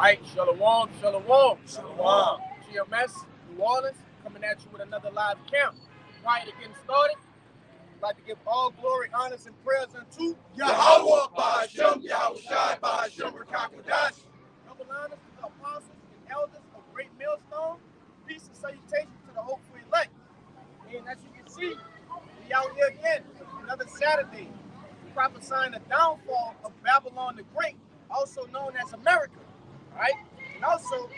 right, Shalawam, Shalawam. Shalawam. GMS, New Orleans, coming at you with another live camp. Prior to getting started, I'd like to give all glory, honors, and prayers unto YAHAWAH, bahasham, YAHAWASHI, bahasham, Microchip. double honors to the apostles and elders of great Millstone. Peace and salutation to the hopeful elect. And as you can see, we out here again, another Saturday, prophesying the downfall of Babylon the Great, also known as America. All right? And also,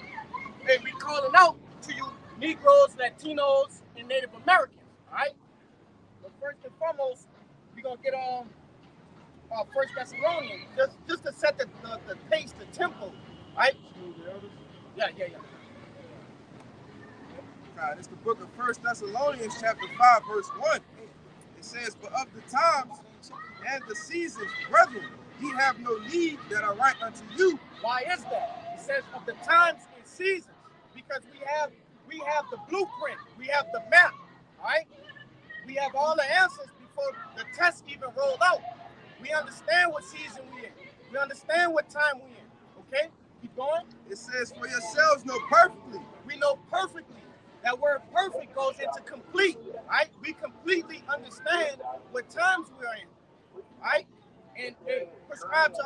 hey, we calling out to you Negroes, Latinos, and Native Americans. All right? But first and foremost, we're going to get on First Thessalonians, just to set the pace, the tempo. All right? Yeah. It's the book of First Thessalonians, chapter 5, verse 1. It says, "But of the times and the seasons, brethren, ye have no need that I write unto you." Why is that? It says of the times and seasons, because we have the blueprint, we have the map, all right? We have all the answers before the test even rolled out. We understand what season we in. We understand what time we in. Okay? Keep going. It says, "For yourselves know perfectly." We know perfectly. That word perfect goes into complete, right? We completely understand what times we're in, right? And prescribe to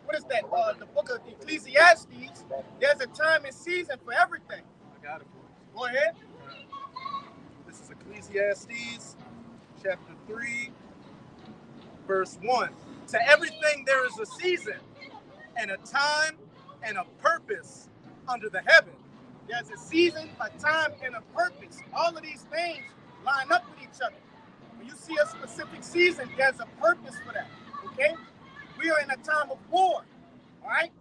what is that? The book of Ecclesiastes. There's a time and season for everything. I got it. Go ahead. This is Ecclesiastes, chapter 3, verse 1. "To everything there is a season, and a time, and a purpose under the heaven." There's a season, a time, and a purpose. All of these things line up with each other. When you see a specific season, there's a purpose for that. Okay? We are in a time of war. All right?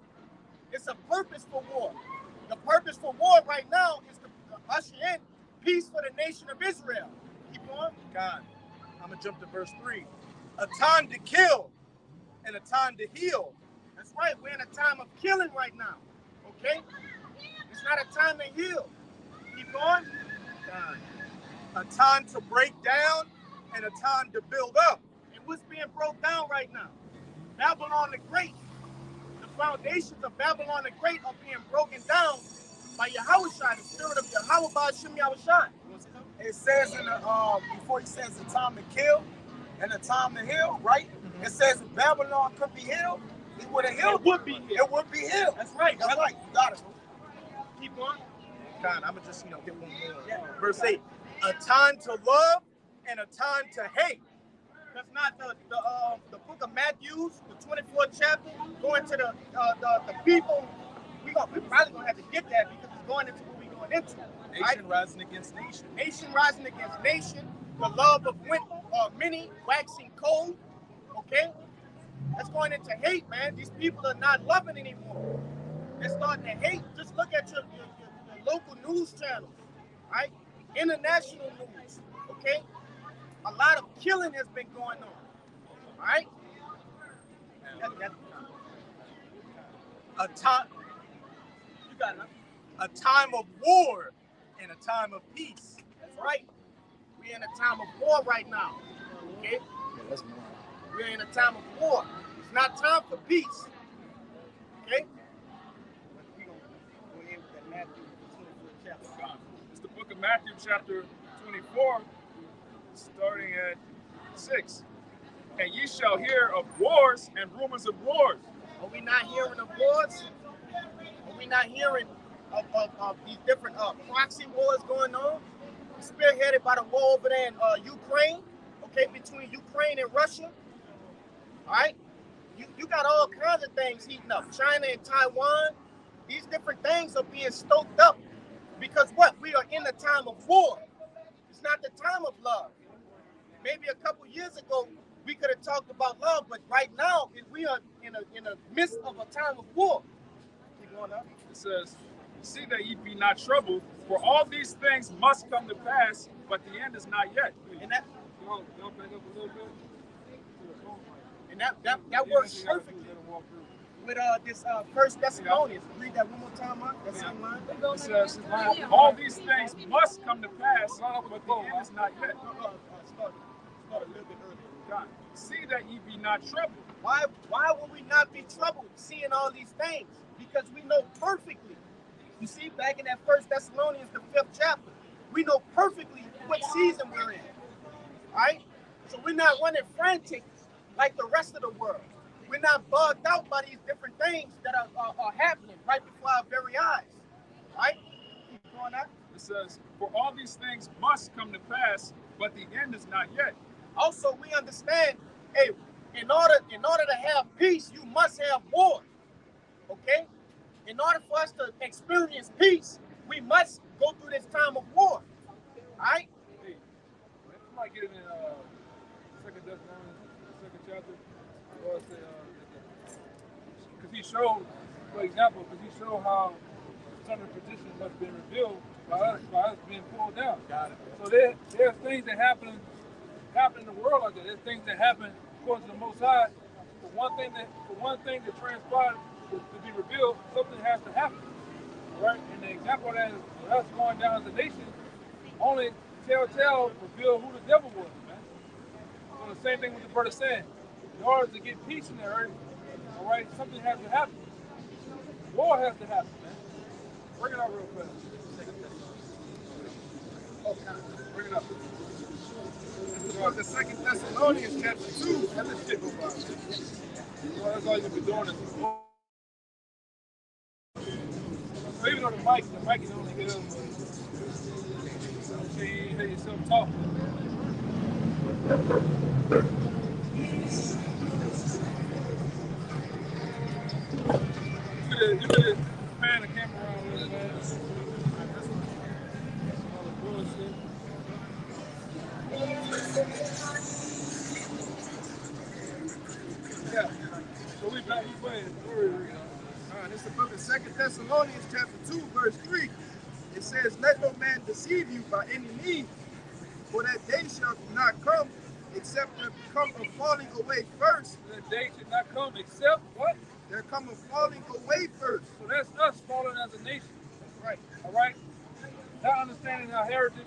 It's a purpose for war. The purpose for war right now is to usher in peace for the nation of Israel. Keep going. God, I'm going to jump to verse 3. "A time to kill and a time to heal." That's right. We're in a time of killing right now. Okay? It's not a time to heal. Keep going. God, "a time to break down and a time to build up." And what's being broke down right now? Babylon the Great. The foundations of Babylon the Great are being broken down by YAHAWASHI, the spirit of YAHAWAH, bahasham, YAHAWASHI. It says in the before he says the time to kill and the time to heal, right? Mm-hmm. It says if Babylon could be healed, it would have healed. It would be healed. It would be healed. That's right. That's right. You got it. Keep going. God, I'm going to just, get one more. Yeah. Verse 8. "A time to love and a time to hate." That's not the book of Matthew, the 24th chapter, going to the people. We're probably going to have to get that because it's going into what we're going into. Nation rising against nation. Nation rising against nation. The love of many waxing cold. Okay? That's going into hate, man. These people are not loving anymore. They're starting to hate. Just look at your local news channels, right? International news, okay? A lot of killing has been going on, all right? A time, You got it. a time of war and a time of peace. That's right. We're in a time of war right now, okay? Yeah, that's more. We're in a time of war. It's not time for peace, okay? We're going to go ahead with that Matthew 24th chapter. It's the book of Matthew, chapter 24, starting at 6. "And ye shall hear of wars and rumors of wars." Are we not hearing of wars? Are we not hearing of these different proxy wars going on? Spearheaded by the war over there in Ukraine, okay, between Ukraine and Russia. All right? You got all kinds of things heating up. China and Taiwan, these different things are being stoked up because what? We are in a time of war. It's not the time of love. Maybe a couple years ago, we could have talked about love, but right now, we are in a midst of a time of war. Keep going up. It says, "See that ye be not troubled, for all these things must come to pass, but the end is not yet." And that Y'all back up a little bit. and that works perfectly with this First Thessalonians. Read that one more time, Mark. That same line. It says, "All these things must come to pass, but the end is not yet." Start a little bit earlier. God, see that ye be not troubled. Why would we not be troubled seeing all these things? Because we know perfectly. You see, back in that 1 Thessalonians, the 5th chapter, we know perfectly what season we're in. Right? So we're not running frantic like the rest of the world. We're not bugged out by these different things that are happening right before our very eyes. Right? Keep going on. It says, for all these things must come to pass, but the end is not yet. Also, we understand, hey, in order to have peace, you must have war. Okay? In order for us to experience peace, we must go through this time of war. All right? Hey, I might get it in Second Thessalonians, second chapter. Because he showed, for example, how some of the petition must be revealed by us being pulled down. Got it. So there's things that happen in the world like that. There's things that happen according to the Most High. For one thing to transpire to be revealed, something has to happen. Right? And the example of that is us going down as a nation, only telltale reveal who the devil was, man. So the same thing with the brother saying. In order to get peace in the earth, all right, something has to happen. War has to happen, man. Bring it up real fast. Bring it up. This is the 2 Thessalonians chapter 2. Let's take a while. Well, that's all you've been doing is so even though the mic is only good, but you hear yourself talk. You could pan the camera around really fast. Yeah. So we back. We playing. This is the book of 2 Thessalonians chapter 2, verse 3. It says, let no man deceive you by any means, for that day shall not come, except there come a falling away first. That day should not come except what? There come a falling away first. So that's us falling as a nation. Right. All right? Not understanding our heritage,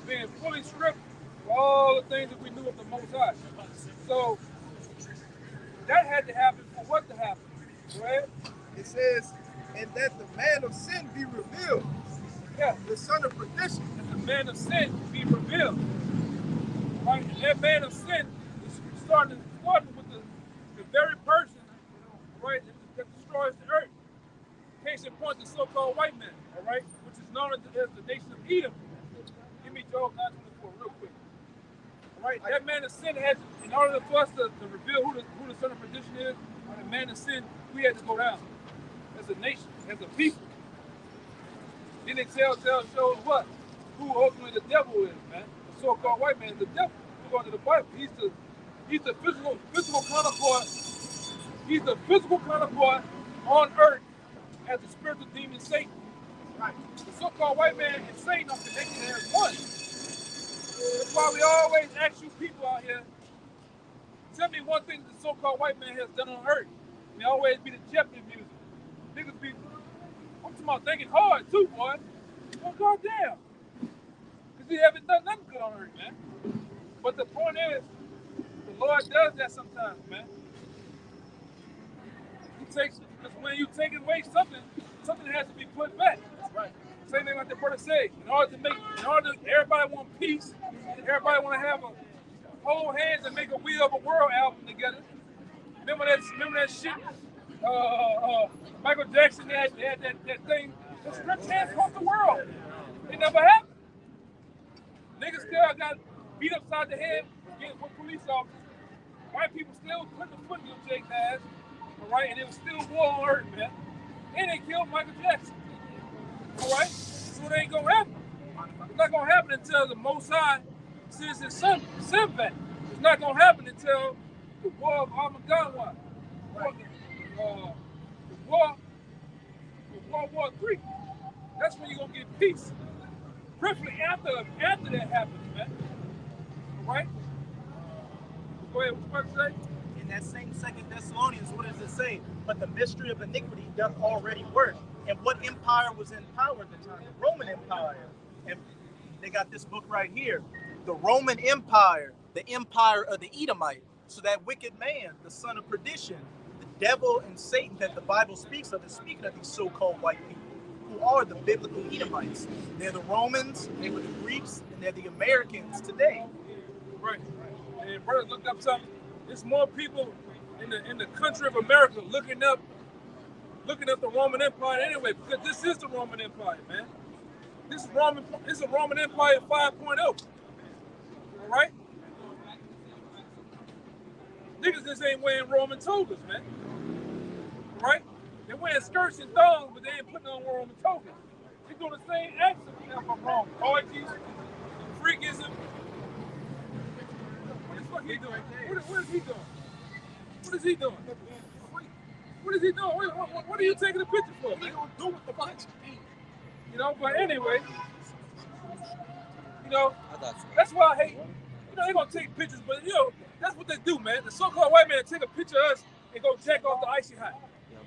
being fully stripped of all the things that we knew of the Most High. So that had to happen for what to happen, right? It says, and that the man of sin be revealed. Yeah. The son of perdition. And the man of sin be revealed. Right? And that man of sin is starting with the very person, right, that destroys the earth. Case in point, the so-called white man, all right, which is known as the nation of Edom. Give me Job 9:24 real quick. All right, that man of sin has, in order for us to reveal who the son of perdition is, or the man of sin, we had to go down as a nation, as a people. Then it shows what? Who ultimately the devil is, man. The so-called white man is the devil. We're going to the Bible. He's the physical counterpart. He's the physical counterpart on earth as the spiritual demon Satan. Right. The so-called white man and Satan are connected as one. That's why we always ask you people out here, tell me one thing the so-called white man has done on earth. And it always be the Jeopardy music. Niggas be, I'm talking about thinking hard too, boy. Oh, goddamn. Because he haven't done nothing good on earth, man. But the point is, the Lord does that sometimes, man. He takes, because when you take away something has to be put back. Right. Same thing like the brother said. In order everybody want peace, everybody want to have a hold hands and make a We of a World album together. Remember that shit? Michael Jackson, they had that thing. Let's transform the world. It never happened. Niggas still got beat upside the head with police officers. White people still putting the foot in them Jake's ass. All right, and it was still war on earth, man. And they killed Michael Jackson. All right, so it ain't gonna happen. It's not gonna happen until the Most High sends his son back. It's not gonna happen until the war of Armageddon. World War III. That's when you're gonna get peace. Briefly after that happens, man. All right? Go ahead, what you about to say? In that same 2 Thessalonians, what does it say? But the mystery of iniquity doth already work. And what empire was in power at the time? The Roman Empire. And they got this book right here. The Roman Empire the empire of the Edomite. So that wicked man, the son of perdition, the devil and Satan that the Bible speaks of, is speaking of these so-called white people, who are the biblical Edomites. They're the Romans, they were the Greeks, and they're the Americans today. Right. And brother, look up something. There's more people in the country of America looking up the Roman Empire anyway, because this is the Roman Empire, man. This is a Roman Empire 5.0. All right? Niggas just ain't wearing Roman togas, man. All right? They're wearing skirts and thongs, but they ain't putting on Roman togas. They're doing the same actions, if I'm wrong. Orgies, freakism. What the fuck he doing? What is he doing? What is he doing? What is he doing? What are you taking a picture for? What are you gonna do with the picture? You know, but anyway, you know, that's why I hate, you know, they're gonna take pictures, but you know, that's what they do, man. The so-called white man take a picture of us and go jack off the icy hot.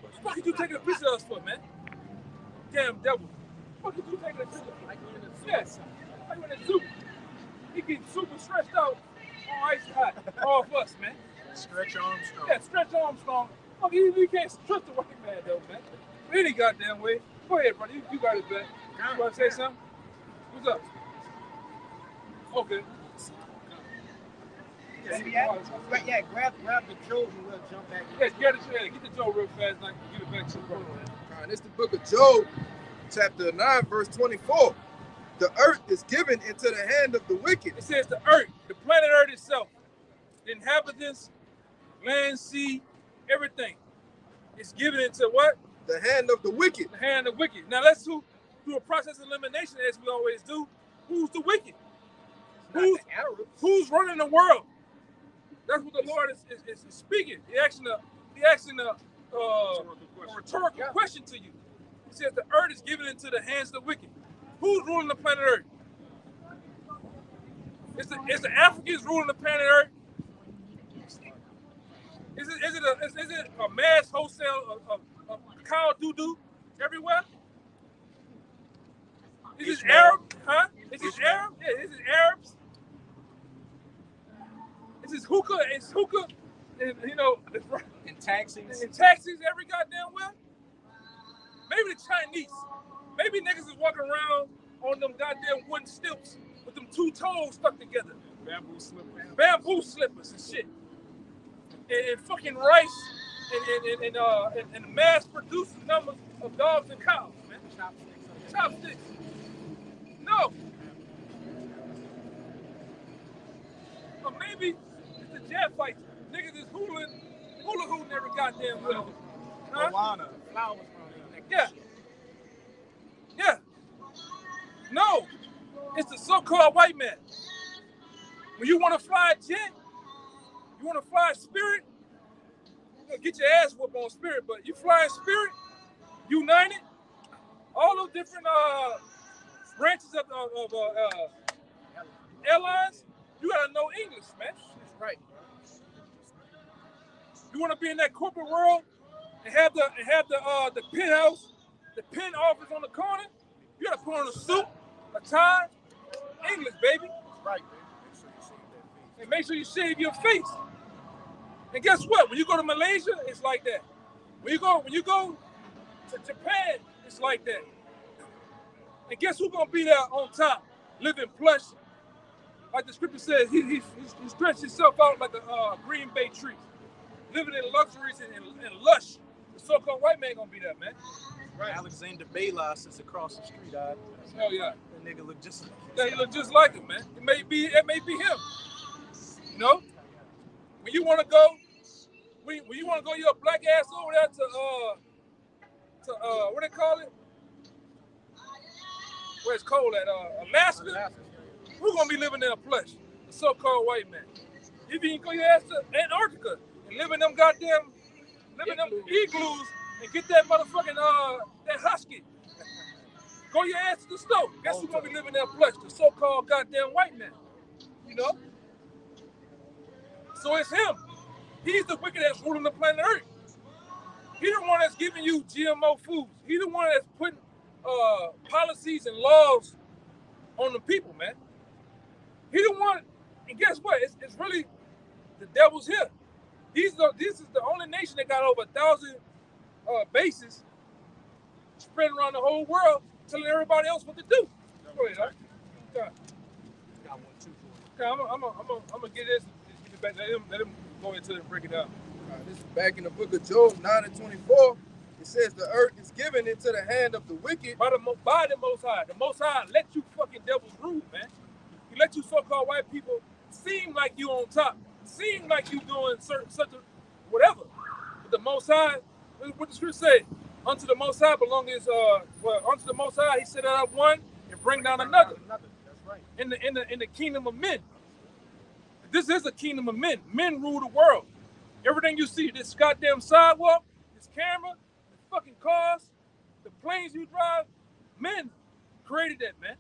What the fuck are you taking a picture of us for, man? Damn devil. What the fuck are you taking a picture for? Yes. Like when it's super. He getting super stretched out on icy hot. All of us, man. Stretch Armstrong. Yeah, Stretch Armstrong. Fuck, you can't trust the white man, though, man. Any goddamn way. Go ahead, brother. You got it back. You want to say something? What's up? Okay. Yeah, grab the Job and we'll jump back. Yes, get the Job real fast, and I can get it back to the brother. All right, this is the book of Job, chapter 9, verse 24. The earth is given into the hand of the wicked. It says the earth, the planet Earth itself, the inhabitants, land, sea, everything. It's given into what? The hand of the wicked. The hand of the wicked. Now let's do a process of elimination, as we always do. Who's the wicked? Who's running the world? That's what the Lord is speaking. He asking a rhetorical question to you. He says the earth is given into the hands of the wicked. Who's ruling the planet Earth? Is the Africans ruling the planet Earth? Is it a mass wholesale of cow doo-doo everywhere? Is it Arab? Huh? Is it Arab? Yeah, is it Arabs? Is it hookah? It's hookah, and you know, In taxis. in taxis every goddamn where? Maybe the Chinese. Maybe niggas is walking around on them goddamn wooden stilts with them two toes stuck together. Bamboo slippers and shit. And fucking rice and mass-produced numbers of dogs and cows, man. Chopsticks. No. Or maybe it's the jet fights. Niggas is hula hooting every goddamn well. Huh? Moana. Flowers from Yeah. Yeah. No. It's the so-called white man. When you want to fly a jet, you want to fly a Spirit, you're going to get your ass whooped on Spirit, but you fly a Spirit, United, all those different branches of airlines, you got to know English, man. Right. You want to be in that corporate world and have the penthouse, the pen office on the corner, you got to put on a suit, a tie, English, baby. Right. And make sure you shave your face. And guess what? When you go to Malaysia, it's like that. When you go to Japan, it's like that. And guess who's gonna be there on top, living plush? Like the scripture says, he stretched himself out like a Green Bay tree, living in luxuries and lush. The so-called white man gonna be there, man. Right. Alexander Balas is across the street. Hell yeah. That nigga look just like Yeah, he look just like him, man. It may be him. You know? When you wanna go, your black ass over there to what they call it? Where it's cold at Alaska. We're gonna be living in a plush, the so-called white man. If you can go your ass to Antarctica and live in them igloos and get that motherfucking that husky. Go your ass to the stove. Guess who's gonna be living in a plush? The so-called goddamn white man. You know? So it's him. He's the wicked that's ruling the planet Earth. He's the one that's giving you GMO foods. He's the one that's putting policies and laws on the people, man. He the one And guess what? It's really the devil's here. This is the only nation that got over 1,000 bases spread around the whole world, telling everybody else what to do. Go ahead, huh? Got one, two, Okay, I'm gonna get this. Give it back. Let him go into it and break it down. This is back in the book of Job 9:24. It says the earth is given into the hand of the wicked. By the Most High. The Most High let you fucking devils rule, man. He let you so-called white people seem like you on top, seem like you doing such a whatever. But the Most High, what the scripture say? Unto the Most High belongs unto the Most High he set up one and bring down another. That's right. In the kingdom of men. This is a kingdom of men. Men rule the world. Everything you see, this goddamn sidewalk, this camera, the fucking cars, the planes you drive, men created that, man.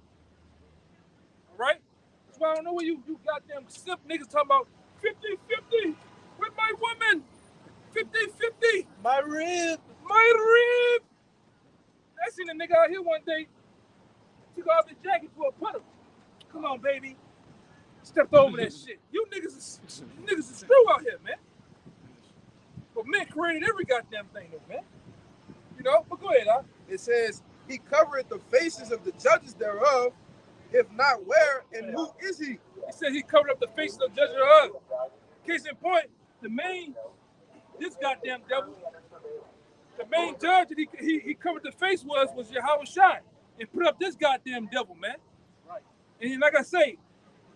All right? That's why I don't know where you goddamn simp niggas talking about 50-50 with my woman. 50-50. My rib. My rib. I seen a nigga out here one day, took off his jacket for a puddle. Come on, baby. Stepped over that shit. You niggas is screw out here, man. But men created every goddamn thing, though, man. You know? But go ahead, huh? It says, he covereth the faces of the judges thereof. If not, where and who is he? He said he covered up the faces of judges thereof. Case in point, this goddamn devil, the main judge that he covered the face was YAHAWASHI and put up this goddamn devil, man. Right. And like I say,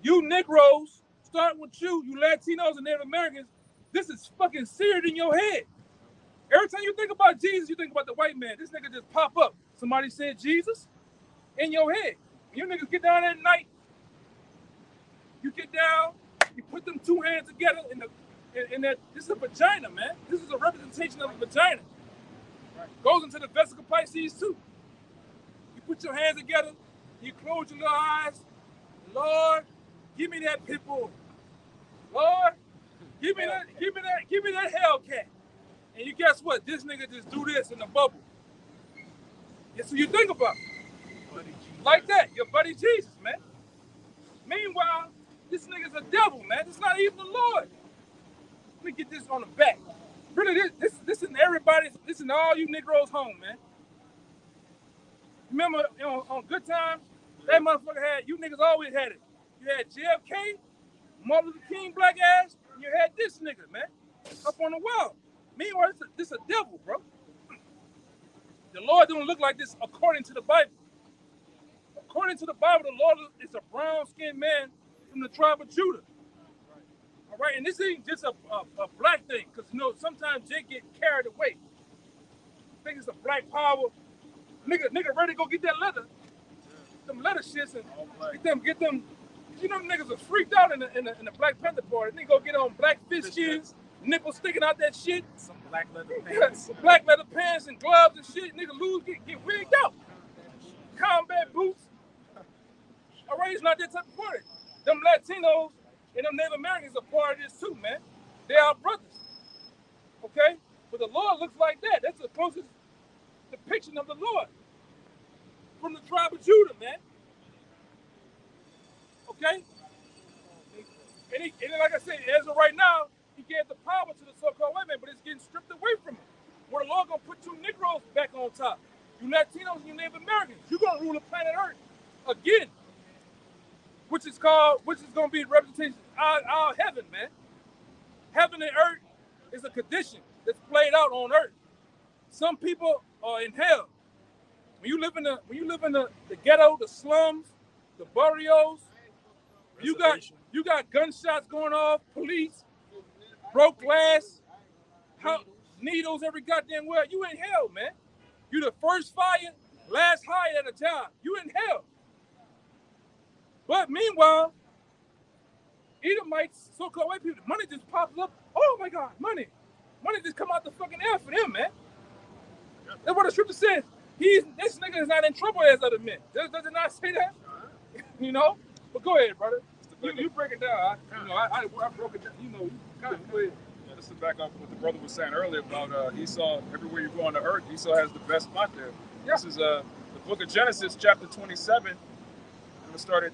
you Negroes, starting with you Latinos and Native Americans, this is fucking seared in your head. Every time you think about Jesus, you think about the white man. This nigga just pop up. Somebody said Jesus in your head. You niggas get down at night, you get down, you put them two hands together in that, this is a vagina, man. This is a representation of a vagina. Goes into the vesicle Pisces too. You put your hands together, you close your little eyes. Lord, give me that pit bull. Lord, give me that Hellcat. And you guess what? This nigga just do this in the bubble. That's what you think about. Like that, your buddy Jesus, man. Meanwhile, this nigga's a devil, man. It's not even the Lord. Let me get this on the back. Really, this is everybody's, this is all you Negroes home, man. Remember, on Good Times, that motherfucker had, you niggas always had it. You had JFK, Martin Luther King, black ass, and you had this nigga, man, up on the wall. Meanwhile, this a devil, bro. The Lord don't look like this according to the Bible. According to the Bible, the Lord is a brown-skinned man from the tribe of Judah. All right, and this ain't just a black thing, because sometimes Jake get carried away. Think it's a black power. Nigga ready to go get that leather, them leather shits, and get them. You know, niggas are freaked out in the Black Panther party. They go get on black fish skins, nipples sticking out that shit. Some black leather pants. Black leather pants and gloves and shit. Nigga get wigged out. Combat boots. All right, it's not that type of party. Them Latinos and them Native Americans are part of this too, man. They are brothers. Okay? But the Lord looks like that. That's the closest depiction of the Lord. From the tribe of Judah, man. Okay? And then, like I said, as of right now, he gave the power to the so-called white man, but it's getting stripped away from him. Where the Lord gonna put you Negroes back on top. You Latinos and you Native Americans. You're gonna rule the planet Earth again. Which is gonna be representation of our heaven, man. Heaven and earth is a condition that's played out on earth. Some people are in hell. When you live in the ghetto, the slums, the barrios, you got gunshots going off, police, broke glass, needles every goddamn where. You in hell, man. You the first fire, last hire at a job. You in hell. But meanwhile, Edomites, so-called white people, money just pops up. Oh my God, money. Money just come out the fucking air for them, man. That's what the scripture says. This nigga is not in trouble as other men. Does it not say that? You know? But go ahead, brother. You break it down. I broke it down. Go ahead. Yeah, just to back up what the brother was saying earlier about Esau, everywhere you go on the earth, Esau has the best spot there. Yeah. This is the book of Genesis, chapter 27. I'm going to start at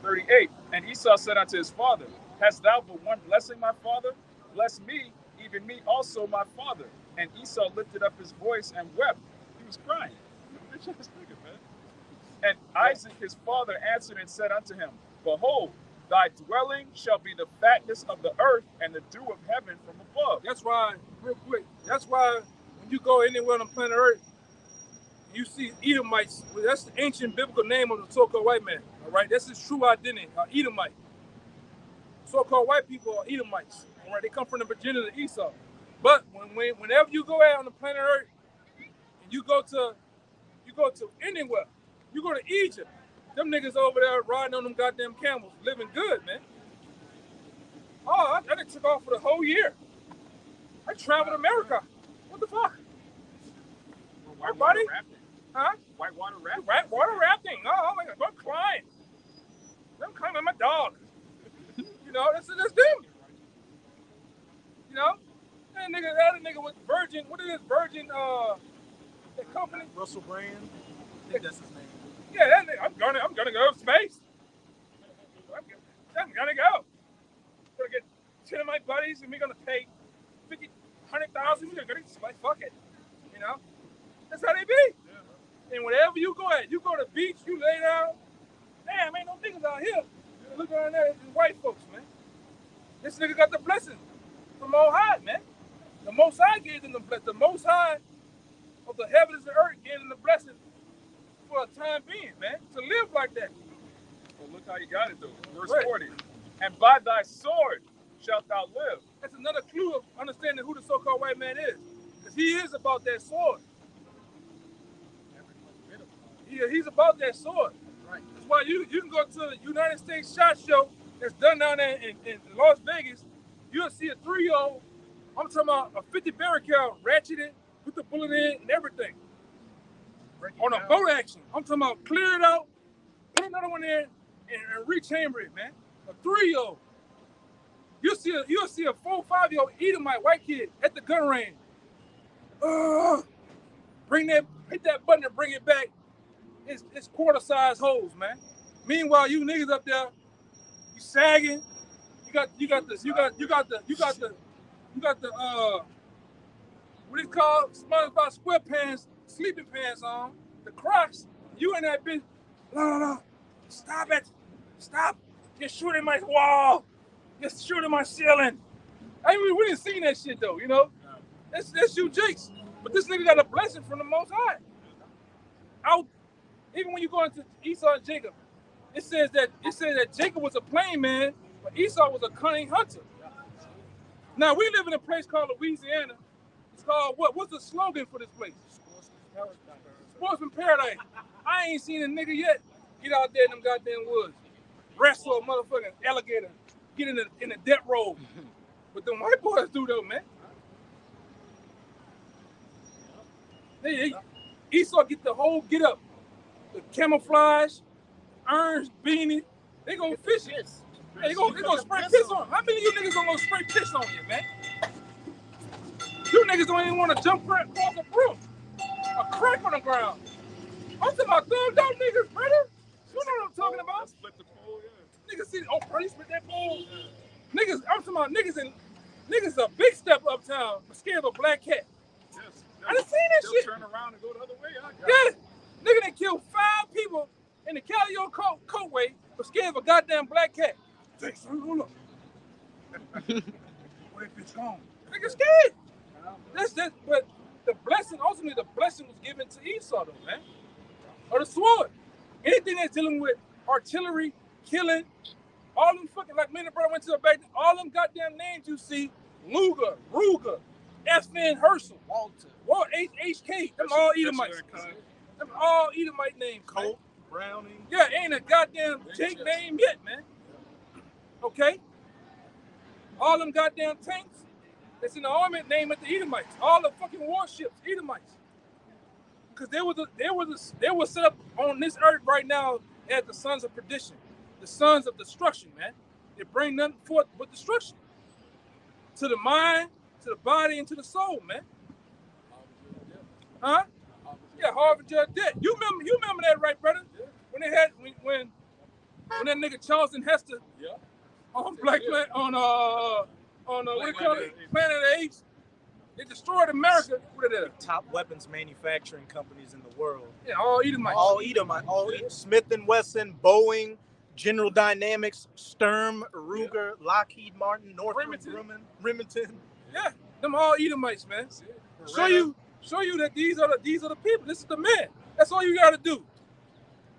38. And Esau said unto his father, Hast thou but one blessing, my father? Bless me, even me also, my father. And Esau lifted up his voice and wept. He was crying. And Isaac his father answered and said unto him, Behold, thy dwelling shall be the fatness of the earth and the dew of heaven from above. That's why, real quick, that's why when you go anywhere on planet Earth, you see Edomites. Well, that's the ancient biblical name of the so-called white man. All right, that's his true identity, Edomite. So-called white people are Edomites. All right, they come from the beginning of Esau. But whenever you go out on the planet Earth, and you go to anywhere, you go to Egypt, them niggas over there riding on them goddamn camels, living good, man. Oh, I done took off for the whole year. I traveled America. What the fuck? Whitewater rafting. Huh? Whitewater rafting. Water rafting. Oh my God, I'm crying. I'm crying with my dog. You know, that's them. You know? That other nigga with Virgin, what is this, Virgin, that company? Russell Brand. I think that's his name. Yeah, that nigga, I'm gonna go to space. I'm gonna go. Gonna get 10 of my buddies and we're gonna pay 50, 100,000. We're gonna get space. Fuck it. You know? That's how they be. Yeah. And wherever you go to the beach, you lay down. Damn, ain't no niggas out here. You look around there, it's white folks, man. This nigga got the blessing from on high, man. The Most High gave them the blessing. The Most High of the heavens and earth gave them the blessing for a time being, man, to live like that. Well, look how you got it, though. Verse 40. And by thy sword shalt thou live. That's another clue of understanding who the so-called white man is. Because he is about that sword. He's about that sword. Right. That's why you can go to the United States SHOT Show that's done down there in Las Vegas. You'll see a 3-year-old, I'm talking about a 50 barrel cal, ratcheted, put the bullet in and everything. On a boat action. I'm talking about clear it out, put another one in, and rechamber it, man. A 3-year-old. You'll see a 4 or 5-year-old Edomite white kid at the gun range. Hit that button and bring it back. It's quarter-size holes, man. Meanwhile, you niggas up there, you sagging. You got the what it called? SpongeBob SquarePants sleeping pants on, the Crocs. You in that bitch? No. Stop it. Stop. You're shooting my wall. You're shooting my ceiling. I mean, we didn't see that shit though, you know? That's you jakes. But this nigga got a blessing from the Most High. Even when you go into Esau and Jacob, it says that Jacob was a plain man, but Esau was a cunning hunter. Now we live in a place called Louisiana. It's called what? What's the slogan for this place? Sportsman Paradise. I ain't seen a nigga yet get out there in them goddamn woods, wrestle a motherfucking alligator, get in a death roll. But them white boys do though, man. Esau get the whole get up. The camouflage, orange beanie, they gonna fish it. They gonna spray piss on. How many of you niggas gonna spray piss on you, man? You niggas don't even want to jump across a broom, a crack on the ground. I'm talking about thumbed out niggas, brother. You know what I'm talking about? Split the pole, yeah. Niggas see, brother, split that pole. Yeah. Niggas, I'm talking about niggas a big step uptown, scared of a black cat. Yes. I done seen that shit. Turn around and go the other way. Yeah. Nigga that killed 5 people in the Callio coatway for scared of a goddamn black cat. Thanks, hold up. Where that bitch gone? Nigga scared. But the blessing, ultimately the blessing was given to Esau though, man. Or the sword. Anything that's dealing with artillery, killing, all them fucking, like me and the brother went to the back, all them goddamn names you see, Luger, Ruger, FN Herschel, Walter, HK, them all Edomites. Them all Edomite names. Colt, Browning. Yeah, ain't a goddamn Jake name yet, man. Okay? All them goddamn tanks that's in the army named at the Edomites. All the fucking warships, Edomites. Because they were set up on this earth right now as the sons of perdition, the sons of destruction, man. They bring nothing forth but destruction. To the mind, to the body, and to the soul, man. Huh? Yeah, Harvard Judge debt. You remember that, right, brother? When they had when when that nigga Charleston Hester Yeah. on Black Planet, on what do you call it? Planet of the Apes. They destroyed America. What are they? Top weapons manufacturing companies in the world. Yeah, all Edomites. All Edomite. Smith & Wesson, Boeing, General Dynamics, Sturm, Ruger, Lockheed Martin, Northrop Remington. Yeah, them all Edomites, man. Show you that these are the people. This is the man. That's all you got to do.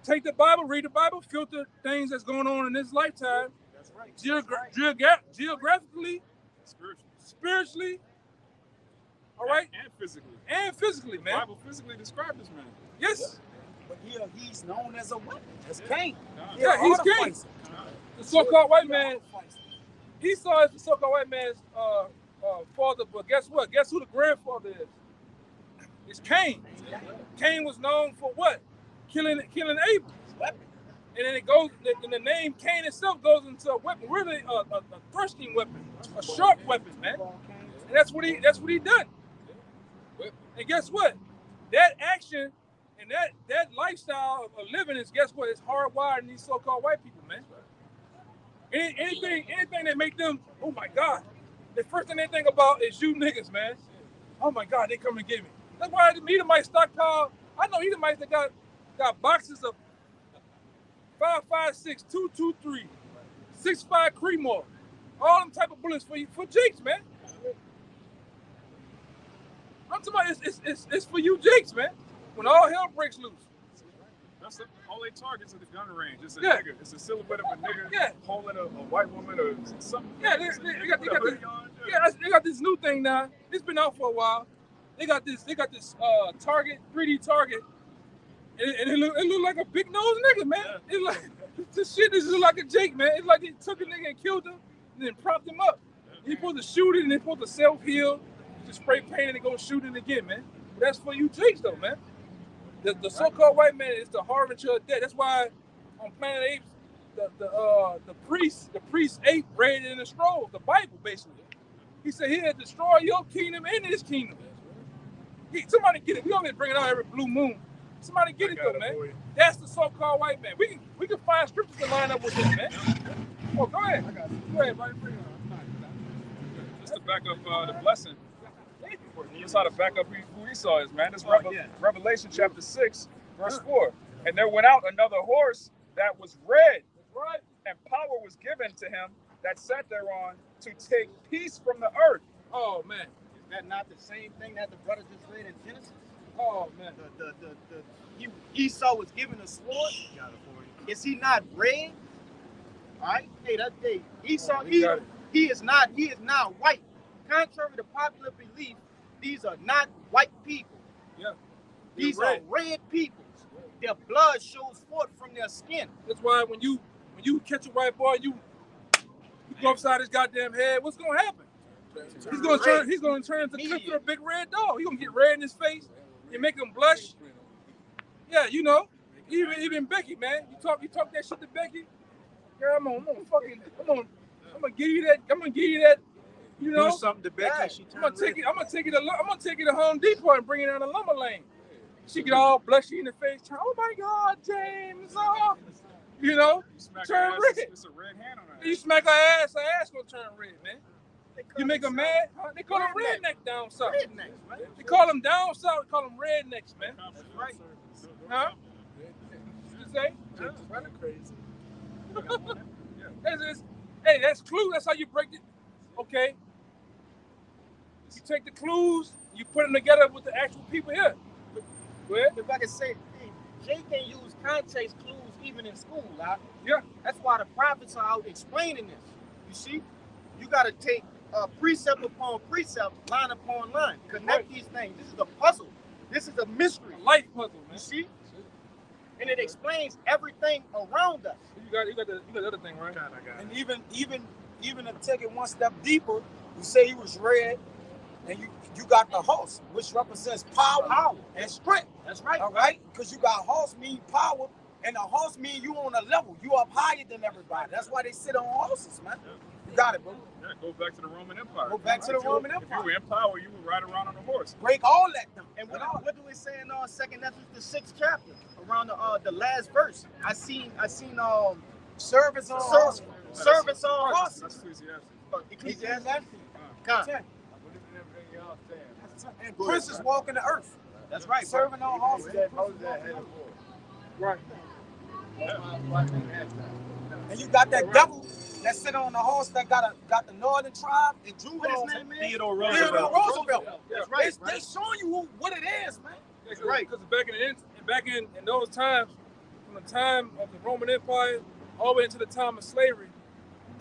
Take the Bible, read the Bible, filter things that's going on in this lifetime. That's right. Geographically, spiritually, all right, and physically, man. The Bible physically described this man. Yes. But he's known as a weapon, as Cain. Yeah, he's Cain. The so-called white man. Esau is the so-called white man's father, but guess what? Guess who the grandfather is? It's Cain. Cain was known for what? Killing Abel. And then it goes, and the name Cain itself goes into a weapon, really a thrusting weapon, a sharp weapon, man. And that's what he done. And guess what? That action and that lifestyle of living is, guess what? It's hardwired in these so-called white people, man. Anything that make them, oh my God, the first thing they think about is you niggas, man. Oh my God, they come and get me. That's why the Edomites stockpile. I know Edomites that got boxes of 5.56, 223, 6.5 Creedmoor, all them type of bullets for Jakes, man. I'm talking about it's for you Jakes, man. When all hell breaks loose. That's all they targets at the gun range. It's a nigga. It's a silhouette of a nigga holding a white woman or something. Yeah, they got this new thing now. It's been out for a while. They got this target, 3D target, and it look like a big nose nigga, man. Yeah. It's like this shit is like a Jake, man. It's like they took a nigga and killed him, and then propped him up. He supposed to shoot it, and they supposed to self-heal, just spray paint it and go shoot it again, man. But that's for you Jakes though, man. The so-called white man is the harbinger of death. That's why on Planet Apes, the priest ape read it in the scroll, the Bible basically. He said he'll destroy your kingdom and his kingdom. Somebody get it. We don't get to bring it out every blue moon. Somebody get it though, man. That's the so-called white man. We can find scriptures to line up with this, man. Oh, go ahead. Go ahead, buddy. Bring it on. Just to back up the blessing. That's how to back up who Esau is, man. It's Revelation chapter 6, verse 4. And there went out another horse that was red, and power was given to him that sat thereon to take peace from the earth. Oh man, is that not the same thing that the brother just read in Genesis? Oh man, Esau was given a sword. Is he not red? All right, Esau, he is not white. Contrary to popular belief, these are not white people. Yeah, these are red people. Their blood shows forth from their skin. That's why when you catch a white boy, you go upside his goddamn head. What's gonna happen? He's gonna turn into Clifford, a big red dog. He's gonna get red in his face. You make him blush. Yeah, you know. Even Becky, man. You talk that shit to Becky. Girl, I'm gonna give you that. I'm gonna give you that. You know, do something to Becky. I'm gonna take it to Home Depot and bring it down the lumber lane. She get all blushy in the face. Oh my God, James! Oh. You know, turn red. It's a red hand on her. You smack her ass gonna turn red, man. You make them mad? Huh? They call them redneck down south. They call them down south. They call them rednecks, man. That's right. Huh? You say? Crazy. Hey, that's clue. That's how you break it. Okay. You take the clues, you put them together with the actual people here. If I can say, Jay can use context clues even in school, right? Yeah. That's why the prophets are out explaining this. You see, you got to take precept upon precept, line upon line, connect these things. This is a puzzle. This is a mystery. A life puzzle, man. You see? And it explains everything around us. You got the other thing, right? And even to take it one step deeper, you say he was red, and you got the horse, which represents power and strength. That's right. All right? Because you got horse mean power, and the horse mean you on a level. You up higher than everybody. That's why they sit on horses, man. You got it, bro. Yeah, go back to the Roman Empire. Go back to the Roman Empire. If you were in power, you would ride around on a horse. Break all that down. And what do we say in 2nd Ezra, the 6th chapter, around the last verse? I seen Service on horse. Service on horse. That's Ecclesiastes. Ecclesiastes. Con. Con. And princes walking the earth. That's right. Serving on horses. Right. And you got that devil that sit on the horse that got the northern tribe. And Drew, what his name is? Theodore Roosevelt. That's right. They showing you what it is, man. That's right. Because back in those times, from the time of the Roman Empire all the way into the time of slavery,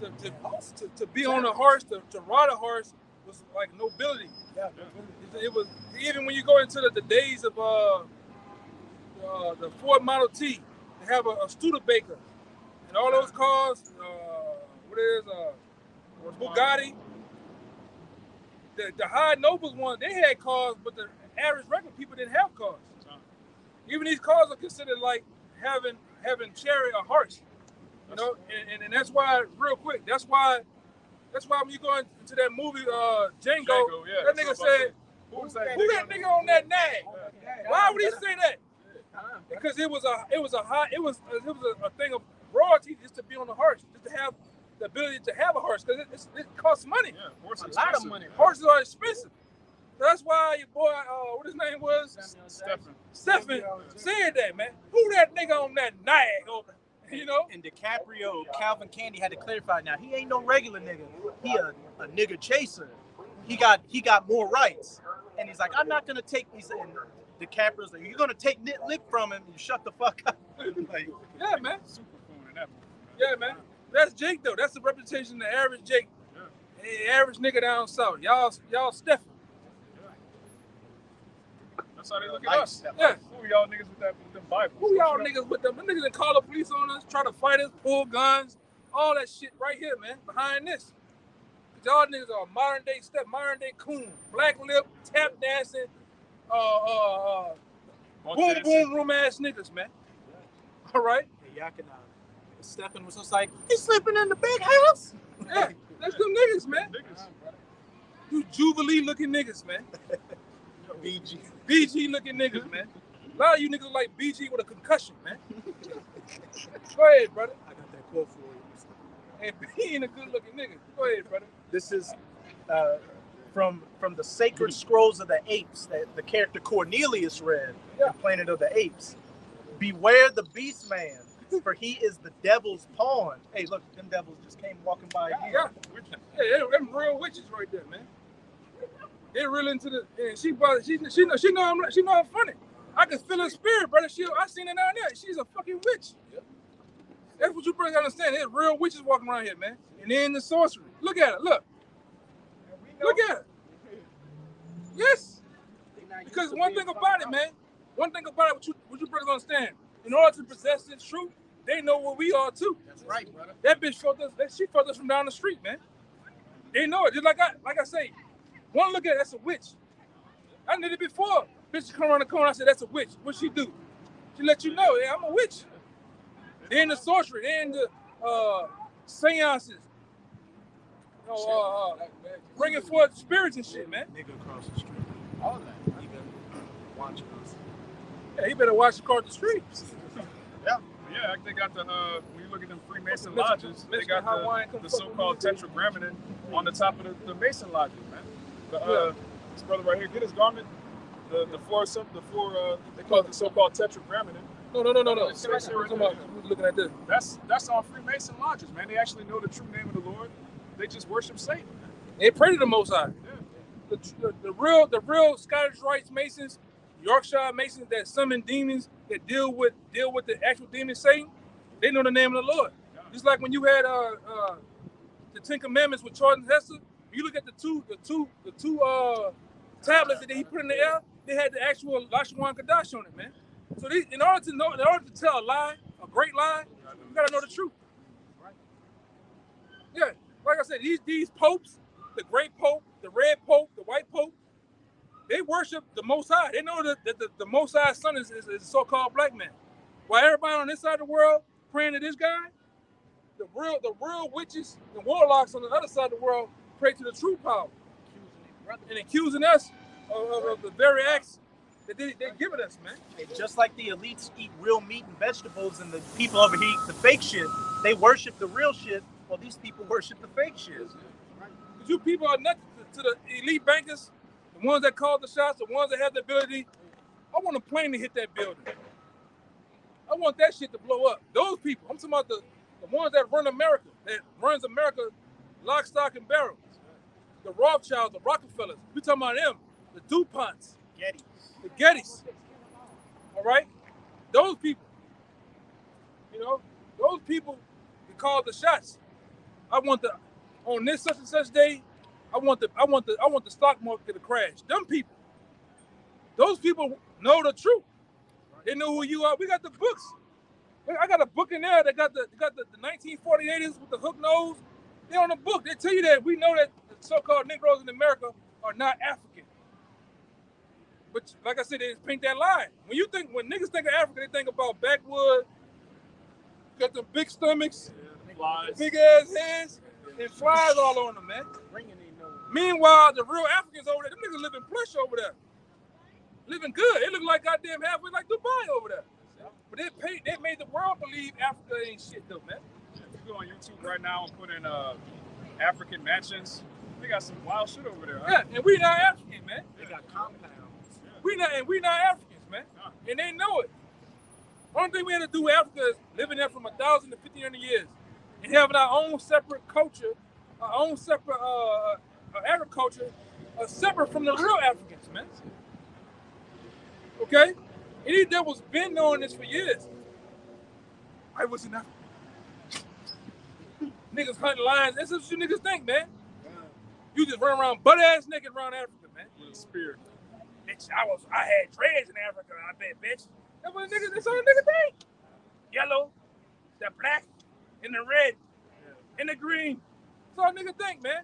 to be on a horse, to ride a horse was like nobility. Yeah. It was even when you go into the days of the Ford Model T, they have a Studebaker, and all those cars. Bugatti. The high nobles one, they had cars, but the average regular people didn't have cars. Even these cars are considered like having chariot or horse. You know, and that's why, real quick, that's why when you go into that movie Django, that nigga said, who that nigga on that nag? Why would he say that? Because it was a thing of royalty just to be on the horse, just to have the ability to have a horse, because it costs money. Yeah, horse A lot of money. Horses are expensive. So that's why your boy, what his name was? Stephen said that, man. Who that nigga on that nag over? You know? And DiCaprio, Calvin Candy had to clarify now. He ain't no regular nigga. He a nigga chaser. He got more rights. And he's like, I'm not gonna take. He said, and DiCaprio's like, you're gonna take lip from him. You shut the fuck up. Like, yeah, man. Yeah, man. That's Jake though. That's the representation of the average Jake. Yeah. The average nigga down south. Y'all Stephen. That's how they look at us. Yeah. Who y'all niggas with them Bibles? Who y'all niggas with them? The niggas that call the police on us, try to fight us, pull guns, all that shit right here, man. Behind this. Y'all niggas are modern day coon, black lip, tap dancing, boom room ass niggas, man. All right. Hey, y'all can. Stephen was just like, he's sleeping in the big house. Yeah, that's them niggas, man. You Jubilee looking niggas, man. BG looking niggas, man. A lot of you niggas like BG with a concussion, man. Go ahead, brother. I got that quote for you. And he ain't a good looking nigga. Go ahead, brother. This is from the Sacred Scrolls of the Apes that the character Cornelius read in Planet of the Apes. Beware the beast man, for he is the devil's pawn. Hey, look, them devils just came walking by here. Yeah, them real witches right there, man. They're real into the. And she know I'm funny. I can feel her spirit, brother. I seen her down there. She's a fucking witch. Yep. That's what you brothers understand. There's real witches walking around here, man. And then the sorcery. Look at it. Look at it. Yes. Because one thing about it, man. What you brothers understand. In order to possess this truth, they know where we are too. That's right, brother. That bitch felt us. She felt us from down the street, man. They know it. Just like I say, one look at it, that's a witch. I did it before. Bitch come around the corner. I said, that's a witch. What she do? She let you know, yeah, I'm a witch. They're in the sorcery. They're in the seances. Bringing forth spirits and shit, man. Nigga across the street. All that. He better watch us. Yeah, he better watch across the street. Yeah, they got the, when you look at them Freemason lodges, they got the so-called tetragrammaton on the top of the Mason lodges, man. This brother right here, get his garment. The four, they call it the so-called tetragrammaton. No. We're looking at this. That's on Freemason lodges, man. They actually know the true name of the Lord. They just worship Satan. They pray to the Most High. Yeah. The real Scottish Rites Masons, Yorkshire Masons that summon demons, that deal with the actual demon Satan, they know the name of the Lord. Yeah. Just like when you had the Ten Commandments with Charlton Heston, you look at the two tablets that he put in the air, they had the actual Lashawan Kadash on it, man. So in order to tell a lie, a great lie, you gotta know the truth. Right? Yeah, like I said, these popes, the great pope, the red pope, the white pope, they worship the Most High. They know that the Most High's son is a so-called black man. While everybody on this side of the world praying to this guy, the real witches and warlocks on the other side of the world pray to the true power and accusing us of the very acts that they're giving us, man. And just like the elites eat real meat and vegetables, and the people over here eat the fake shit, they worship the real shit. Well, these people worship the fake shit. Because you people are nuts to the elite bankers, the ones that call the shots, the ones that have the ability. I want a plane to hit that building. I want that shit to blow up. Those people, I'm talking about the ones that run America, that runs America lock, stock, and barrel. The Rothschilds, the Rockefellers, we talking about them, the DuPonts, the Gettys, all right? Those people, you know, those people that call the shots. I want on this such and such day, I want the stock market to crash. Them people, those people know the truth. They know who you are. We got the books. I got a book in there that got the 1948ers with the hook nose. They're on the book. They tell you that we know that the so-called Negroes in America are not African. But like I said, they just paint that line. When niggas think of Africa, they think about backwood, got the big stomachs, big ass heads, and flies all on them, man. Meanwhile, the real Africans over there, them niggas living plush over there. Living good. They look like goddamn halfway like Dubai over there. But they made the world believe Africa ain't shit though, man. If you go on YouTube right now and put in African mansions, they got some wild shit over there. Huh? Yeah, and we not African, man. They got compounds. We not Africans, man. And they know it. Only thing we had to do with Africa is living there from 1,000 to 1,500 years and having our own separate culture, our own separate agriculture, separate from the real Africans, man. Okay? And these devils been knowing this for years. I was in Africa. Niggas hunting lions. That's what you niggas think, man. You just run around butt-ass naked around Africa, man. With a spear. Bitch, I had dreads in Africa, I bet, bitch. That's what niggas, that's all niggas think. Yellow, the black, and the red, and the green. That's all niggas think, man.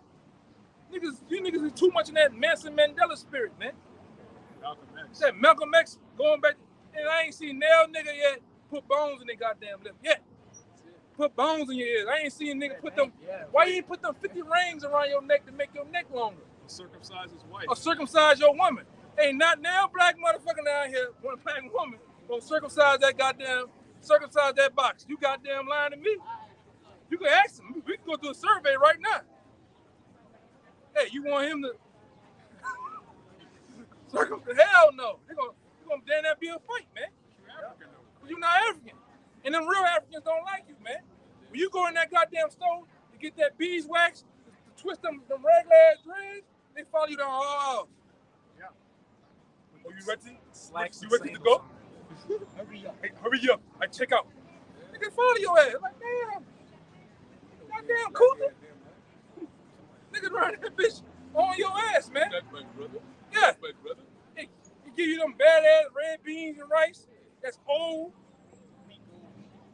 You niggas is too much in that Nelson Mandela spirit, man. Malcolm X. That Malcolm X going back, and I ain't seen nail nigga yet put bones in their goddamn lip yet. Put bones in your ears. I ain't seen nigga put them. Why you ain't put them 50 rings around your neck to make your neck longer? Circumcise his wife. Or circumcise your woman. Ain't not now black motherfucker down here, one black woman, gonna circumcise that box. You goddamn lying to me. You can ask him. We can go do a survey right now. Hey, you want him to circumcise? Hell no. You're gonna damn that be a fight, man. You're not African. And them real Africans don't like you, man. When you go in that goddamn store to get that beeswax, to twist them regular ass dreads, they follow you down all. Are you ready? You ready to go? Hurry up. Hey, hurry up. I check out. They can follow your ass. Like, damn. Goddamn cooler. Niggas running that bitch on your ass, man. That's my brother. Yeah. That's my brother. Hey, he give you them badass red beans and rice. That's old.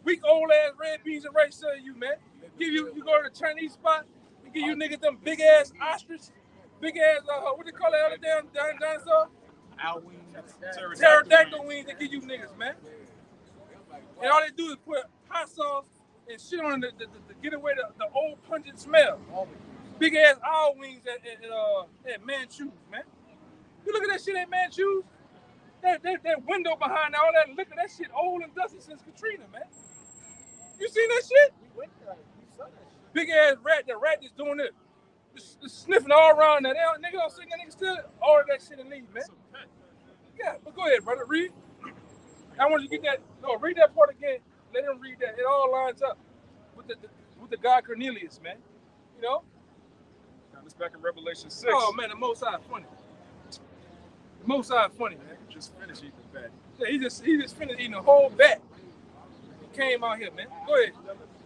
Weak old ass red beans and rice to you, man. You go to the Chinese spot, they give you niggas them big ass ostrich, big ass, what they call that other damn dinosaur? Owl wings. Pterodactyl wings they give you niggas, man. And all they do is put hot sauce and shit on it to get away the old pungent smell. Big ass owl wings at Manchus, man. You look at that shit at Manchus, that window behind all that liquor, that shit old and dusty since Katrina, man. You seen that shit? Big ass rat, the rat is doing it. Just sniffing all around that. Nigga don't see that nigga still order that shit and leave, man. Yeah, but go ahead, brother. Read. I want you to get that. No, read that part again. Let him read that. It all lines up with the guy Cornelius, man. You know? Now, this back in Revelation 6. Oh, man, the Most High funny. The Most High funny, man. Just finished eating the bat. Yeah, he just finished eating a whole bat. He came out here, man. Go ahead.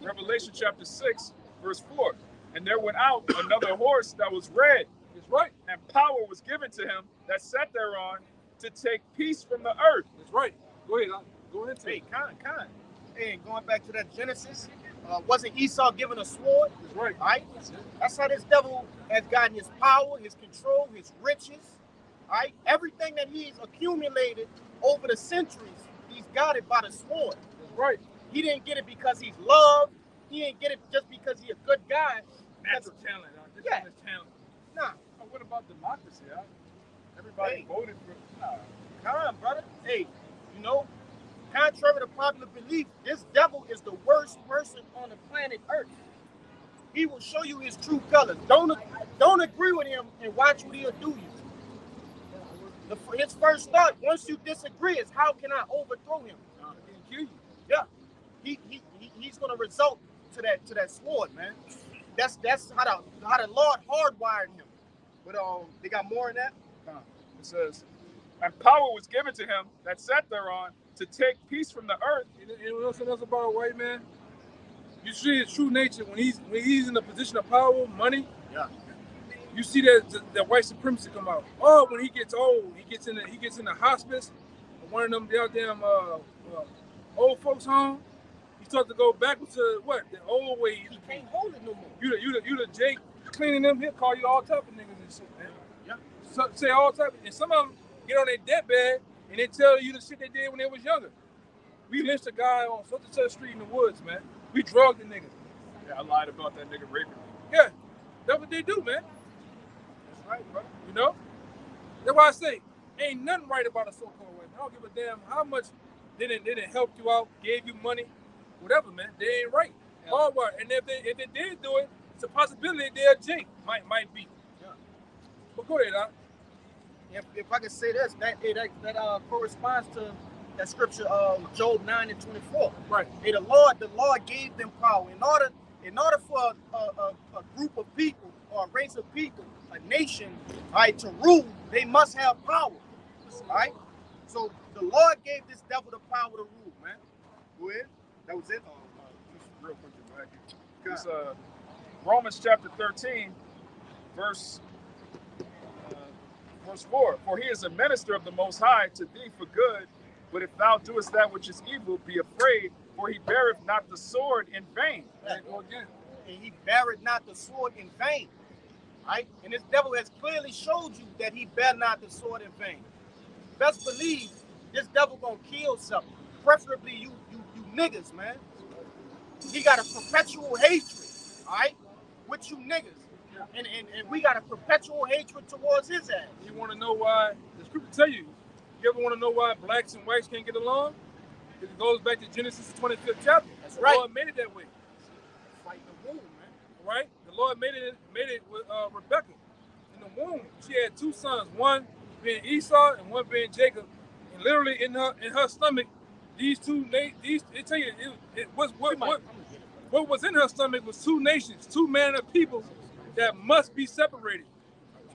Revelation chapter 6, verse 4. And there went out another horse that was red. That's right. And power was given to him that sat thereon to take peace from the earth. That's right. Go ahead. Go ahead. Hey, Con. Hey, going back to that Genesis, wasn't Esau given a sword? That's right. All right? That's how this devil has gotten his power, his control, his riches. All right? Everything that he's accumulated over the centuries, he's got it by the sword. That's right. He didn't get it because he's loved. He didn't get it just because he's a good guy. Natural talent. Talent. Nah. What about democracy? Everybody voted for. Come on, brother. Hey, you know, contrary to popular belief, this devil is the worst person on the planet Earth. He will show you his true colors. Don't agree with him and watch what he'll do you. His first thought, once you disagree, is how can I overthrow him? Kill you. Yeah, he's gonna result to that sword, man. That's how the Lord hardwired him. But they got more in that. It says, and power was given to him that sat thereon to take peace from the earth. You know something else about a white man? You see his true nature when he's in a position of power, money. Yeah. You see that white supremacy come out. Oh, when he gets old, he gets in the hospice, one of them damn old folks home. He starts to go backwards to what the old ways. He can't hold it no more. You the Jake cleaning them. He'll call you all type of niggas and shit, man. Yeah. So, say all type, and some of them get on their deathbed and they tell you the shit they did when they was younger. We lynched a guy on such and such street in the woods, man. We drugged the nigga. Yeah, I lied about that nigga raping me. Yeah, that's what they do, man. That's right, bro. You know? That's why I say, ain't nothing right about a so-called white man. I don't give a damn how much they didn't help you out, gave you money, whatever, man. They ain't right. Yeah. All right. And if they did do it, it's a possibility they're Jake. Might be. Yeah. But go ahead, Doc. If I could say this, that corresponds to that scripture, Job 9:24. Right. Hey, the Lord gave them power. In order for a group of people or a race of people, a nation, all right, to rule, they must have power. All right. So the Lord gave this devil the power to rule, man. Go ahead. That was it. Just real quick, it's Romans chapter 13, verse 4. For he is a minister of the Most High to thee for good. But if thou doest that which is evil, be afraid, for he beareth not the sword in vain. And he beareth not the sword in vain. Right? And this devil has clearly showed you that he bear not the sword in vain. Best believe this devil gonna kill something. Preferably you niggas, man. He got a perpetual hatred, all right, with you niggas. And we got a perpetual hatred towards his ass. You want to know why? The scripture tell you. You ever want to know why blacks and whites can't get along? It goes back to Genesis 25th chapter. That's right. The Lord made it that way. Fighting the womb, man. Right? The Lord made it with Rebecca in the womb. She had two sons, one being Esau and one being Jacob. And literally in her stomach, these two they tell you what was in her stomach was two nations, two manner of people that must be separated.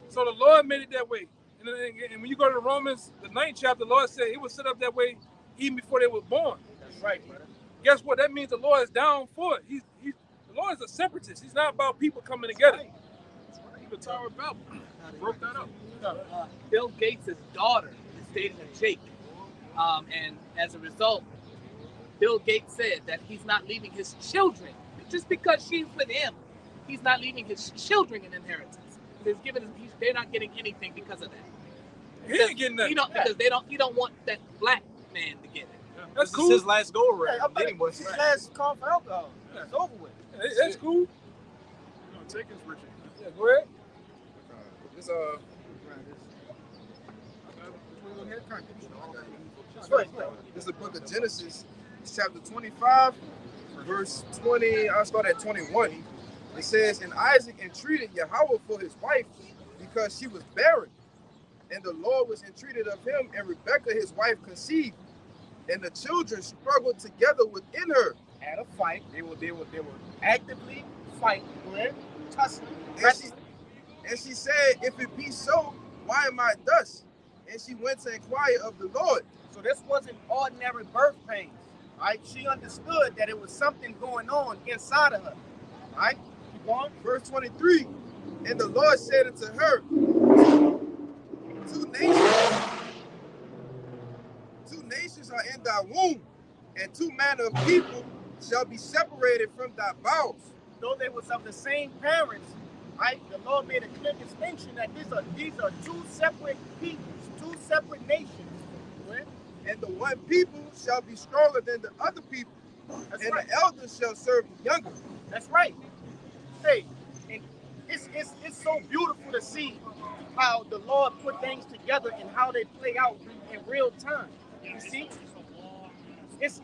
So the Lord made it that way. And when you go to Romans, the 9th chapter, the Lord said it was set up that way even before they were born. That's right, brother. Guess what? That means the Lord is down for it. The Lord is a separatist. He's not about people coming together. The Tower of Babel broke that up. Bill Gates' daughter is dating a Jake. And as a result, Bill Gates said that he's not leaving his children. Just because she's with him, he's not leaving his children an inheritance. They're not getting anything because of that. He ain't getting nothing. Because he don't want that black man to get it. Yeah, that's cool. This is his last go around. It's his last call for alcohol. Yeah. It's over with. That's cool. You know, take his Richard. Yeah, go ahead. This is the book of Genesis, chapter 25, verse 20. I'll start at 21. It says, and Isaac entreated YAHAWAH for his wife because she was barren. And the Lord was entreated of him, and Rebekah his wife conceived. And the children struggled together within her. Had a fight. They were actively fighting, tussling. And she said, if it be so, why am I thus? And she went to inquire of the Lord. So this wasn't ordinary birth pains. Right? She understood that it was something going on inside of her. Right? Keep going. Verse 23. And the Lord said unto her, two nations are in thy womb, and two manner of people shall be separated from thy bowels. Though they was of the same parents, right? The Lord made a clear distinction that these are two separate peoples, two separate nations. Right? And the one people shall be stronger than the other people. That's and right. The elders shall serve the younger. That's right. Hey, and it's so beautiful to see how the Lord put things together and how they play out in real time. You see, it's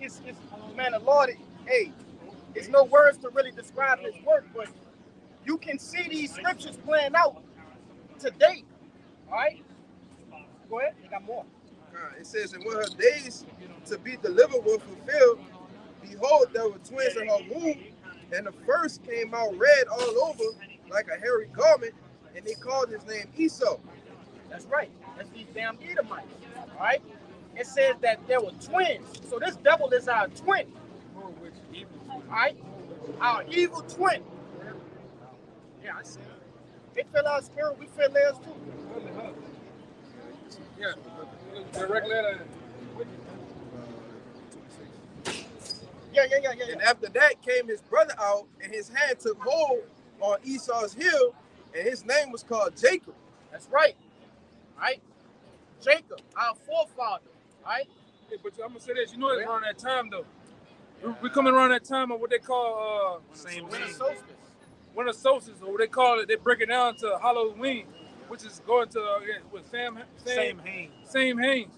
man, the Lord. Hey, it's no words to really describe His work, but you can see these scriptures playing out today. All right, go ahead. You got more. It says, and when her days to be delivered were fulfilled, behold, there were twins in her womb, and the first came out red all over like a hairy garment, and they called his name Esau. That's right. That's these damn Edomites. All right. It says that there were twins. So this devil is our twin. All right. Our evil twin. Yeah, I see. They feel our spirit. We feel theirs too. Yeah. Direct letter. Yeah. And after that came his brother out, and his hand took hold on Esau's heel, and his name was called Jacob. That's right. All right. Jacob, our forefather. All right. Yeah, but I'm gonna say this. You know, it's around that time though. We're coming around that time of what they call Winter solstice. Winter solstice, or what they call it. They break it down to Halloween, which is going to with Sam Haynes.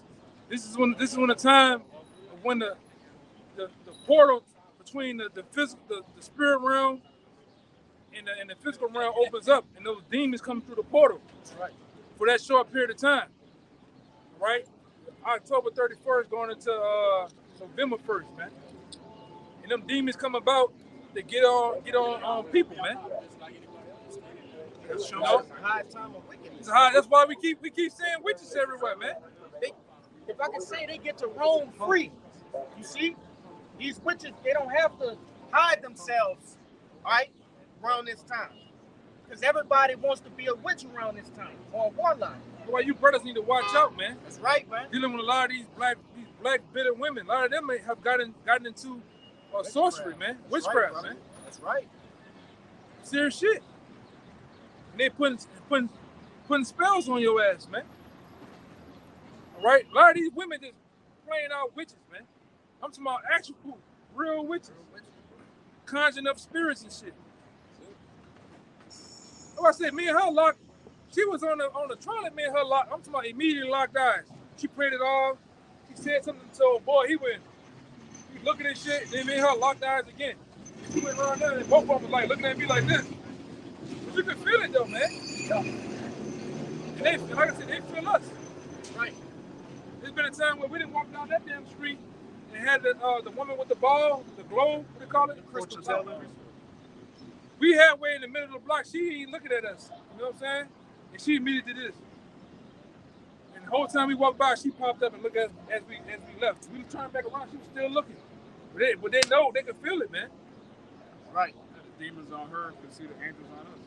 This is when the time of when the portal between the physical, the spirit realm and the physical realm opens up, and those demons come through the portal. That's right. For that short period of time, right? October 31st going into November 1st, man. And them demons come about to get on people, man. It's the highest time of wickedness. That's why we keep saying witches everywhere, man. If I can say, they get to roam free. You see, these witches, they don't have to hide themselves, all right, around this time. Because everybody wants to be a witch around this time, or a warlock. That's why you brothers need to watch out, man. That's right, man. Dealing with a lot of these black bitter women. A lot of them have gotten into sorcery, man. Witchcraft, right, man. That's right. Serious shit. And they putting spells on your ass, man. All right? A lot of these women just playing out witches, man. I'm talking about actual real witches. Conjuring up spirits and shit. Oh, I said, me and her locked. She was on the trolley, me and her locked. I'm talking about immediately locked eyes. She prayed it off. She said something to old boy. He looking at shit. Then me and her locked eyes again. She went around there and both of them was like looking at me like this. But you can feel it though, man. Yeah. And they, like I said, they feel us. Right. There's been a time where we didn't walk down that damn street and had the woman with the ball, the globe, what they call it? The crystal ball. We had way in the middle of the block. She ain't looking at us. You know what I'm saying? And she immediately did this. And the whole time we walked by, she popped up and looked at us as we left. We turned back around, she was still looking. But they know, they can feel it, man. Right. The demons on her can see the angels on us.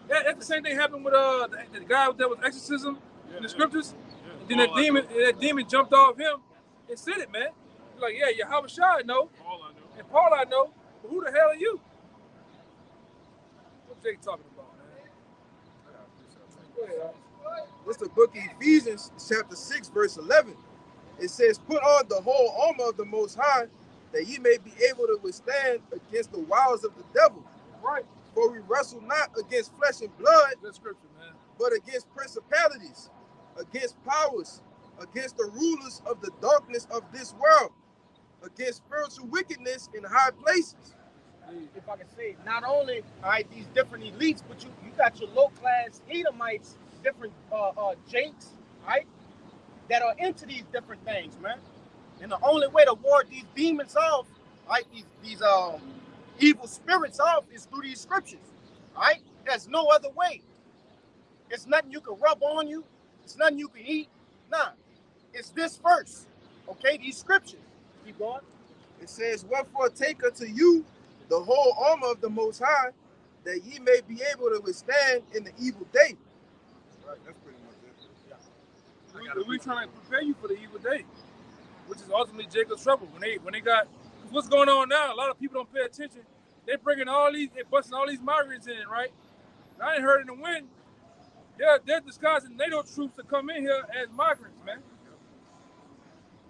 Yeah, that's the same thing happened with the guy that was exorcism in the scriptures. And then that demon jumped off him and said it, man. He's like, yeah, YAHAWASHI I know. Paul I know. And Paul I know. But who the hell are you? What's Jake talking about, man? Go ahead, What's the book of Ephesians, chapter 6, verse 11? It says, put on the whole armor of the Most High, that ye may be able to withstand against the wiles of the devil. Right. For we wrestle not against flesh and blood, Good scripture, man. but against principalities, against powers, against the rulers of the darkness of this world, against spiritual wickedness in high places. If I can say, not only these different elites, but you got your low class Edomites, different Jakes, right, that are into these different things, man. And the only way to ward these demons off, right, these evil spirits off, is through these scriptures, right? There's no other way. It's nothing you can rub on you. It's nothing you can eat. Nah, it's this verse, okay? These scriptures. Keep going. It says, wherefore take unto you the whole armor of the Most High, that ye may be able to withstand in the evil day. Right, that's pretty much it. We trying to prepare you for the evil day, which is ultimately Jacob's trouble. When they got what's going on now, a lot of people don't pay attention. They're bringing they're busting all these migrants in, right? I ain't heard in the wind. They're disguising NATO troops to come in here as migrants, man.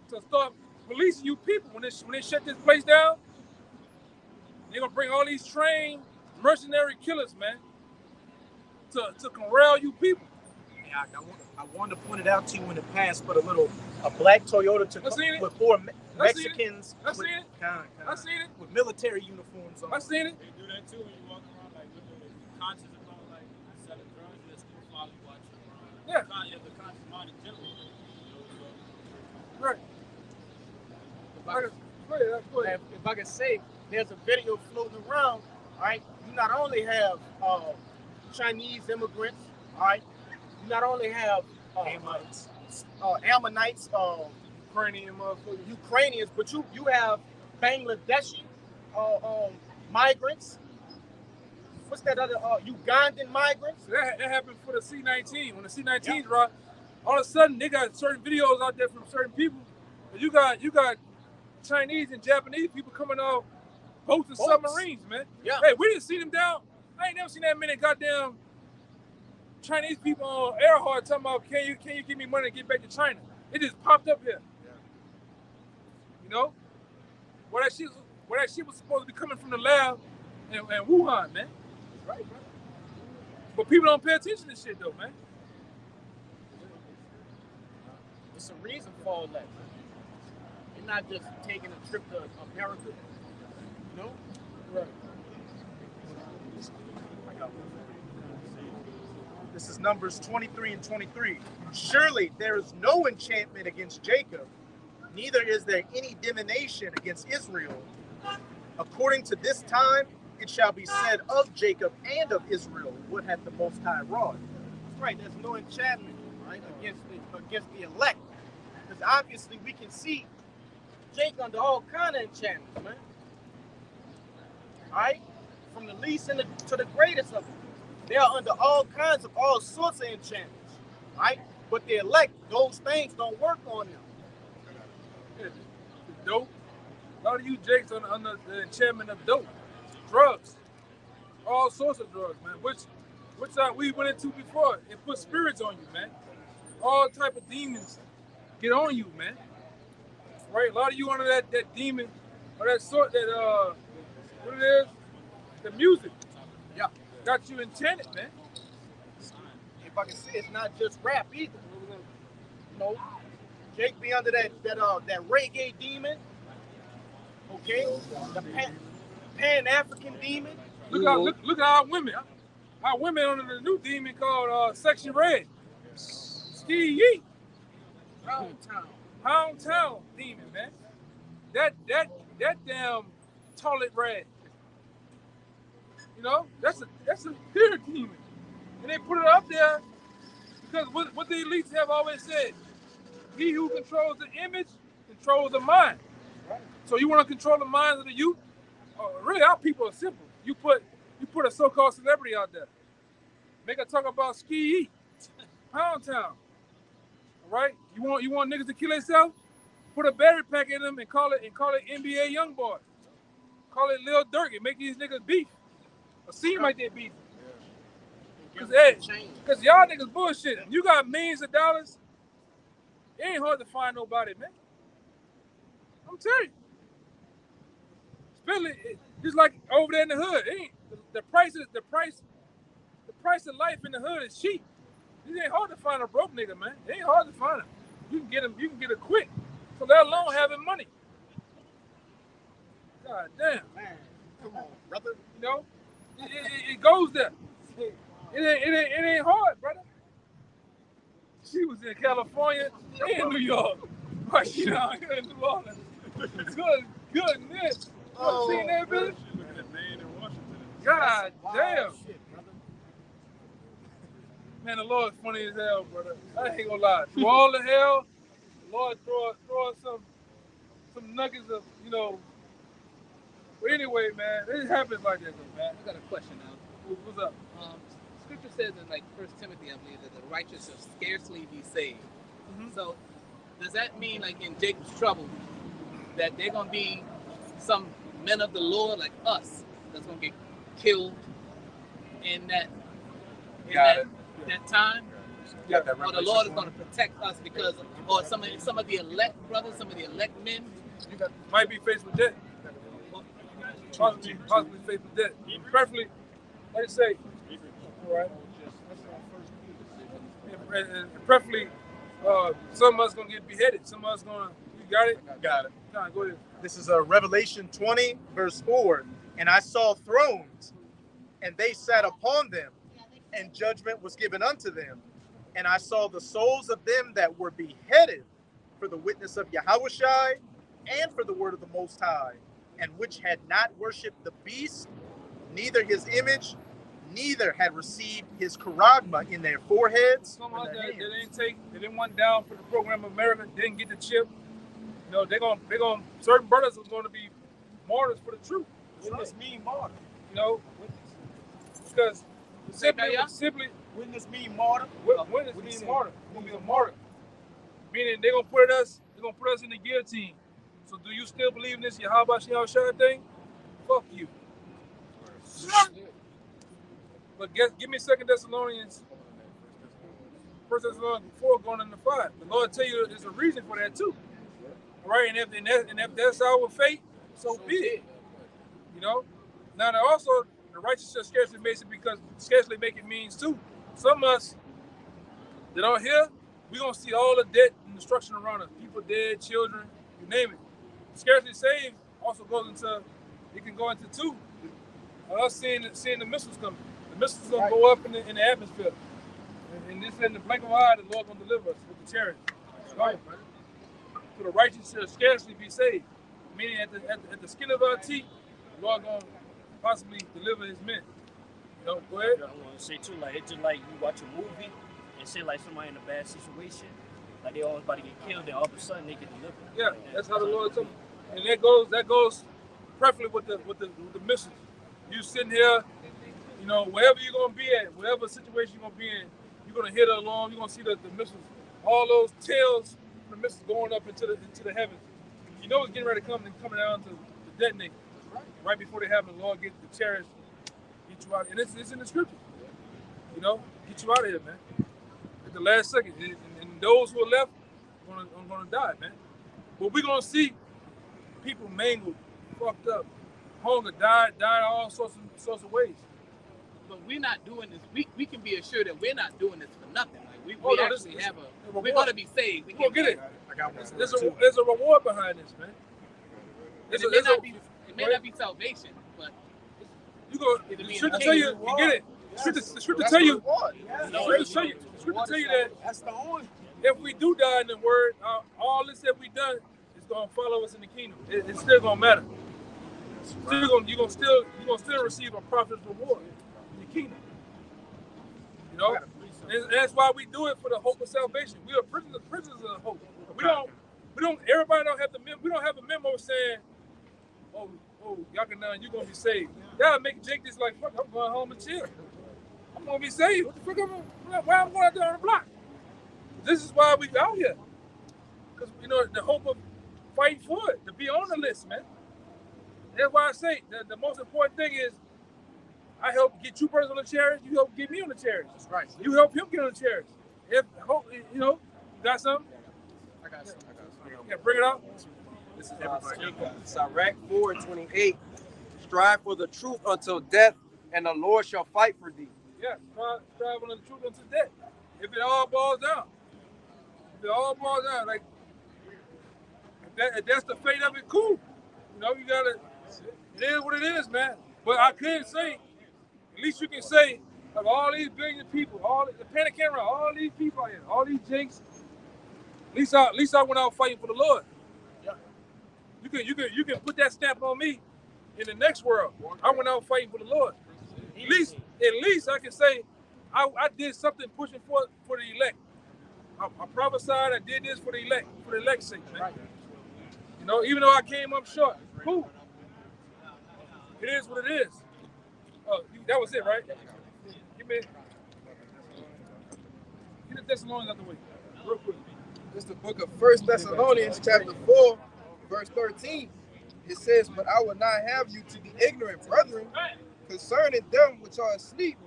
To start policing you people when they shut this place down. They're gonna bring all these trained mercenary killers, man. to corral you people. Yeah, I wanted to point it out to you in the past, but a black Toyota with four Mexicans. I seen it. I seen it. With military uniforms on. I seen it. They do that too when you walk around like with the conscious about like selling drugs. They're still following watching around. Yeah. The conscious mind in general. Right. If I can say, there's a video floating around. All right, you not only have Chinese immigrants. All right, you not only have Ammonites, Ukrainian motherfuckers, Ukrainians, but you have Bangladeshi migrants. What's that other Ugandan migrants? So that happened for the C-19. When the C-19s rock, all of a sudden they got certain videos out there from certain people. You got Chinese and Japanese people coming off boats and submarines, man. Yeah. Hey, we didn't see them down. I ain't never seen that many goddamn Chinese people on Earhart talking about, can you give me money to get back to China? It just popped up here. Yeah. You know? Where that shit was supposed to be coming from the lab in Wuhan, man. Right, bro. But people don't pay attention to this shit though, man. It's a reason for all that. You're not just taking a trip to America. You know? Right. This is Numbers 23 and 23. Surely there is no enchantment against Jacob, neither is there any divination against Israel. According to this time, it shall be said of Jacob and of Israel, what hath the Most High wrought. That's right. There's no enchantment, right, against the elect. Because obviously we can see Jake under all kind of enchantments, man. All right? From the least to the greatest of them. They are under all sorts of enchantments, right? But the elect, those things don't work on them. Yeah, dope. A lot of you Jakes under the enchantment of dope, drugs, all sorts of drugs, man. Which we went into before. It puts spirits on you, man. All type of demons get on you, man. Right? A lot of you under that demon or that sort that what it is, the music. Yeah. Got you enchanted, man. If I can say, it's not just rap either. You know, Jake be under that reggae demon. Okay, the Pan-African demon. Look at our women. Our women under the new demon called Section Red. Ski Yeet. Pound Town demon, man. That damn toilet red. You know, that's a pure demon. And they put it up there because what the elites have always said, he who controls the image controls the mind. Right. So you want to control the minds of the youth? Really, our people are simple. You put a so-called celebrity out there. Make her talk about Ski Pound Town. All right? You want niggas to kill themselves? Put a berry pack in them and call it NBA Youngboy. Call it Lil Durk and make these niggas beef. Or seem like they beef. Because y'all niggas bullshit. You got millions of dollars. It ain't hard to find nobody, man. I'm telling you. Especially just like over there in the hood. It ain't the price of life in the hood is cheap. It ain't hard to find a broke nigga, man. It ain't hard to find him. You can get him. You can get it quick. So let alone having money. God damn, man. Come on, brother. You know, it goes there. It ain't hard, brother. She was in California and New York. Right, she down here in New Orleans. Goodness. You seen that, bitch? God damn. Man, the Lord's funny as hell, brother. I ain't gonna lie. Through all the hell, the Lord throw us some nuggets of, you know. But anyway, man, it happens like that, though, man. I got a question now. What's up? Scripture says in like 1 Timothy, I believe, that the righteous shall scarcely be saved. Mm-hmm. So does that mean, like in Jacob's trouble, that they're gonna be some men of the Lord like us that's gonna get killed in that time? Yeah, or the Lord is gonna protect us because or some of the elect brothers, some of the elect men might be faced with death. Possibly faced with death. Preferably, like I say, all right. and preferably, some of us gonna get beheaded. Some of us gonna. You got it? Got it. Nah, go ahead. This is Revelation 20, verse 4. And I saw thrones, and they sat upon them, and judgment was given unto them. And I saw the souls of them that were beheaded for the witness of YAHAWASHI and for the word of the Most High, and which had not worshipped the beast, neither his image, neither had received his charagma in their foreheads. Some of us that they didn't want down for the program of America, didn't get the chip. You know, they're gonna certain brothers are gonna be martyrs for the truth. What does mean martyr? You know, because simply Witness mean martyr? witness means martyr. It's gonna be a martyr. Meaning they're gonna put us in the guillotine. So do you still believe in this YAHAWASHI thing? Fuck you. But give me 2 Thessalonians, 1 Thessalonians 4 going into 5. The Lord tell you there's a reason for that too. All right, and if that's our fate, so be it. You know. Now also the righteous shall scarcely make it means too. Some of us that are here, we're gonna see all the death and destruction around us. People dead, children, you name it. Scarcely saved also goes into, it can go into two. Us seeing the missiles coming. The missiles gonna go up in the atmosphere. And this in the blink of an eye, the Lord gonna deliver us with the chariots. Right. So the righteous shall scarcely be saved. Meaning at the skin of our teeth, the Lord gonna possibly deliver his men. You know, go ahead. I want to say too, like it's just like you watch a movie and say like somebody in a bad situation, like they always about to get killed, and all of a sudden they get delivered. Yeah, like that's how the Lord told me. And that goes preferably with the missions. You sitting here, you know, wherever you're gonna be at, whatever situation you're gonna be in, you're gonna hear the alarm. You're gonna see the missiles, all those tails, the missiles going up into the heavens. You know it's getting ready to come and coming down to detonate. Right before they happen, the Lord get the chariots, get you out, and it's in the scripture. You know, get you out of here, man. At the last second, and those who are left are gonna die, man. But we're gonna see people mangled, fucked up, hunger, died all sorts of ways. But we're not doing this. We can be assured that we're not doing this for nothing. Like we're gonna be saved. We're gonna get it. I got one. There's a reward behind this, man. It may not be salvation, but the scripture tell you get it. The scripture tell you that That's the only. if we do die in the word, all this that we done is gonna follow us in the kingdom. It's still gonna matter. You're gonna still receive a prophet's reward in the kingdom. You know, and that's why we do it for the hope of salvation. We are prisoners of hope. We don't. Everybody don't have we don't have a memo saying, oh, y'all can you're gonna be saved. That'll make Jake just like, fuck, I'm going home and chill. I'm gonna be saved. What the fuck? Why I'm going out there on the block? This is why we out here. Because you know the hope of fighting for it, to be on the list, man. That's why I say the most important thing is I help get you brothers on the chariot, you help get me on the chariot. That's right. You help him get on the chariot. If you know, you got something? I got some. Yeah, bring it out. This is Sirach 4:28. Strive for the truth until death, and the Lord shall fight for thee. Yeah, strive on the truth until death. If it all boils down. Like if that's the fate of it, cool. You know, you gotta. It is what it is, man. But I couldn't say. At least you can say of all these billion people, all the panic camera, all these people out here, all these jinx. At least I went out fighting for the Lord. Yeah. You can put that stamp on me in the next world. I went out fighting for the Lord. At least I can say I did something pushing for the elect. I prophesied. I did this for the elect's sake, man. Right. You know, even though I came up short, cool. It is what it is. Oh, that was it, right? Get the Thessalonians out the way, real quick. It's the book of 1 Thessalonians, chapter 4, verse 13. It says, "But I will not have you to be ignorant, brethren, concerning them which are asleep."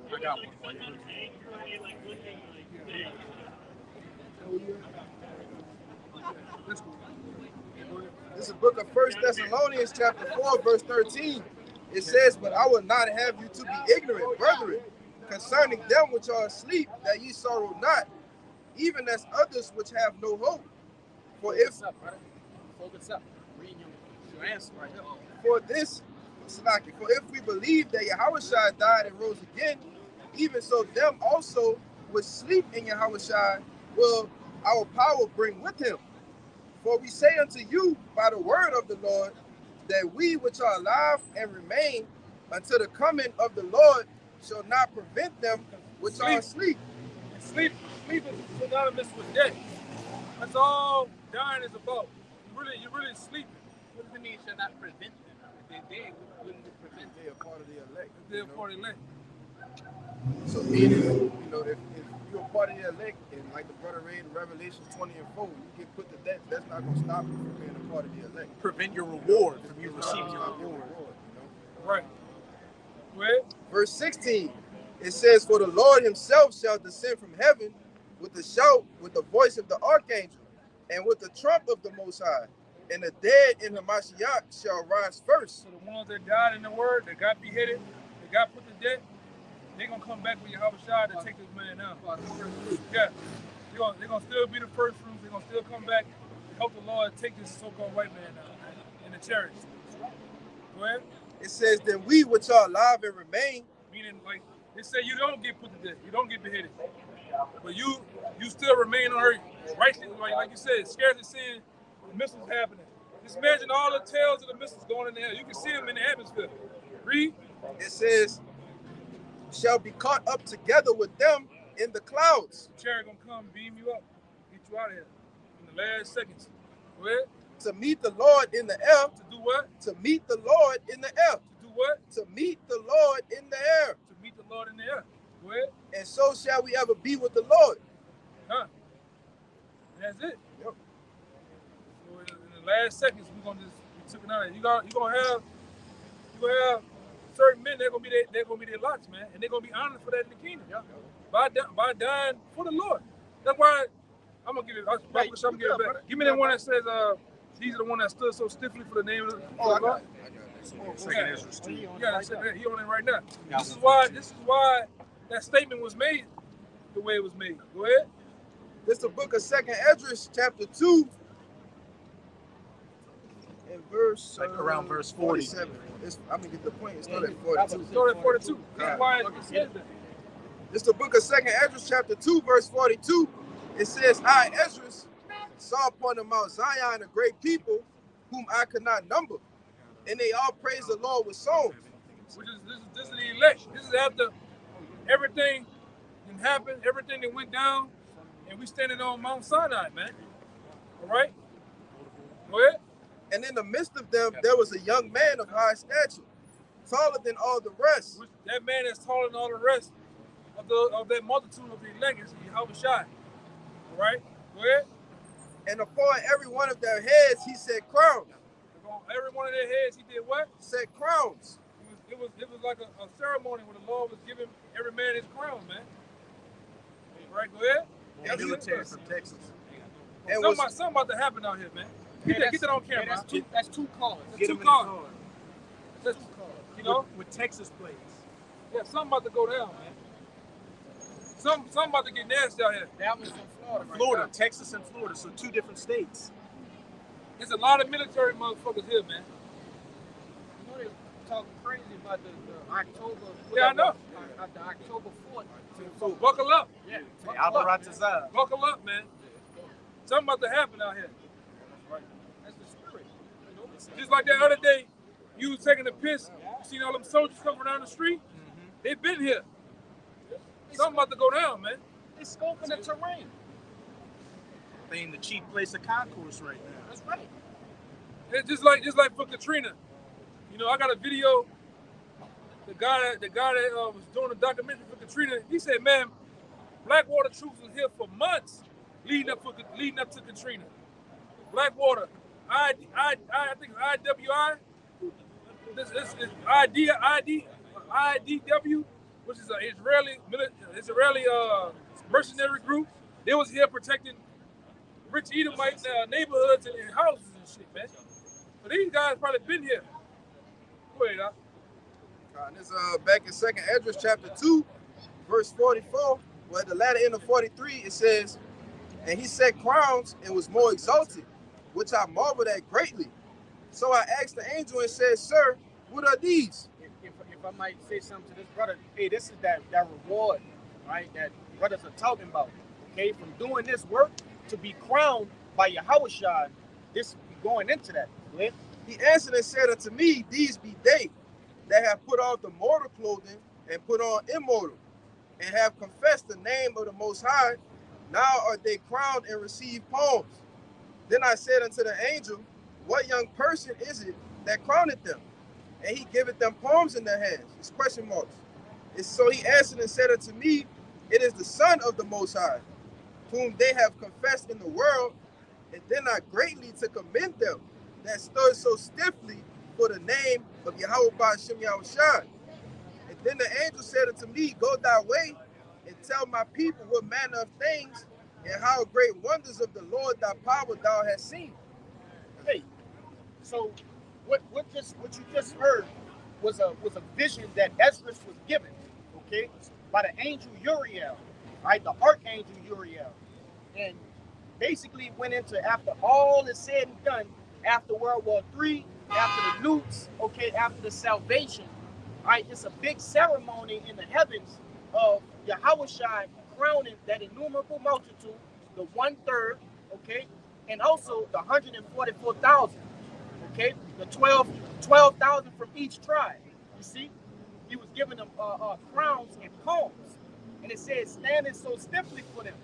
I got one for you. That's cool. This is the book of 1 Thessalonians chapter 4, verse 13. It says, "But I will not have you to be ignorant, brethren, concerning them which are asleep, that ye sorrow not, even as others which have no hope. For if Focus up. Read your answer right there. for if we believe that Yahawashi died and rose again, even so them also which sleep in Yahawashi will our power bring with him. For we say unto you by the word of the Lord, that we which are alive and remain until the coming of the Lord shall not prevent them which are asleep." Sleep is synonymous with death. That's all dying is about. You're really sleeping. What does it mean shall not prevent them? If they're dead, wouldn't it prevent them? They are part of the elect. They're part of the elect. So meaning, if you're a part of the elect, and like the brother read in Revelation 20 and 4, you get put to death, that's not going to stop you from being a part of the elect. Prevent your reward from you receiving your reward. Right. Where? Verse 16, it says, "For the Lord himself shall descend from heaven with a shout, with the voice of the archangel, and with the trump of the Most High, and the dead in Hamashiach shall rise first." So the ones that died in the word, that got beheaded, that got put to death, they're going to come back with Yahawashi to take this man out. Yeah. They're going to still be the first fruits. They're going to still come back and help the Lord take this so-called white man out in the chariots. Go ahead. It says, "Then we which are alive and remain," meaning like they say you don't get put to death, you don't get beheaded, but you still remain on earth, righteous, like you said, scarcely seeing the missiles happening. Just imagine all the tails of the missiles going in the air. You can see them in the atmosphere. Read. It says, "Shall be caught up together with them in the clouds." The chariot gonna come beam you up, get you out of here in the last seconds. Go ahead. To meet the Lord in the air. To do what? To meet the Lord in the air. To do what? To meet the Lord in the air. To meet the Lord in the air. Go ahead. And so shall we ever be with the Lord. Huh. That's it. Yep. So in the last seconds, we took it out of here. You're gonna have certain men, they're gonna be their lots, man, and they're gonna be honored for that in the kingdom. Yeah. By dying for the Lord. That's why I'm gonna give it. I'm gonna give it back. Give me that one that says, "These are the one that stood so stiffly for the name of the Lord." Second Ezra 2. You gotta say that. He on it right now. This is why that statement was made the way it was made. Go ahead. This is the book of 2 Ezra, chapter 2, and verse around verse 40. 47. I'm gonna get the point. It's not at 42. Start at 42. That's why it says that. This is the book of 2 Ezra, chapter 2, verse 42. It says, "I, Ezra, saw upon the Mount Zion a great people, whom I could not number, and they all praise the Lord with songs." This is the election. This is after everything that happened, everything that went down, and we standing on Mount Sinai, man. All right? Go ahead. "And in the midst of them, there was a young man of high stature, taller than all the rest." That man is taller than all the rest of that multitude of the elect is Yahawashi. All right? Go ahead. "And upon every one of their heads, he set crowns." On every one of their heads, he did what? Set crowns. It was like a ceremony where the Lord was giving every man his crown, man. All right, go ahead. Military from Texas. And something about to happen out here, man. Get that on camera. That's two cars. That's two cars. That's 2 cars. You know? With Texas plates. Yeah, something about to go down, man. Something about to get nasty out here. That was in Florida. Florida, Texas and Florida, so 2 different states. There's a lot of military motherfuckers here, man. You know they're talking crazy about the October. Yeah, I know. The October 4th. So buckle up. Yeah. Buckle up, man. Something about to happen out here. That's the spirit. Just like that other day, you was taking a piss. You seen all them soldiers coming down the street? They've been here. Something about to go down, man. They're scoping the terrain. They in the chief place of concourse right now. That's right. It's just like for Katrina. You know, I got a video. The guy that was doing a documentary for Katrina, he said, "Man, Blackwater troops was here for months leading up to Katrina. Blackwater, I think IWI, this is IDW, which is an Israeli mercenary group. They was here protecting rich Edomite neighborhoods and houses and shit, man. So these guys probably been here. Go ahead, Doc. And it's back in 2nd Esdras chapter 2, verse 44, where at the latter end of 43, it says, and he set crowns and was more exalted, which I marveled at greatly. So I asked the angel and said, Sir, what are these? If I might say something to this brother, hey, this is that reward, right, that brothers are talking about, okay? From doing this work to be crowned by YAHAWASHI, this be going into that. Right? He answered and said unto me, these be they that have put off the mortal clothing and put on immortal, and have confessed the name of the Most High. Now are they crowned and receive palms. Then I said unto the angel, what young person is it that crowneth them? And he giveth them palms in their hands. It's question marks. So he answered and said unto me, it is the Son of the Most High, whom they have confessed in the world, and then I greatly to commend them that stood so stiffly for the name of YAHAWAH bahasham Yahawashi. And then the angel said unto me, go thy way and tell my people what manner of things and how great wonders of the Lord thy power thou hast seen. Hey, so what you just heard was a vision that Esdras was given, okay, by the angel Uriel, right, the archangel Uriel, and basically went into, after all is said and done, after World War III, after the nukes, okay, after the salvation, right, it's a big ceremony in the heavens of YAHAWASHI crowning that innumerable multitude, the 1/3, okay, and also the 144,000, okay, the 12,000 from each tribe. You see, he was giving them crowns and palms, and it says standing so stiffly for them.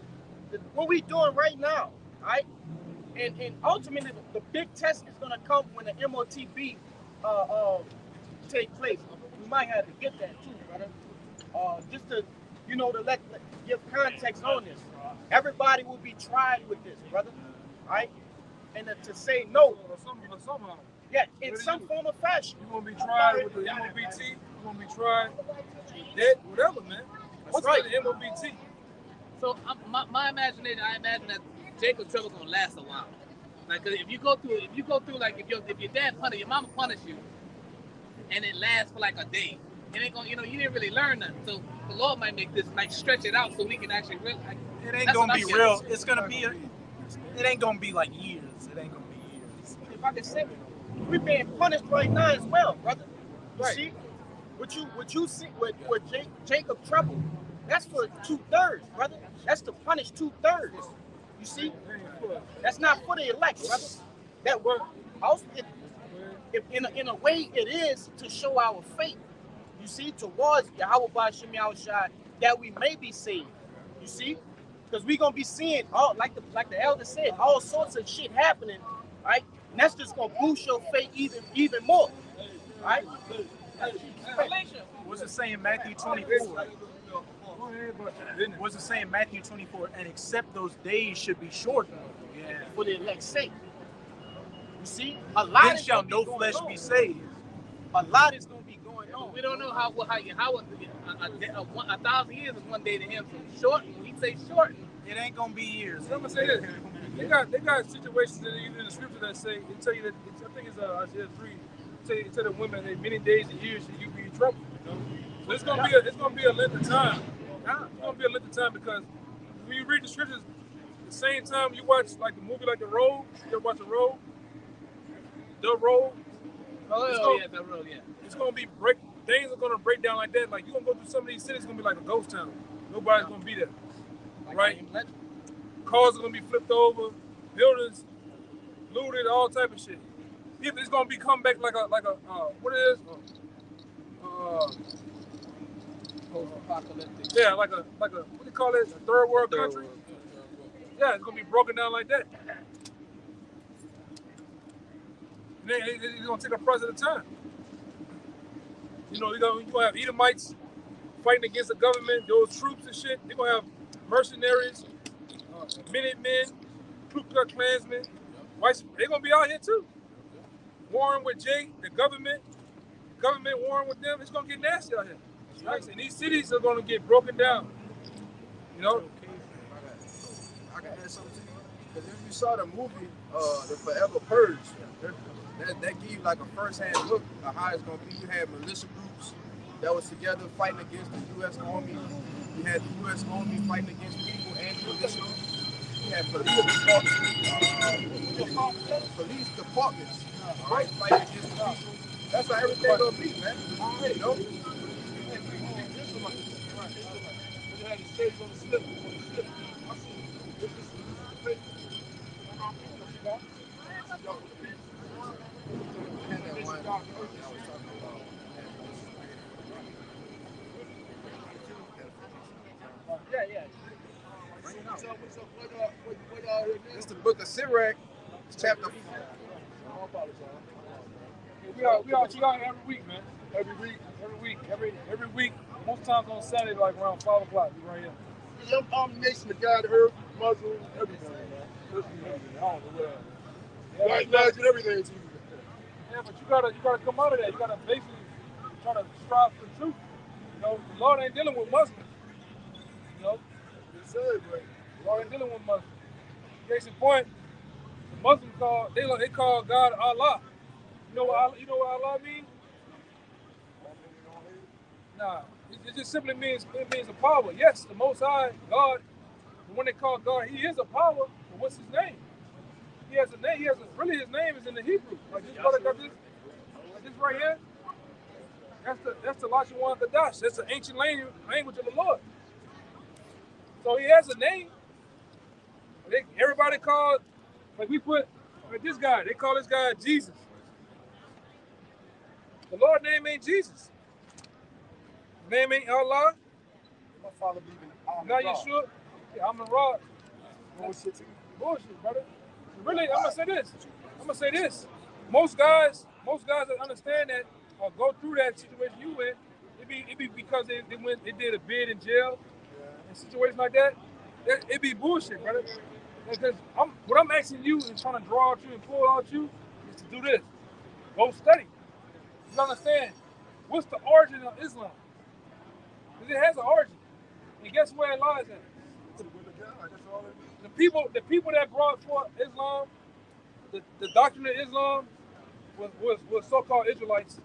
What we doing right now, right? And ultimately, the big test is gonna come when the MOTB take place. We might have to get that too, brother. Just to, to give context on this. Everybody will be tried with this, brother, right? And to say no, Somehow. yeah, in some form of fashion. You're gonna be tried with the MOBT. You're gonna be tried with debt, whatever, man. What's right. The MOBT? So my imagination, I imagine that Jacob's trouble gonna last a while. Like, 'cause if you go through like if your dad punish your mama punish you, and it lasts for like a day, it ain't gonna, you didn't really learn nothing. So the Lord might make this like stretch it out so we can actually really. Like, it ain't gonna be real. It's gonna be. It ain't gonna be like years. It ain't gonna be years. If I can say, we're being punished right now as well, brother. You Right. see, what you see with Jacob trouble, that's for 2/3, brother. That's to punish 2/3. You see, that's not for the elect, brother. That work also, if in a way, it is to show our faith. You see, towards YAHAWAH bahasham Yahawashi, that we may be saved. You see, because we're gonna be seeing all like the elder said, all sorts of shit happening, right? And that's just gonna boost your faith even more, right? What's it saying, Matthew 24? What's it saying, Matthew 24? And except those days should be shortened. Yeah. For the elect's sake. You see, a lot Then is shall gonna no be going flesh on. be saved. A lot is gonna be going on. We don't know how 1,000 years is one day to him. So shorten, when he say shorten, It ain't gonna be years. So I'm gonna say this. They got situations in the scripture that say, it tell you that, I think it's Isaiah 3, tell the women that many days and years should you be in trouble. So it's gonna be a length of time. It's gonna be a length of time because when you read the scriptures, at the same time you watch like the movie like The Road, you ever watch The Road? The Road. The road, yeah. It's gonna be things are gonna break down like that. Like you're gonna go through some of these cities, it's gonna be like a ghost town. Nobody's gonna be there. Right? Cars are gonna be flipped over, buildings looted, all type of shit. It's gonna be come back like a what it is? Post-apocalyptic. Yeah, like a what do you call it? A third world country. Yeah, it's gonna be broken down like that. And then it's gonna take a price at a time. You're gonna have Edomites fighting against the government, those troops and shit. They're gonna have mercenaries, Minutemen, Ku Klux Klansmen. They're gonna be out here too. Warring with the government warring with them. It's gonna get nasty out here. Right? And these cities are gonna get broken down. I can add something to you. Because if you saw the movie, The Forever Purge, that gave you like a first-hand look of how it's gonna be. You had militia groups that was together fighting against the U.S. Army. You had the U.S. Army fighting against people and the militia. You had police departments, right, fighting against the people. That's how everything gonna be, man. You know? It's the book of Sirach, chapter 4. We out every week, man. Every week. Most times on Saturday, like around 5 o'clock. We right here. I'm nation of God, Earth, Muslim, everything, man. I don't know what. White magic, everything to you. Yeah, but you gotta come out of that. You gotta basically try to strive for the truth. You know, the Lord ain't dealing with Muslims. You know, Yes, sir, but the Lord ain't dealing with Muslims. Case in point, the Muslims they call God Allah. You know what Allah means? Nah, it just simply means a power. Yes, the Most High God, the one they call God, He is a power. But what's His name? He has a name. Really his name is in the Hebrew. Like this brother got this right here. That's the YAHAWAH Kadash. That's the ancient language of the Lord. So He has a name. Everybody called, like this guy. They call this guy Jesus. The Lord's name ain't Jesus. His name ain't Allah. my father believed in Now you sure? Yeah, I'm a rod. bullshit too. Bullshit, brother. Really, I'm gonna say this. Most guys that understand that or go through that situation you in, it be because they did a bid in jail and situations like that. It be bullshit, brother. Because what I'm asking you and trying to draw out you and pull out you is to do this. Go study. You understand? What's the origin of Islam? Because it has an origin. And guess where it lies at? The people that brought forth Islam, the doctrine of Islam was so-called Israelites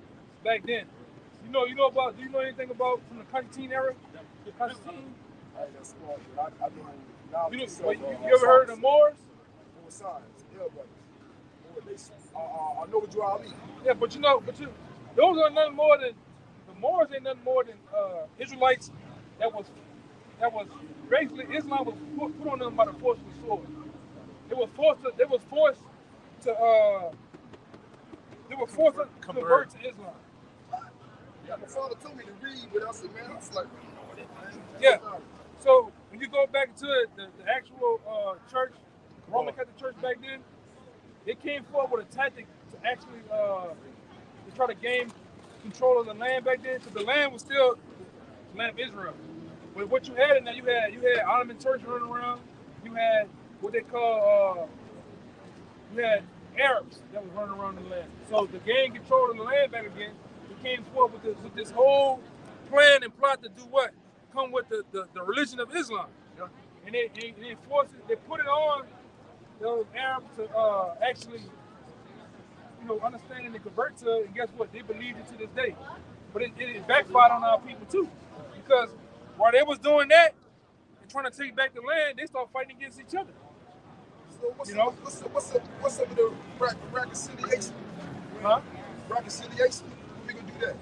back then. Do you know anything about from the Constantine era? The Constantine? You ever heard of the Moors? I know what you are. Yeah, but those are nothing more than the Moors ain't nothing more than Israelites that was basically Islam was put on them by the force of the sword. They were forced to convert to Islam. Yeah, my father told me to read, but I said, man, I was like, yeah. So when you go back to the actual church, Roman Catholic Church back then, it came forward with a tactic to actually to try to gain control of the land back then. So the land was still the land of Israel. But what you had in there, you had Ottoman Turks running around. You had what they call you had Arabs that was running around the land. So to gain control of the land back again, we came forward with this whole plan and plot to do what? Come with the religion of Islam. Yeah. And they enforced it, they put it on those Arabs to actually, understand and convert to it. And guess what? They believed it to this day. But it backfired on our people too. Because while they was doing that and trying to take back the land, they started fighting against each other. so what's up with the reconciliation? Huh? Reconciliation? We gonna do that?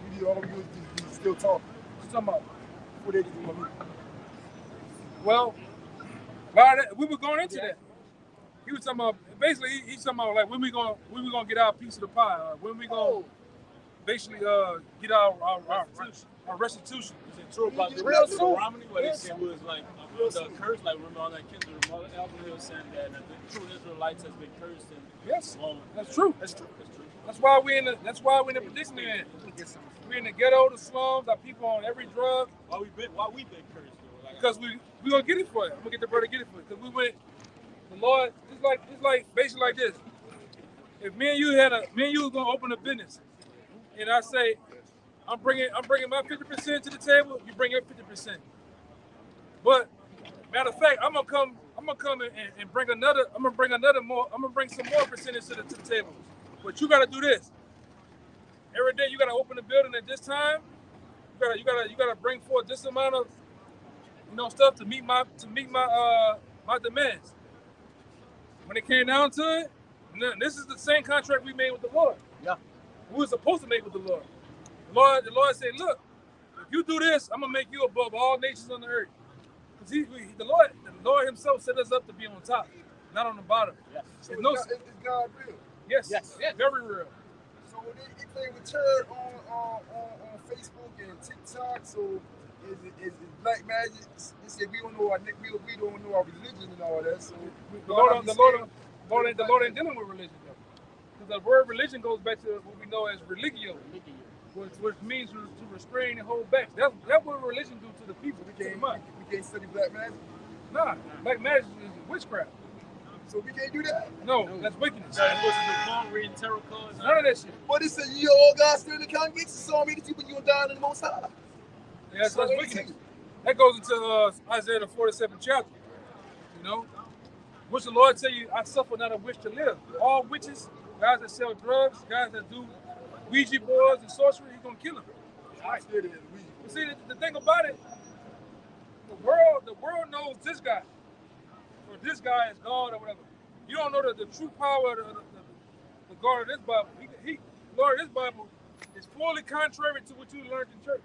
We need all of you to still talking. What you talking about? Before they get to my meeting. Well, a lot of that, we were going into that. He was talking about basically he's talking about like when we gonna get our piece of the pie, or when we gonna basically get our restitution. Is it true about the real Romney where they said it was like the curse, like remember all that Kendrick Lamar was saying that the true Israelites has been cursed and yes, that's true. That's true. That's why we in the predicament. We're in the ghetto, the slums, our people on every drug. Why we been cursed though? Like, because we gonna get it for it. I'm gonna get the brother to get it for it. Because we went, the Lord, it's like basically like this. If me and you was gonna open a business, and I say, I'm bringing my 50% to the table, you bring your 50%. But matter of fact, I'm gonna come I'm gonna come and bring another. I'm gonna bring another more. I'm gonna bring some more percentage to the table. But you gotta do this. Every day you gotta open the building at this time. You gotta bring forth this amount of stuff to meet my my demands. When it came down to it, this is the same contract we made with the Lord. Yeah. We were supposed to make with the Lord. The Lord said, look, if you do this, I'm gonna make you above all nations on the earth. Because the Lord Himself set us up to be on top, not on the bottom. Yes. So is God real? Yes. Very real. So they return on Facebook and TikTok. So is black magic? They say we don't know our religion and all that. So the Lord ain't dealing with religion though. Because the word religion goes back to what we know as religio, which means to restrain and hold back. That's what religion do to the people. We can't study black magic. Nah, black magic is witchcraft. So we can't do that? No, that's wickedness. Reading tarot cards. None of that shit. But it says you all God still in the congregation, so I'm eating you when you're down in the Most High. Yeah, that's wickedness. That goes into Isaiah the 47th chapter. Which the Lord tell you, I suffer not a wish to live. All witches, guys that sell drugs, guys that do Ouija boards and sorcery, He's gonna kill them. Right. But see, the thing about it, the world knows this guy, or this guy is God or whatever. You don't know the true power of the God of this Bible. Lord of this Bible is fully contrary to what you learned in church,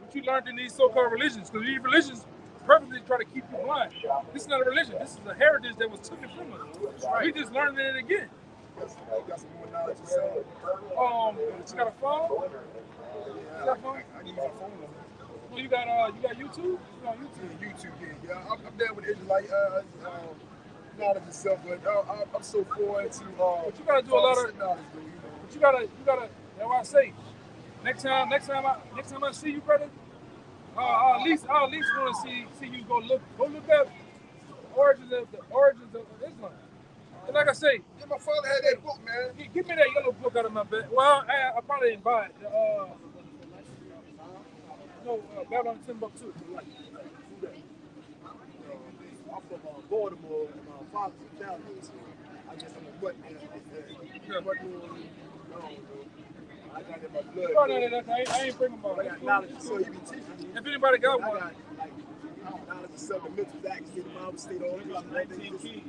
what you learned in these so-called religions. Because these religions purposely try to keep you blind. This is not a religion. This is a heritage that was taken from us. Right. We just learned it again. Got some more knowledge yourself. You got a phone? You got a phone? I need my phone number. Well, you got YouTube? You on YouTube? Yeah, YouTube, yeah. I'm down with Israelite knowledge itself, but I'm so foreign to but you gotta do a lot of knowledge, though, But you gotta. That's what I say. Next time I see you, brother, I at least want to see you go look up the origins of Islam. And like I say, yeah, my father had that book, man. Give me that yellow book out of my bed. Well, I probably didn't buy it. Babylon Timbuktu. I'm from Baltimore, and my father's from California, so I guess I'm a what, man? I got it in my blood. I ain't bringing my. I got knowledge, so he be teaching me. If anybody got one. I got knowledge of seven mental acts, the Bible state all the time. 19 keys.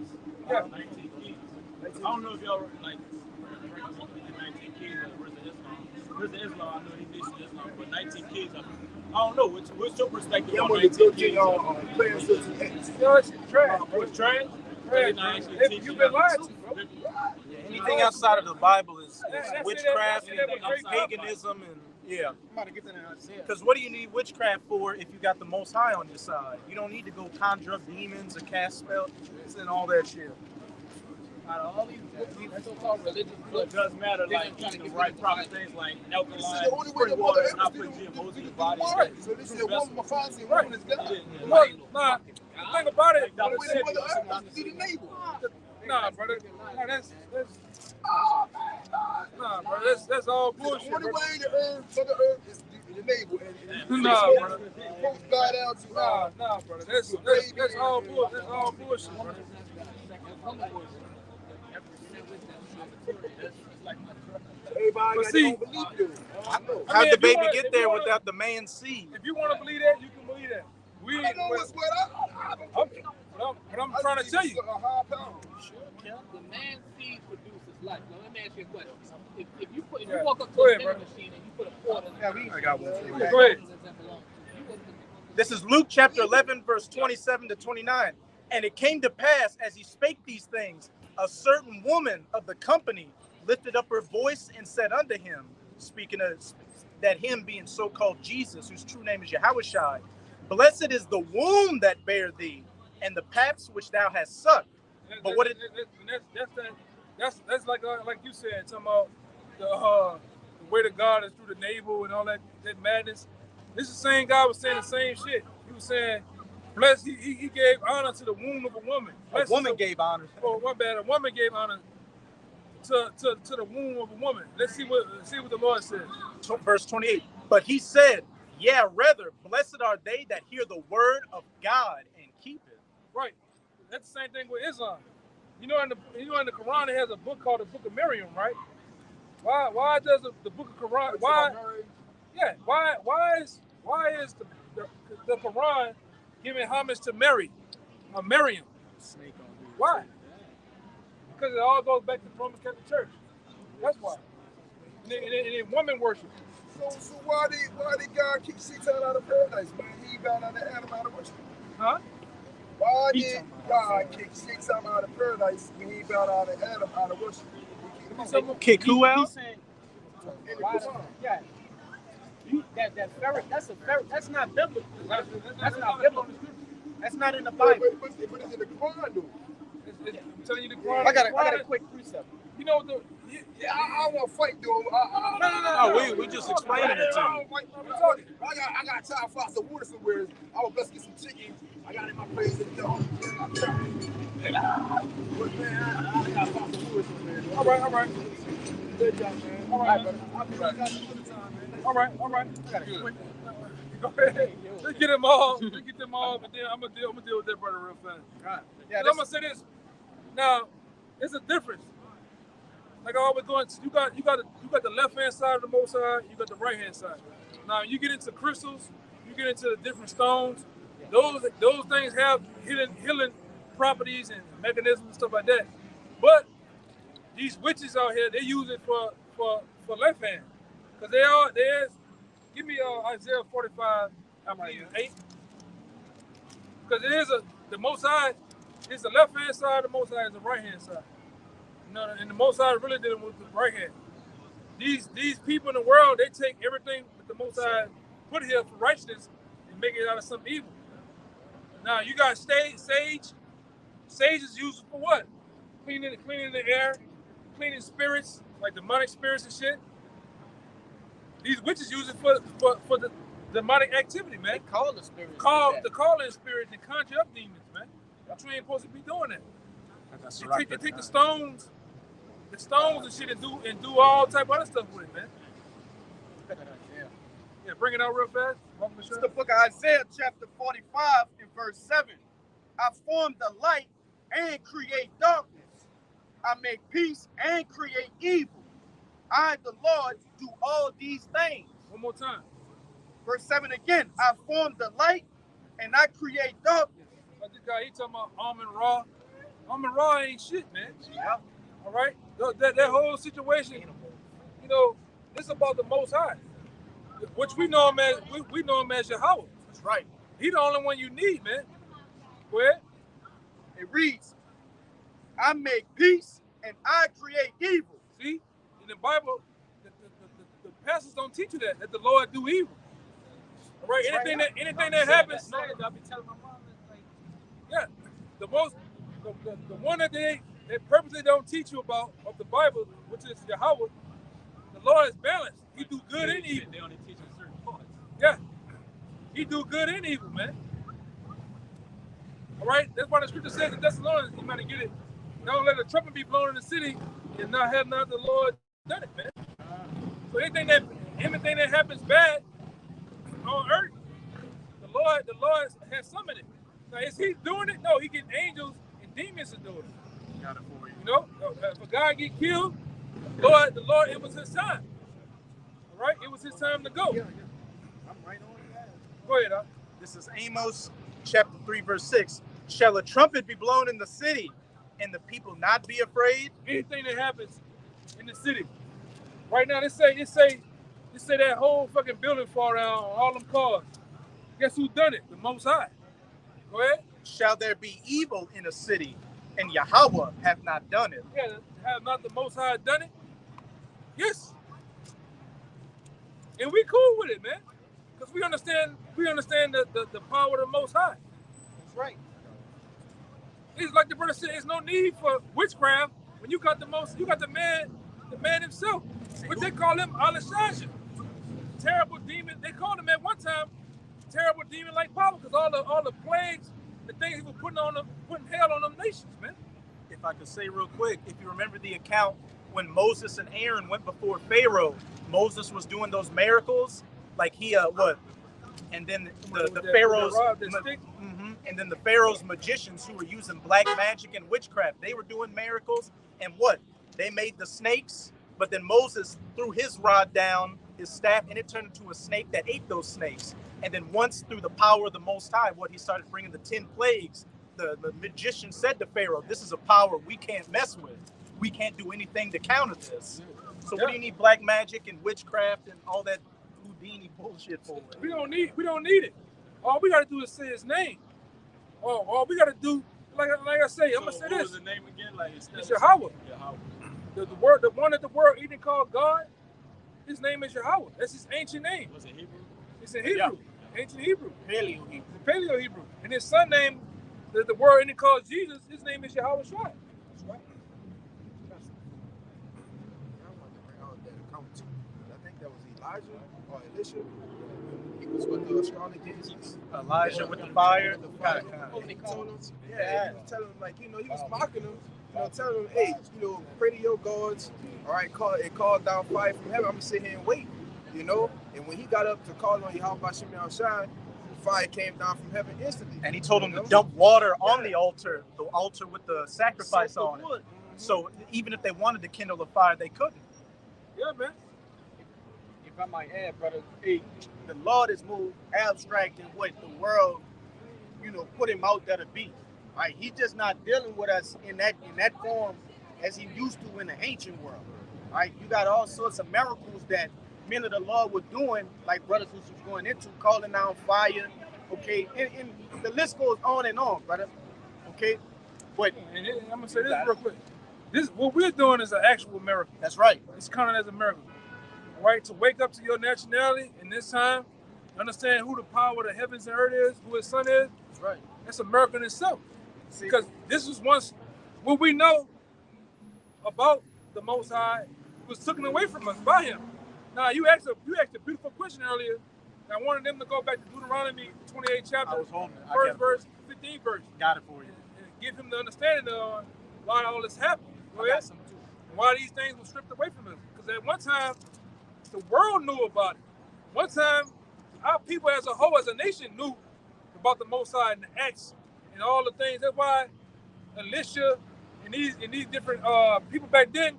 Yeah. 19 keys. I don't know if y'all like 19 keys of Rizal Islam. Rizal Islam, I know he mentioned Islam, but 19 keys, I don't know. What's your perspective on 19 keys? Playing 13X. Yo, it's trash. What's trash? You've been lied to, bro. Anything outside of the Bible is witchcraft and paganism and yeah. Because what do you need witchcraft for if you got the Most High on your side? You don't need to go conjure up demons or cast spells and all that shit. Out of all these so-called religious it does matter, like eating the right proper things like alkaline, the only way spring the water, mother and not ever putting do GMOs in your it. body. Right. So this is a woman, my father said, woman is God. Look, nah, the thing about it, The only way the mother ever do the neighbor. nah, brother, that's all bullshit. The only way the earth, for the earth is the neighbor. And Nah, brother. Folks bow down to Nah, brother. That's all bullshit. That's all bullshit, brother. everybody But got see, their own belief, though. I know. How'd the if you baby wanna- get if there you wanna- without the man's seed? If you want to believe that, you can believe that. I know what's what I'm trying to tell you. A high power. The man seed produces life. Now let me ask you a question. If you Yeah. walk up to Go a ahead, vending brother. machine and you put a quarter in I got one. Go ahead. This is Luke chapter 11, verse 27 to 29. And it came to pass as he spake these things, a certain woman of the company lifted up her voice and said unto him, speaking of that him being so-called Jesus, whose true name is YAHAWASHI, blessed is the womb that bare thee, and the paps which thou hast sucked. But what it that's like you said, talking about the way to God is through the navel and all that madness. This is the same guy was saying the same shit. He was saying, bless. He gave honor to the womb of a woman. a woman gave honor. Oh, my bad. A woman gave honor to the womb of a woman. Let's see what the Lord says. Verse 28. But he said, yeah, rather, blessed are they that hear the word of God and keep it. Right. That's the same thing with Islam. In the Quran it has a book called the Book of Miriam, right? Why does the Book of Quran? Why is the Quran giving homage to Mary, or Miriam? Why? Because it all goes back to the Roman Catholic Church. That's why. And then woman worship. So why did God kick Satan out of paradise, man? He got out of Adam out of worship. Huh? Why did God kick Satan out of paradise when he got out of Adam out of worship? Kick who out? Yeah. That's not biblical. That's not biblical. That's not in the Bible. But it's in the Quran, though. I'm telling you, the Quran. I got a quick precept. You know I don't want to fight, though. No, we just explaining it to you. I got time for some water somewhere. I was blessed to get some chicken. I got it in my place. But man, I got to find some water somewhere. All right. Good job, man. All right, brother. I'll be back another time, man. All right. Go ahead. Let's get them all. But then I'm gonna deal with that brother real fast. Right. Yeah, I'm gonna say this. Now, it's a difference. Like I always going, you got the left hand side of the Most High, you got the right hand side. Now you get into crystals, you get into the different stones. Those things have healing properties and mechanisms and stuff like that. But these witches out here, they use it for left hand, because there's. Give me Isaiah 45, 8. Because it is the Most High. It's the left hand side. The Most High is the right hand side. And the Most High really did it with the right hand. These people in the world, they take everything that the Most High put here for righteousness and make it out of something evil. Now you got sage. Sage is used for what? Cleaning the air, cleaning spirits, like demonic spirits and shit. These witches use it for the demonic activity, man. They call the spirits. The calling spirits and conjure up demons, man. You ain't supposed to be doing that. They take the stones and shit and do all type of other stuff with it, man. Yeah, bring it out real fast. It's the book of Isaiah, chapter 45, and verse 7. I form the light and create darkness. I make peace and create evil. I, the Lord, do all these things. One more time. Verse 7 again. I form the light and I create darkness. Like this guy, he talking about Almond Ra. Almond Ra ain't shit, man. Yeah. All right? That whole situation, it's about the Most High, which we know him as YAHAWAH. That's right. He the only one you need, man. Go ahead. It reads, I make peace and I create evil. See? In the Bible, the pastors don't teach you that the Lord do evil. All right? Anything that happens. Yeah. The one that they purposely don't teach you about of the Bible, which is YAHAWAH, the Lord is balanced. He do good and evil. They only teach us certain parts. Yeah. He do good and evil, man. All right? That's why the scripture says in Thessalonians, you might get it. Don't let a trumpet be blown in the city and not have not the Lord done it, man. So anything that happens bad on earth, the Lord has summoned it. Now is he doing it? No, he getting angels and demons to do it. Got it for you. If a guy get killed, the Lord, it was his time. All right, it was his time to go. Yeah. I'm right on that. Go ahead, Doc. This is Amos chapter 3, verse 6. Shall a trumpet be blown in the city, and the people not be afraid? Anything that happens in the city. Right now, they say that whole fucking building fall down on all them cars. Guess who done it? The Most High. Go ahead. Shall there be evil in a city, and YAHAWAH have not done it? Yeah, have not the Most High done it? Yes. And we cool with it, man. Because we understand the power of the Most High. That's right. It's like the brother said, there's no need for witchcraft when you got the man himself. But they call him Alashasha. Terrible demon. They called him at one time terrible demon-like power because all the plagues, the things he was putting hell on them nations, man. If I could say real quick, if you remember the account when Moses and Aaron went before Pharaoh, Moses was doing those miracles, like he and then the Pharaoh's And then the Pharaoh's magicians who were using black magic and witchcraft, they were doing miracles. And what? They made the snakes, but then Moses threw his rod down, his staff, and it turned into a snake that ate those snakes. And then once through the power of the Most High, what he started bringing the 10 plagues, the magician said to Pharaoh, this is a power we can't mess with. We can't do anything to counter this. So what do you need black magic and witchcraft and all that Houdini bullshit for? We don't need it. All we gotta do is say his name. All we gotta do, like I say, I'm gonna say what this. was the name again? Like It's YAHAWAH. YAHAWAH. The one that the world even called God, his name is YAHAWAH. That's his ancient name. Was it Hebrew? It's in Hebrew, ancient Hebrew. Paleo-Hebrew. Paleo Hebrew. And his son name, that the world even calls Jesus, his name is YAHAWASHI. That's right. I think that was Elijah or Elisha. He was with the astrologers. Elijah with the fire. Yeah, he was telling him, like, he was mocking him, telling him, hey, pray to your gods. All right, called down fire from heaven. I'm gonna sit here and wait, And when he got up to call on YAHAWASHI, fire came down from heaven instantly. And he told him to dump water on the altar with the sacrifice on it. So even if they wanted to kindle a fire, they couldn't. Yeah, man. If I might add, brother, the Lord is more abstract than what the world, put him out there to be. Right? He's just not dealing with us in that form as he used to in the ancient world. Right? You got all sorts of miracles that men of the Lord were doing, like brothers was going into, calling down fire. Okay, and the list goes on and on, brother. Okay, but and I'm gonna say this real quick. This what we're doing is an actual miracle. That's right. It's counted as a miracle, right? To wake up to your nationality in this time, understand who the power of the heavens and earth is, who his son is. That's right. That's a miracle in itself. Because this was once what we know about the Most High was taken away from us by him. Now you asked a beautiful question earlier. I wanted them to go back to Deuteronomy 28 chapter, first verse, 15 verse. Got it for you. And give him the understanding of why all this happened. Go ahead. And why these things were stripped away from us. Because at one time, the world knew about it. One time, our people as a whole, as a nation, knew about the Most High and the acts and all the things. That's why Elisha and these different people back then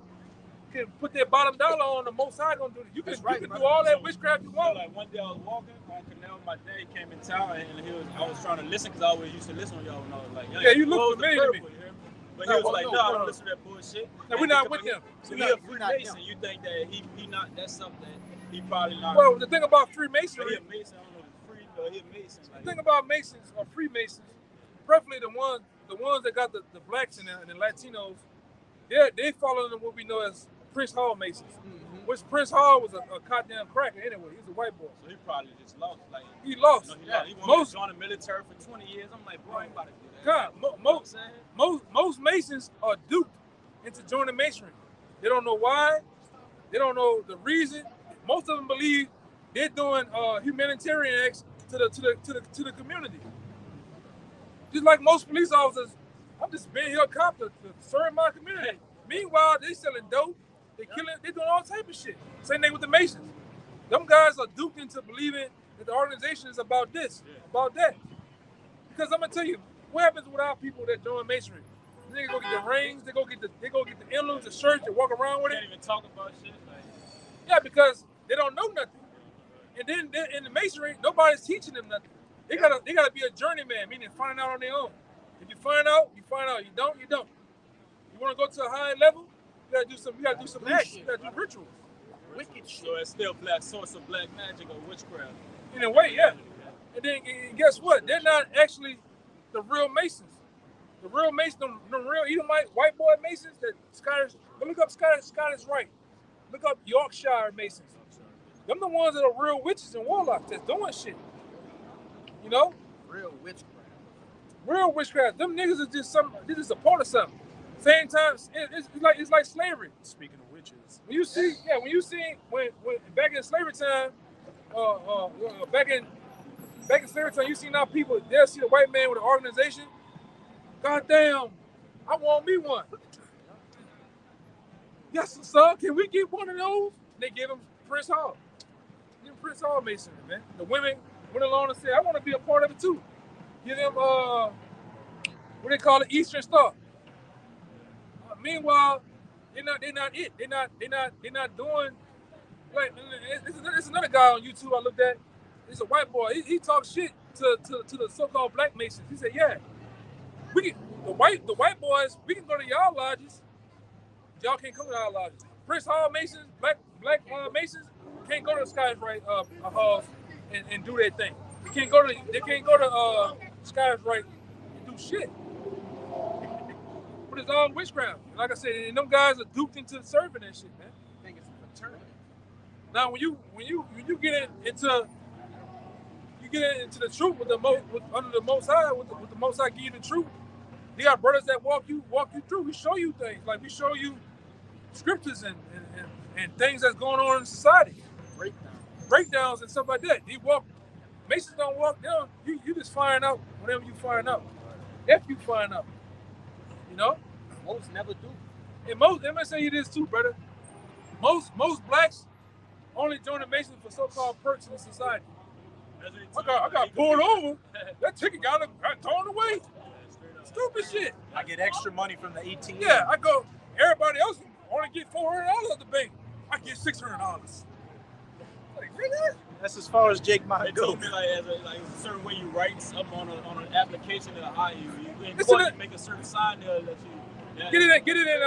can put their bottom dollar on the Most High gonna do it. You can do all that witchcraft you want. Like one day I was walking on Canal, my dad came in town and I was trying to listen because I always used to listen to y'all when I was like, yeah, you look familiar to me. But he was like, no, I don't listen to that bullshit. No, we're not with him. So he a Freemason. You think that he not, that's something that he probably not. Well, the thing about Freemasonry, he a Mason, I don't know if free or he a Mason. The thing about Masons or Freemasons, preferably the ones that got the blacks and the Latinos, they follow what we know as Prince Hall Masons. Mm-hmm. Which Prince Hall was a goddamn cracker anyway. He's a white boy. So he probably just lost. Like he lost. He wanted to join the military for 20 years. I'm like, bro, I ain't about to do that. God, most Masons are duped into joining Masonry. They don't know why. They don't know the reason. Most of them believe they're doing humanitarian acts to the community. Just like most police officers, I'm just being here a cop to serve my community. Meanwhile, they selling dope. They killing. They doing all type of shit. Same thing with the Masons. Them guys are duped into believing that the organization is about this, about that. Because I'm gonna tell you, what happens with our people that join Masonry? They go get the rings. They go get the emblems, the shirts. They walk around with it. Can't even talk about shit. Yeah, because they don't know nothing. And then in the Masonry, nobody's teaching them nothing. They gotta be a journeyman, meaning finding out on their own. If you find out, you find out. You don't, you don't. You want to go to a higher level? You gotta do some acts. You gotta do rituals. Wicked shit. So it's still black source of black magic or witchcraft. In a way, yeah. And then guess what? They're not actually the real Masons. The real Masons, the real Edomite white boy Masons, that Scottish. But look up Scottish Rite. Look up Yorkshire Masons. Them the ones that are real witches and warlocks that's doing shit. You know? Real witchcraft. Real witchcraft. Them niggas is just this is a part of something. Same time, it's like slavery. Speaking of witches, when you see when back in slavery time, back in slavery time, you see now people they'll see a white man with an organization. Goddamn, I want me one. Yes, sir. Can we get one of those? They give him Prince Hall. Give him Prince Hall Masonry, man. The women went along and said, I want to be a part of it too. Give them what they call it, Eastern Star. Meanwhile, they're not it. They're not doing like. It's another guy on YouTube I looked at. He's a white boy. He talks shit to the so-called black Masons. He said, yeah, we can the white boys, we can go to y'all lodges. Y'all can't come to our lodges. Prince Hall Masons, black Masons can't go to the Sky's Right halls and do their thing. They can't go to Sky's Right and do shit. But it's all witchcraft. Like I said, and them guys are duped into serving that shit, man. I think it's a fraternity. Now when you get into the truth with under the Most High, with the Most High give you the truth. They got brothers that walk you through. We show you things, like we show you scriptures and things that's going on in society. Breakdowns and stuff like that. Masons don't walk down. You just find out whatever you find out. If you find out. You know? Most never do. And let me say you this too, brother. Most blacks only join the Masons for so-called perks in the society. I got pulled over. That ticket got thrown away. Stupid shit. I get extra money from the ATM. Yeah, I go. Everybody else only get $400 at the bank. I get $600. Like, nigga. That's as far as Jake might They go. told me like a certain way you write something on an application that'll hire you. You make a certain sign there that you. Yeah. Get it in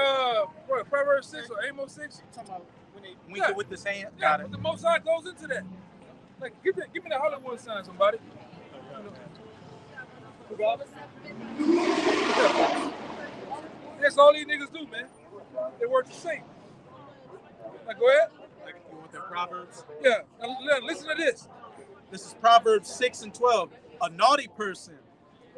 Proverbs 6 or Amos 6. Talking about when they wink it with this hand. Yeah, Got it. but the Most High goes into that. Like, give me the Hollywood sign, somebody. That's all these niggas do, man. They work the same. Like, go ahead. Like, you want their Proverbs? Yeah. Now, listen to this. This is Proverbs 6:12. A naughty person,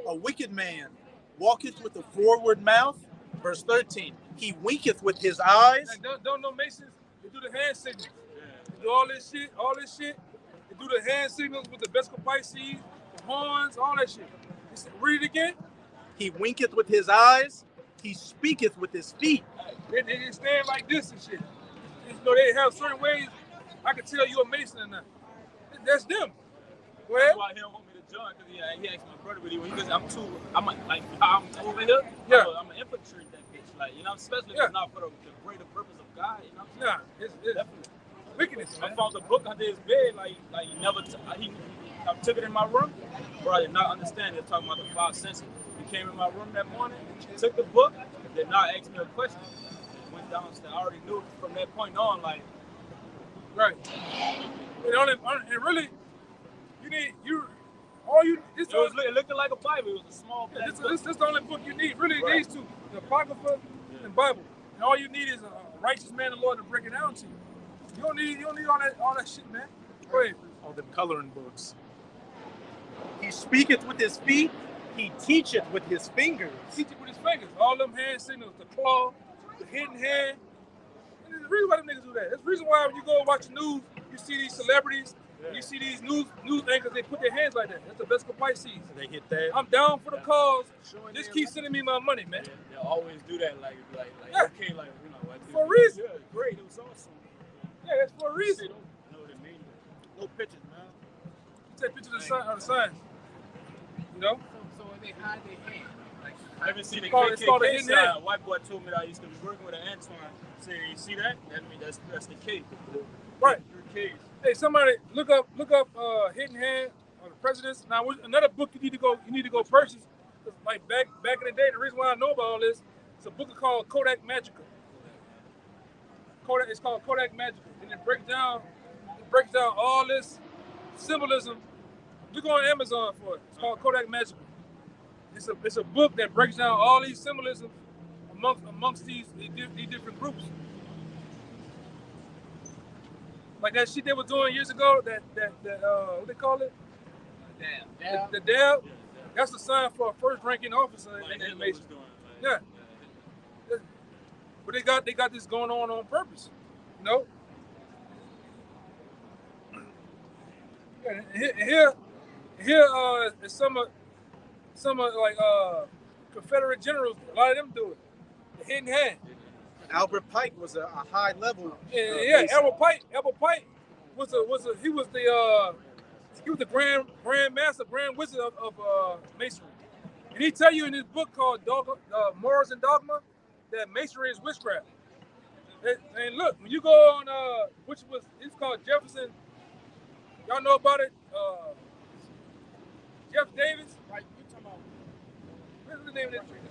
a wicked man, walketh with a forward mouth. Verse 13. He winketh with his eyes. Like, don't know Masons? They do the hand signals. They do all this shit. They do the hand signals with the Vescopisces, the horns, all that shit. Read it again. He winketh with his eyes. He speaketh with his feet. They stand like this and shit. You know, they have certain ways I can tell you a Mason or not. That's them. Go ahead. That's why he don't want me to join, because he asked my brother, but I'm over here. Yeah. I'm gonna infiltrate that bitch, like, you know, especially if it's not for the greater purpose of God, you know what I'm saying? It's definitely wickedness, man. I found the book under his bed, like he never, I took it in my room, bro. I did not understand it, talking about the 5 senses. He came in my room that morning, took the book, did not ask me a question, went downstairs. I already knew from that point on, like, right. And really, it looked like a Bible. It was a small black book. This is the only book you need. Really, these two, the Apocrypha and Bible. And all you need is a righteous man, the Lord, to break it down to you. You don't need all that shit, man. Go ahead. All them coloring books. He speaketh with his feet. He teacheth with his fingers. Teach it with his fingers. All them hand signals, the claw, the hidden hand. And there's a reason why them niggas do that. There's a reason why when you go watch the news, you see these celebrities, you see these news anchors, they put their hands like that. That's the Vescopisces. They hit that. I'm down for the cause. Just keep sending me my money, man. They'll always do that, like yeah. Okay, like, you know, like, for a reason. Yeah, great, it was awesome. Yeah, that's for a reason. Know what it means. No pictures, man. Take pictures of the signs. You know? So when they hide their hand, like, I haven't seen the it's called KKK a sign. A white boy told me that I used to be working with an Antoine. Say, you see that? That means that's the K. Right. 3 Ks. Hey, somebody look up Hidden Hand on the Presidents. Now, another book you need to go purchase. Like back in the day, the reason why I know about all this, it's a book called Kodak Magica. It's called Kodak Magica, and it breaks down all this symbolism. You go on Amazon for it. It's called Kodak Magica. It's a book that breaks down all these symbolisms amongst these different groups. Like that shit they were doing years ago, that what they call it? The dab. That's the sign for a first ranking officer in the nation. Yeah. But they got this going on purpose. You know? Yeah, here is some of like Confederate generals, a lot of them do it. The hidden hand. Albert Pike was a high level. Yeah, Albert Pike was the He was the grand master, grand wizard of masonry. And he tell you in his book called Morals and Dogma that masonry is witchcraft. And look, when you go on, it's called Jefferson. Y'all know about it? Jeff Davis. Like you talking about What's the name of that street?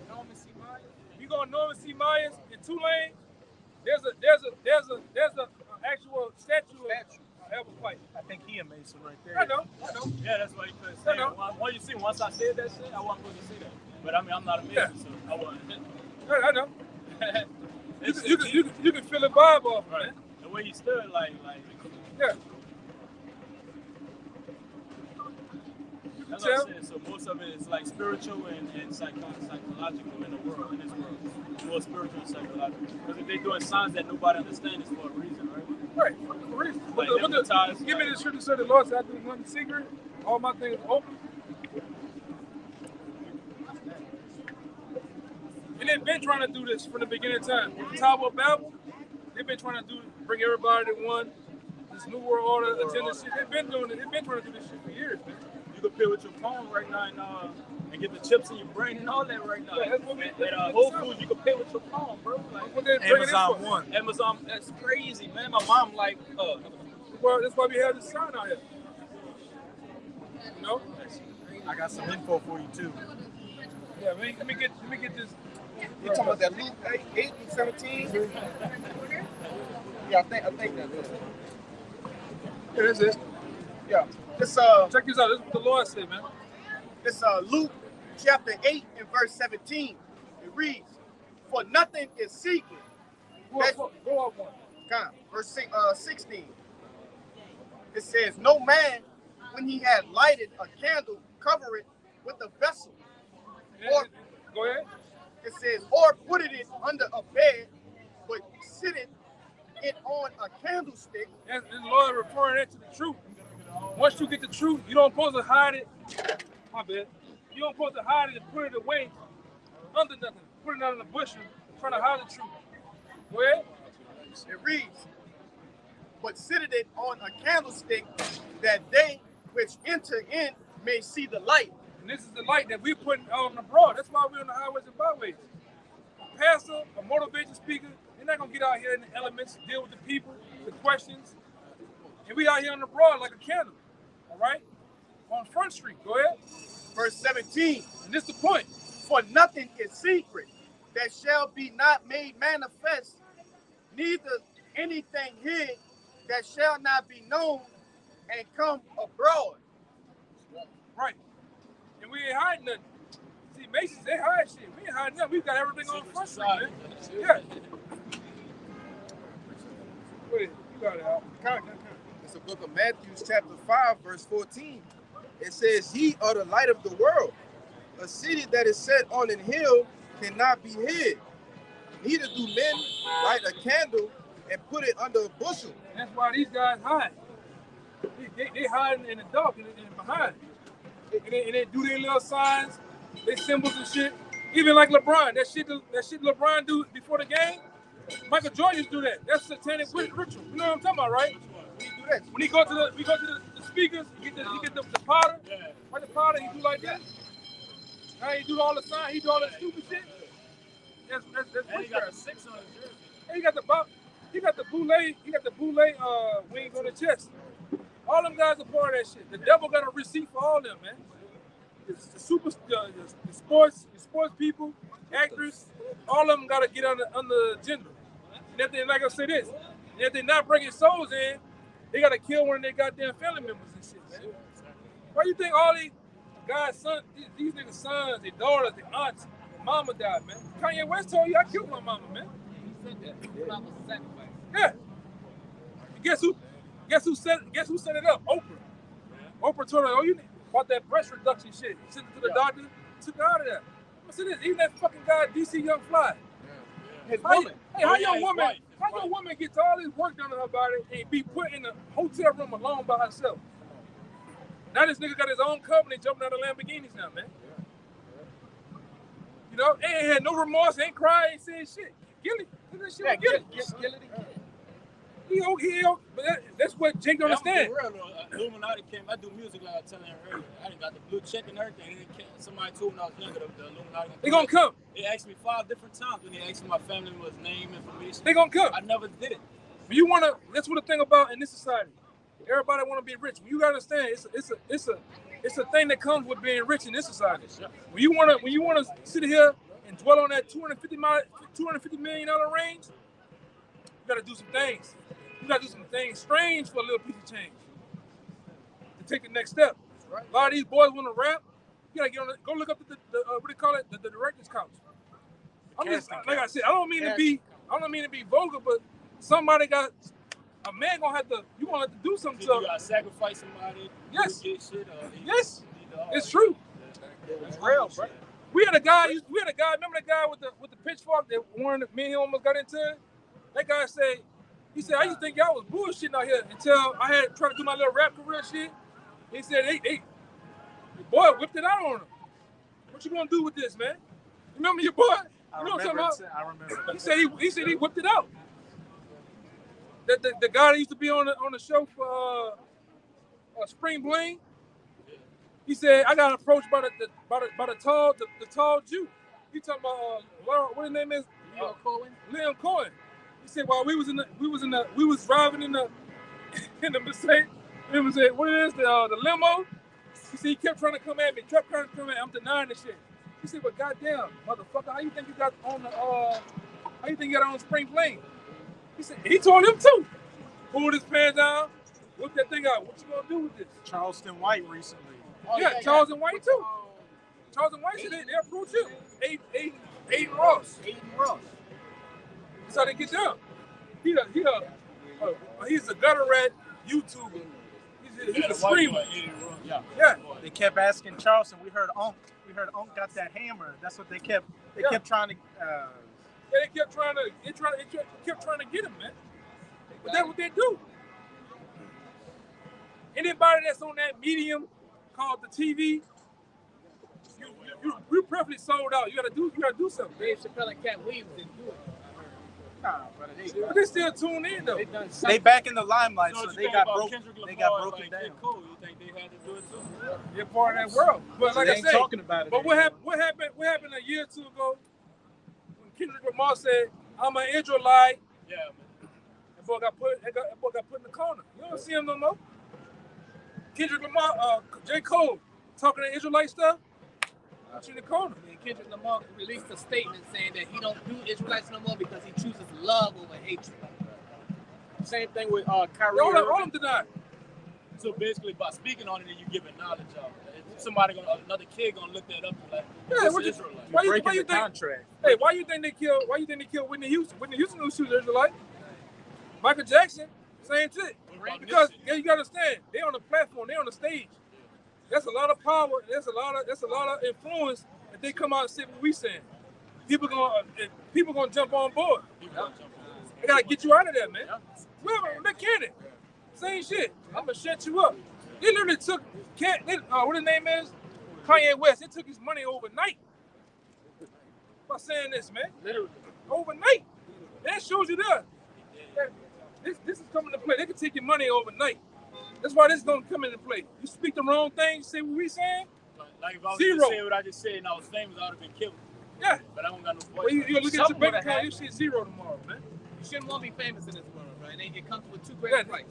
Norman C. Myers. You go on Norman C. Myers in Tulane. There's a actual statue of Albert White. I think he a Mason right there. I know. Yeah, that's why you couldn't say it. Well, you see, once I said that shit, I wasn't supposed to say that. But I mean, I'm not a Mason, so I wasn't. I know. You can feel the vibe off, right. Man. The way he stood, like. Yeah. That's what I'm saying. So most of it is like spiritual and psychological in the world, in this world. More spiritual and psychological. Because if they're doing signs that nobody understands, it's for a reason, right? Right, for a reason. Like Give me the scripture said the Lord said, I do nothing secret. All my things are open. And they've been trying to do this from the beginning of time. With the Tower of Babel, they've been trying to bring everybody to one. This New World Order agenda shit. They've been doing it. They've been trying to do this shit for years, man. You can pay with your phone right now and get the chips in your brain and all that right now. Yeah, that's what we, at Whole Foods, you can pay with your phone, bro. Like, Amazon One. Amazon, that's crazy, man. My mom like, well, that's why we have this sign out here. You know? I got some info for you too. Yeah, let me get this. You talking about that Luke 8 and 17? Yeah, I think that's it. Here this is. Yeah. This check this out. This is what the Lord said, man. This Luke chapter 8 and verse 17. It reads, "For nothing is secret." Go up one. Verse 16. It says, "No man, when he had lighted a candle, cover it with a vessel." Or, go ahead. It says, "Or put it under a bed, but sit it on a candlestick." And the Lord referring that to the truth. Once you get the truth, you don't supposed to hide it. My bad. You don't supposed to hide it and put it away under nothing. Put it under the bushel, trying to hide the truth. Go ahead. It reads, "But sit it on a candlestick, that they which enter in may see the light." And this is the light that we're putting out abroad. That's why we're on the highways and byways. A pastor, a motivation speaker, they're not going to get out here in the elements, deal with the people, the questions. And we out here on the broad like a candle. All right? On Front Street. Go ahead. Verse 17. And this is the point. "For nothing is secret that shall be not made manifest, neither anything hid that shall not be known and come abroad." Right. And we ain't hiding nothing. See, Masons, they hide shit. We ain't hiding nothing. We got everything on Front Street, man. Yeah. Wait, you got it out. It's the book of Matthew, chapter 5, verse 14. It says, "Ye are the light of the world. A city that is set on an hill cannot be hid. Neither do men light a candle and put it under a bushel." That's why these guys hide. They hiding in the dark and behind. And they do their little signs, their symbols and shit. Even like LeBron, that shit LeBron do before the game. Michael Jordan used to do that. That's satanic ritual. You know what I'm talking about, right? When he go to the speakers, he get the powder. Like the powder, he do like that. Now he do all the signs, he do all that stupid shit. That's and he got a 6 on his jersey. And he got the boule wings on the chest. All them guys are part of that shit. The devil got a receipt for all them, man. The sports people, actors, all of them got to get on the agenda. And if they, like I said this, and if they're not bringing souls in, they got to kill one of their goddamn family members and shit, man. Why you think all these guys' sons, these niggas' sons, their daughters, their aunts, their mama died, man? Kanye West told you I killed my mama, man. He said that. His mama was a sacrifice. Yeah. And guess who set it up? Oprah. Oprah told her, "Oh, you bought that breast reduction shit." He sent it to the doctor, took her out of that. Listen to this, even that fucking guy, DC Young Fly. How your woman gets all this work done on her body and be put in a hotel room alone by herself? Now this nigga got his own company jumping out of Lamborghinis now, man. You know, ain't had no remorse, ain't cried, ain't saying shit. Guilty. Look at that shit. Guilty. But that's what Jake don't understand. I'm real, Illuminati came. I do music like I was telling her earlier. I done got the blue check and everything. Somebody told me when I was younger the Illuminati. They gonna come. They asked me 5 different times when they asked me my family was name information. They gonna come. I never did it. But you wanna. That's what the thing about in this society. Everybody wanna be rich. You gotta understand. It's a thing that comes with being rich in this society. When you wanna sit here and dwell on that $250 million range, you gotta do some things. You gotta do some things strange for a little piece of change to take the next step. Right. A lot of these boys want to rap. You gotta get on. Go look up the what do you call it? The director's couch. I'm just like I said. I don't mean to be vulgar, but somebody got a man gonna have to. You gonna have to do something. You gotta sacrifice somebody. Yes. To get shit, yes. It's true. It's real, bro. We had a guy. Remember the guy with the pitchfork that me and him almost got into it? That guy said. He said, I used to think y'all was bullshitting out here until I had tried to do my little rap career shit. He said, the boy whipped it out on him. What you gonna do with this, man? Remember your boy? You know what I'm talking about? I remember. He said he whipped it out. The guy that used to be on the show for Spring Bling. He said, I got approached by the tall Jew. He talking about what his name is? Liam Cohen. He said, while we was driving in the Mercedes, it was what it is, the limo. He said he kept trying to come at me, I'm denying the shit. He said, but goddamn, motherfucker, how you think you got on Spring Bling? He said, he told him too. Pulled his pants down, whipped that thing out. What you gonna do with this? Charleston White recently. Charles and White too. Charles and White said they approached him. Aiden Ross. That's how they get down. He's a gutter rat YouTuber. He's a screamer. Yeah. They kept asking Charleston. We heard Unc got that hammer. That's what they kept. They kept trying to. They kept trying to get him, man. But that's what they do. Anybody that's on that medium called the TV, you're perfectly sold out. You gotta do something. Dave Chappelle and Cat Williams didn't do it. But they still tune in though. They back in the limelight, so they got broken down. Cool. You think they had to do it too? They're part of that world. But like I said, talking about it. But what happened a year or two ago when Kendrick Lamar said, "I'm an Israelite." Yeah, man. That boy got put in the corner. You don't see him no more. Kendrick Lamar, J. Cole talking to Israelite stuff. Put you in the corner. And Kendrick Lamar released a statement saying that he don't do Israelites no more because he chooses love over hatred. Same thing with Kyrie. All of them denied. So basically, by speaking on it, you give it knowledge of it. Another kid gonna look that up and like, yeah, why you think contract? Hey, why you think they killed Whitney Houston? Whitney Houston was shooting Israelite. Michael Jackson, same shit. Because you gotta understand, they on the platform, they on the stage. That's a lot of power. That's a lot of influence. If they come out and say what we saying, people gonna jump on board. They gotta get you out of there, man. Remember, mechanic, same shit. I'm gonna shut you up. They literally took what his name is, Kanye West. They took his money overnight. By saying this, man, literally overnight. That shows you that this is coming to play. They can take your money overnight. That's why this is gonna come into play. You speak the wrong thing, say what we saying. Like if I was zero. to say what I just said and I was famous, I would have been killed. Yeah. But I don't got no voice. Well, you look at your bank account, you see zero tomorrow, man. You shouldn't want to be famous in this world, right? It comes with too great a price.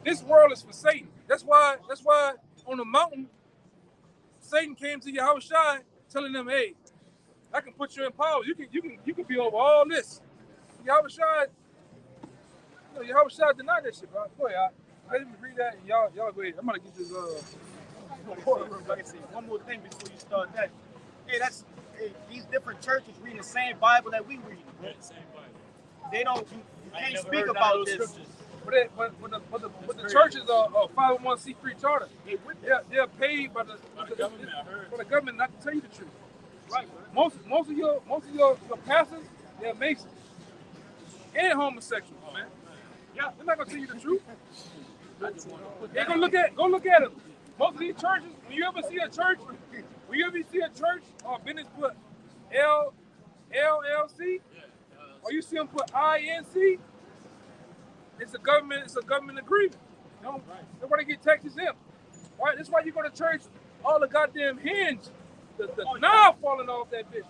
This world is for Satan. That's why on the mountain, Satan came to YAHAWASHI telling them, hey, I can put you in power. You can be over all this. YAHAWASHI denied that shit, bro. Go ahead. Let me read that and y'all go ahead. I'm gonna get this One more thing before you start that. Hey, these different churches read the same Bible that we read. Yeah, the same Bible. They don't. You can't speak about this. But the churches are 501c3 charter. They're paid by the government not to tell you the truth. Right. Most of your pastors, they're Masons and homosexuals, man. Yeah, they're not gonna tell you the truth. They go look at them. Most of these churches, when you ever see a church or business put LLC, or you see them put INC, It's a government agreement. You know, nobody get tax exempt. Right? That's why you go to church, all the goddamn hinge, the knob falling off that bitch.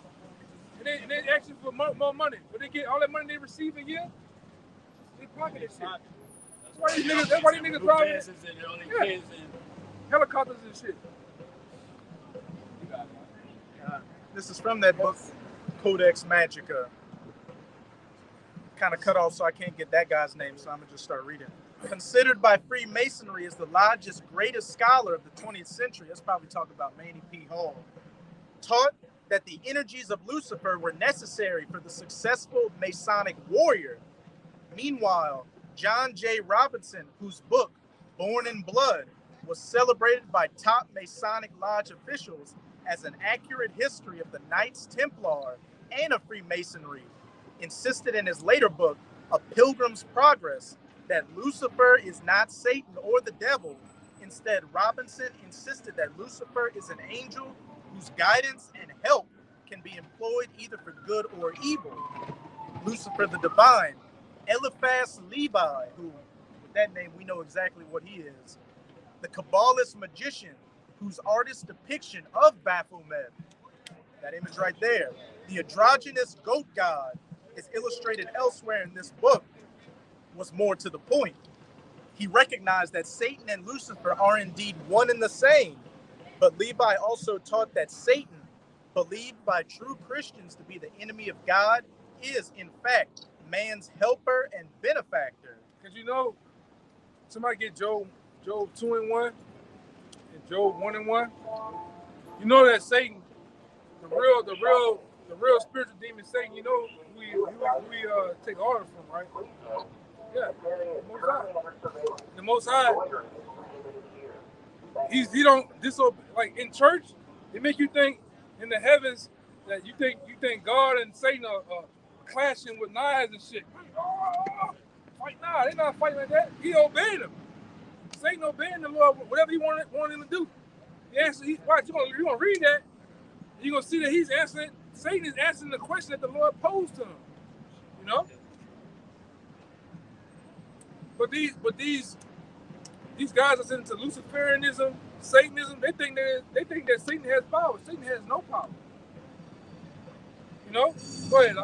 And they asking for more money. But they get all that money they receive a year, they pocket that shit. That's why these niggas driving helicopters and shit. This is from that book, Codex Magica. Kind of cut off, so I can't get that guy's name, so I'm gonna just start reading. Considered by Freemasonry as the lodge's greatest scholar of the 20th century, that's probably talking about Manny P. Hall, taught that the energies of Lucifer were necessary for the successful Masonic warrior. Meanwhile, John J. Robinson, whose book, Born in Blood, was celebrated by top Masonic Lodge officials as an accurate history of the Knights Templar and of Freemasonry, insisted in his later book, A Pilgrim's Progress, that Lucifer is not Satan or the devil. Instead, Robinson insisted that Lucifer is an angel whose guidance and help can be employed either for good or evil. Lucifer the Divine, Eliphas Levi, who, with that name, we know exactly what he is, the Kabbalist magician, whose artist's depiction of Baphomet, that image right there, the androgynous goat god, is illustrated elsewhere in this book, was more to the point. He recognized that Satan and Lucifer are indeed one and the same, but Levi also taught that Satan, believed by true Christians to be the enemy of God, is in fact man's helper and benefactor. Cause you know, somebody get Job 2:1 and Job 1:1. You know that Satan, the real spiritual demon Satan, you know we take orders from, right? Yeah, the Most High. He don't disobey. Like in church, they make you think in the heavens that you think God and Satan are clashing with knives and shit. Fight, nah, they're not fighting like that. He obeyed him. Satan obeying the Lord, whatever he wanted him to do. Watch, you're gonna read that. You're gonna see that he's answering. Satan is answering the question that the Lord posed to him. You know. But these guys are into Luciferianism, Satanism. They think that Satan has power. Satan has no power. You know? Go ahead.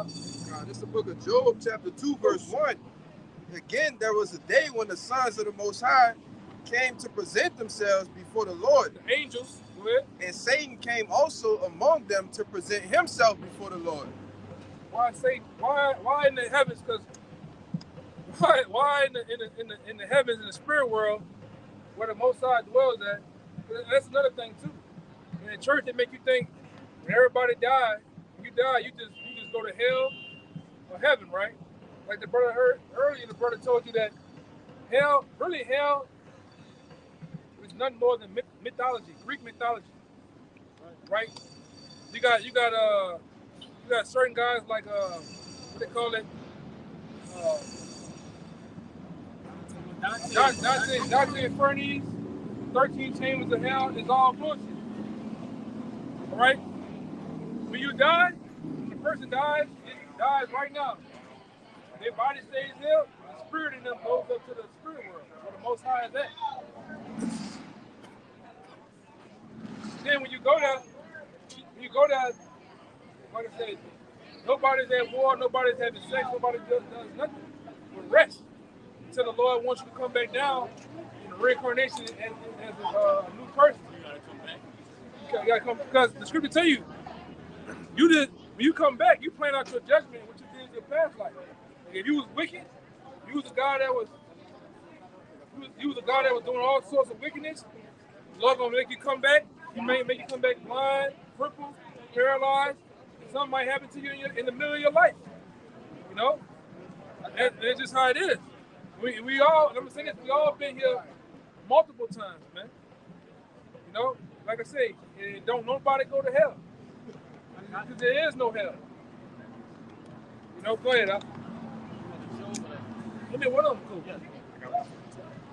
This is the book of Job, chapter 2, verse 1. Again, there was a day when the sons of the Most High came to present themselves before the Lord. The angels. Go ahead. And Satan came also among them to present himself before the Lord. Why Satan? Why in the heavens? Because why in the heavens, in the spirit world, where the Most High dwells at? That's another thing too. In the church, they make you think when everybody dies, when you die, you just go to hell or heaven, right? Like the brother heard earlier, the brother told you that hell is nothing more than mythology, Greek mythology, right? You got certain guys like what they call it. Dante Inferni's 13 Chambers of Hell is all bullshit. All right? When you die, when the person dies, it dies right now. Their body stays there, the spirit in them goes up to the spirit world, where the Most High is at. Then when you go there, like I said, nobody's at war, nobody's having sex, nobody does nothing but rest. Until the Lord wants you to come back down in the reincarnation as a new person. You gotta come back. You gotta come, because the scripture tell you, when you come back, you plan out your judgment and what you did in your past life. Like if you was wicked, you was a God that was doing all sorts of wickedness. The Lord gonna make you come back. He may make you come back blind, crippled, paralyzed. Something might happen to you in the middle of your life. You know, that's just how it is. We all, let me say this, we all been here multiple times, man. You know, like I say, don't nobody go to hell. Because there is no hell. You know, go ahead. Give me one of them, cool.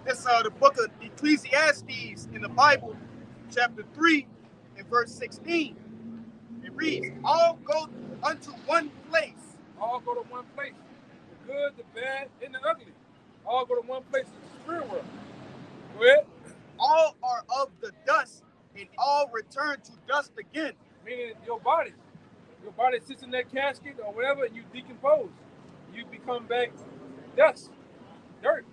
It's the book of Ecclesiastes in the Bible, chapter 3 and verse 16. It reads, all go unto one place. All go to one place. The good, the bad, and the ugly. all go to one place in the spirit world. Go ahead. All are of the dust, and all return to dust again. Meaning your body sits in that casket or whatever, and you decompose. You become back dust, dirt.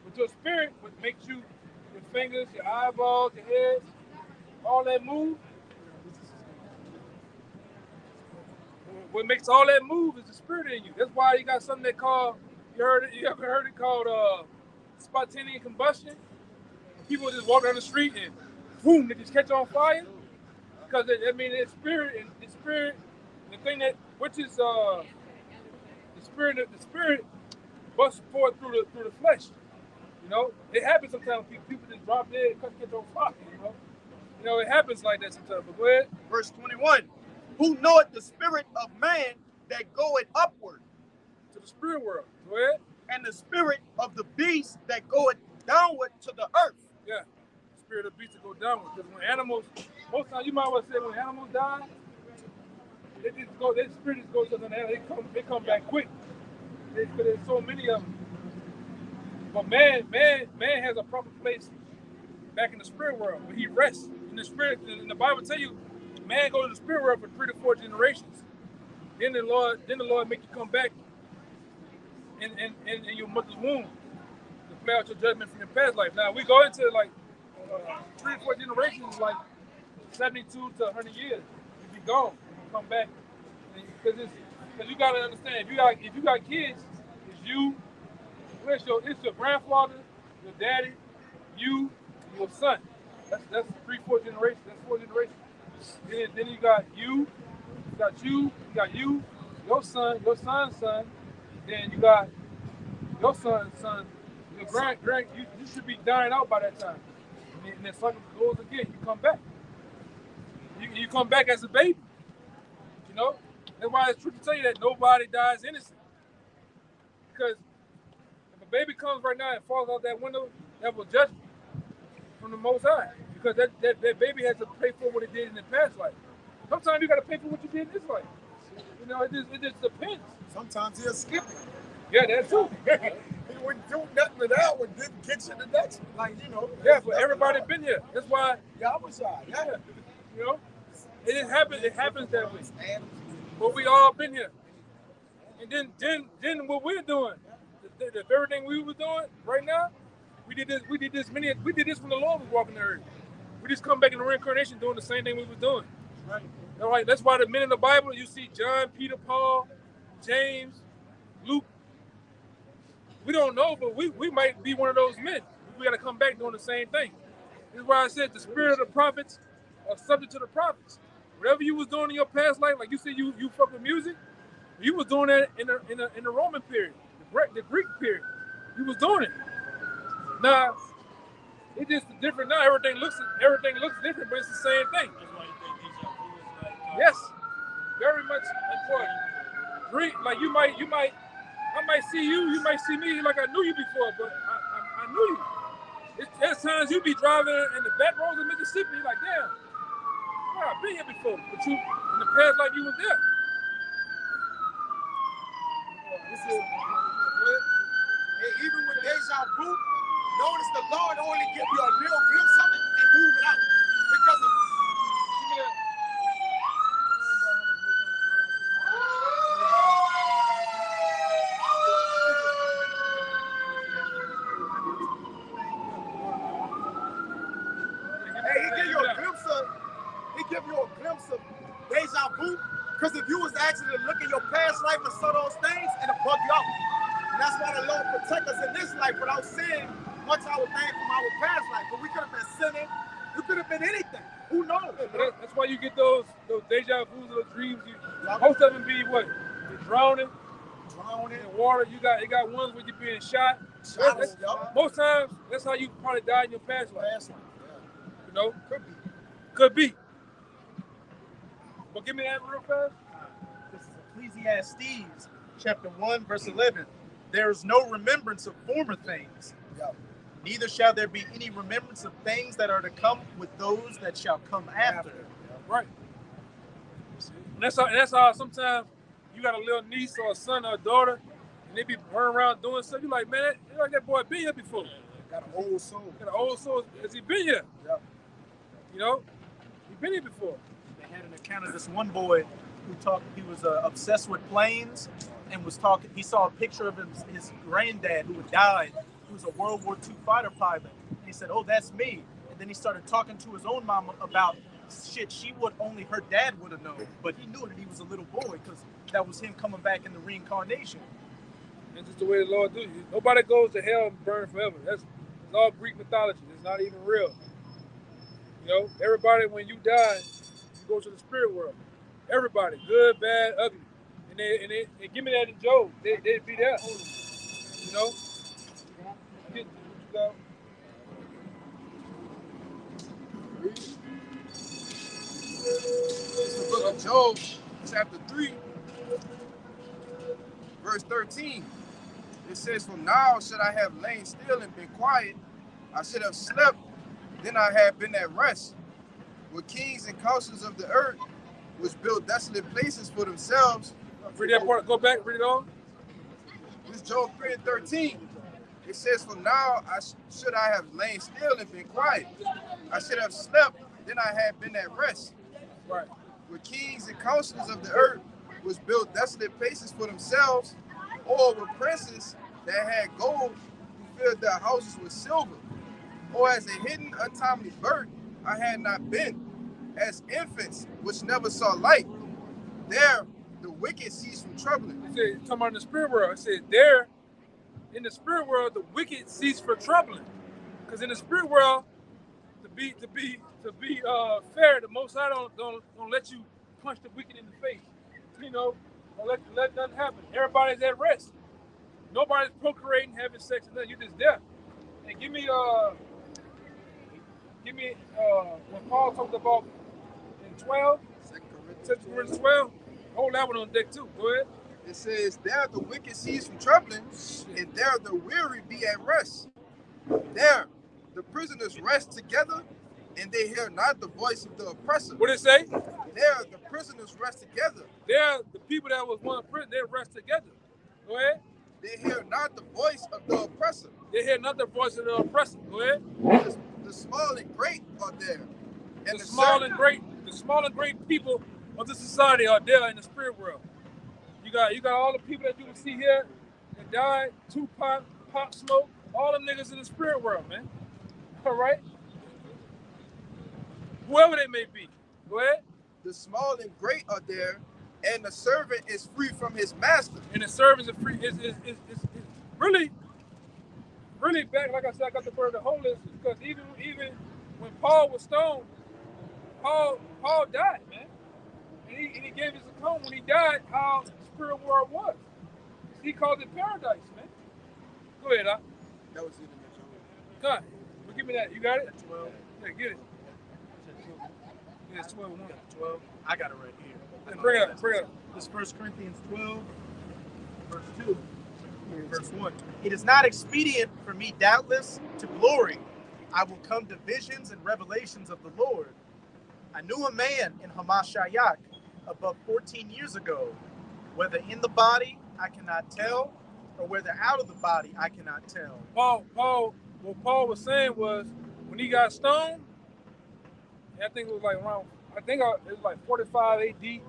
But your spirit, what makes you, your fingers, your eyeballs, your head, all that move. What makes all that move is the spirit in you. That's why you got something they call, you ever heard it called spontaneous combustion? People just walk down the street and boom, they just catch on fire. Because their spirit, the thing that, which is the spirit busts forth through the flesh. You know, it happens sometimes. People just drop dead, catch on fire. You know, it happens like that sometimes. But go ahead. Verse 21. Who knoweth the spirit of man that goeth upward to the spirit world. Go ahead. And the spirit of the beast that goeth downward to the earth. Yeah, the spirit of the beast that go downward. Because when animals, most times you might well say when animals die, their spirit just goes to the animal. They come back quick. Because there's so many of them. But man has a proper place back in the spirit world where he rests in the spirit. And the Bible tell you, man goes to the spirit world for 3 to 4 generations. Then the Lord make you come back in your mother's womb to play out your judgment from your past life. Now we go into like 3 or 4 generations, like 72 to 100 years. You be gone, you come back, because you gotta understand. If you got kids, it's you. It's your grandfather, your daddy, you, your son. That's 3, 4 generations. That's 4 generations. Then you got you, your son, your son's son. Then you got your son's son. Your grand. You should be dying out by that time. And then cycle goes again. You come back. You come back as a baby. You know. That's why it's true to tell you that nobody dies innocent. Because if a baby comes right now and falls out that window, that was judgment from the Most High. Because that baby has to pay for what it did in the past life. Sometimes you got to pay for what you did in this life. You know, it just depends. Sometimes he'll skip it. Yeah, that's true. He wouldn't do nothing with that one. Didn't get you the next one. Like, you know. Yeah, but everybody been here. That's why. YAHAWASHI. Yeah. You know, it just happens. It happens that way. But we all been here. And then what we're doing, the very thing we were doing right now, we did this when the Lord was walking the earth. We just come back in the reincarnation doing the same thing we were doing. Right. All right. That's why the men in the Bible, you see John, Peter, Paul, James, Luke. We don't know, but we might be one of those men. We got to come back doing the same thing. This is why I said the spirit of the prophets are subject to the prophets. Whatever you was doing in your past life, like you said, you fuck with music, you was doing that in the Roman period, the Greek period. You was doing it. Now, it's just different now. Everything looks different, but it's the same thing. Yes, very much important. Greek, like I might see you might see me like I knew you before, but I knew you. There's times you be driving in the back roads of Mississippi, you're like, damn, I've been here before, but you, in the past life, you was there. Hey, even with deja vu, notice the Lord only give you a little glimpse of it and move it out. Because of he give you a glimpse of deja vu. Because if you was actually to look in your past life and saw those things, it'll bug you out. And that's why the Lord protect us in this life without seeing much of our thing from our past life. But we could have been sinning. You could have been anything. Who knows? That's why you get those deja vus, those dreams. Most of them be what? You're drowning in water. You got ones where you're being shot. Most times, that's how you probably died in your past life. You know? Could be. But give me that real fast. This is Ecclesiastes chapter 1, verse 11. There is no remembrance of former things. Neither shall there be any remembrance of things that are to come with those that shall come after. Right. And that's how sometimes you got a little niece or a son or a daughter, and they be running around doing stuff. You like, man, you like that boy been here before. Got an old soul. Got an old soul. Has he been here? Yeah. You know, he been here before. They had an account of this one boy who talked. He was obsessed with planes and was talking. He saw a picture of his granddad who had died. He was a World War II fighter pilot. And he said, "Oh, that's me." And then he started talking to his own mama about shit she would only her dad would have known, but he knew that he was a little boy because that was him coming back in the reincarnation. That's just the way the Lord do it. Nobody goes to hell and burn forever. It's all Greek mythology. It's not even real. You know, everybody, when you die, you go to the spirit world. Everybody, good, bad, ugly. And they give me that in Job. They'd be there. You know? Get, you know? It's the book of Job, chapter 3, verse 13. It says, "From now should I have lain still and been quiet. I should have slept, then I had been at rest. Where kings and counselors of the earth, which built desolate places for themselves." Read that part, go back, read it all. This is Job 3 and 13. It says, "From now should I have lain still and been quiet. I should have slept, then I had been at rest. Right. Where kings and counselors of the earth, which built desolate places for themselves, or were princes that had gold, who filled their houses with silver. Or as a hidden untimely birth, I had not been, as infants which never saw light. There the wicked cease from troubling." It says, talking about in the spirit world, it says there in the spirit world the wicked cease from troubling. Because in the spirit world, to be fair, the Most High don't let you punch the wicked in the face. You know, don't let nothing happen. Everybody's at rest. Nobody's procreating, having sex, and nothing. You're just there. And give me what Paul talked about in 12, 2 Corinthians 12. Hold that one on deck too. Go ahead. It says, "There the wicked cease from troubling, and there the weary be at rest. There the prisoners rest together, and they hear not the voice of the oppressor." What did it say? There the prisoners rest together. There, the people that was one prison, they rest together. Go ahead. They hear not the voice of the oppressor. They hear not the voice of the oppressor. Go ahead. The small and great are there. And the small and great people of the society are there in the spirit world. You got all the people that you can see here that died, Tupac, Pop Smoke, all them niggas in the spirit world, man. All right? Whoever they may be. Go ahead. The small and great are there, and the servant is free from his master. And the servants are free. It's really back, like I said, I got the word of the holiness, because even when Paul was stoned, Paul died, man. And he gave his account when he died how the spirit world was. He called it paradise, man. Go ahead, Doc. That was it. God, well, give me that. You got it? 12. Yeah, get it. Yeah, it's 12. 12. I got it right here. Yeah, bring it up. This is 1 Corinthians 12, verse 2. Verse 1. "It is not expedient for me, doubtless, to glory. I will come to visions and revelations of the Lord. I knew a man in Hamashiach above 14 years ago. Whether in the body, I cannot tell, or whether out of the body, I cannot tell." What Paul was saying was, when he got stoned, I think it was like around, it was like 45 AD.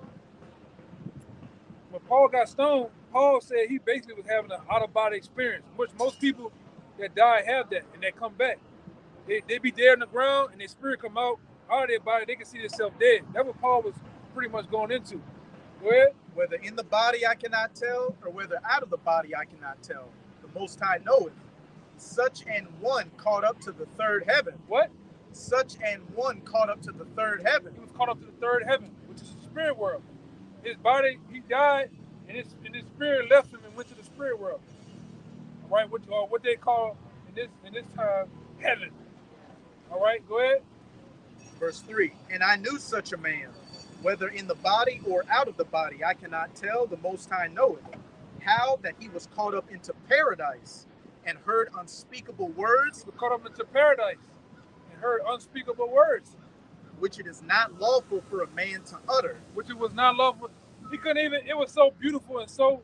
When Paul got stoned, Paul said he basically was having an out-of-body experience, which most people that die have that, and they come back. They be dead on the ground, and their spirit come out of their body. They can see themselves dead. That's what Paul was pretty much going into. Go ahead. "Whether in the body I cannot tell, or whether out of the body I cannot tell. The Most High knoweth. Such an one caught up to the third heaven." What? "Such an one caught up to the third heaven." He was caught up to the third heaven, which is the spirit world. His body, he died, and his spirit left him and went to the spirit world. All right, what they call in this time heaven. All right, go ahead. Verse 3. "And I knew such a man, whether in the body or out of the body, I cannot tell, the Most High knoweth, how that he was caught up into paradise and heard unspeakable words." He was caught up into paradise and heard unspeakable words, "which it is not lawful for a man to utter." Which it was not lawful. He couldn't even, it was so beautiful and so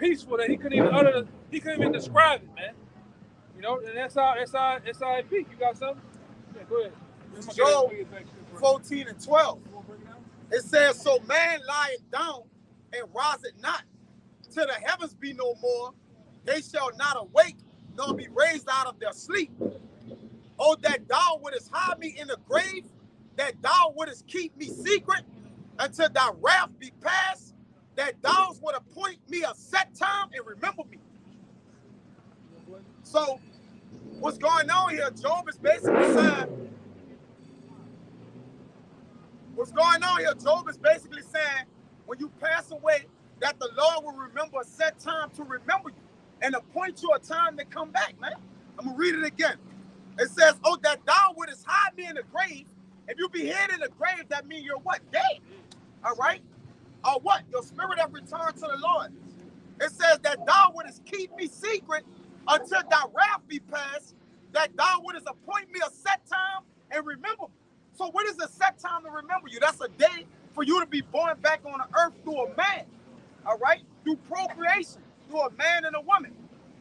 peaceful that he couldn't even describe it, man. You know, and that's how it be. You got something? Yeah, go ahead. Job 14 and 12. It says, so man lieth down and riseth not, till the heavens be no more. They shall not awake, nor be raised out of their sleep. Oh, that thou wouldest hide me in the grave, that thou wouldest keep me secret until thy wrath be past, that thou would appoint me a set time and remember me. So, what's going on here? Job is basically saying, when you pass away, that the Lord will remember a set time to remember you and appoint you a time to come back, man. I'm going to read it again. It says, oh, that thou wouldest hide me in the grave. If you be hid in the grave, that means you're what? Dead. All right? Or what? Your spirit have returned to the Lord. It says that thou wouldest keep me secret until thy wrath be past, that thou wouldest appoint me a set time and remember me. So what is a set time to remember you? That's a day for you to be born back on the earth through a man. All right? Through procreation, through a man and a woman.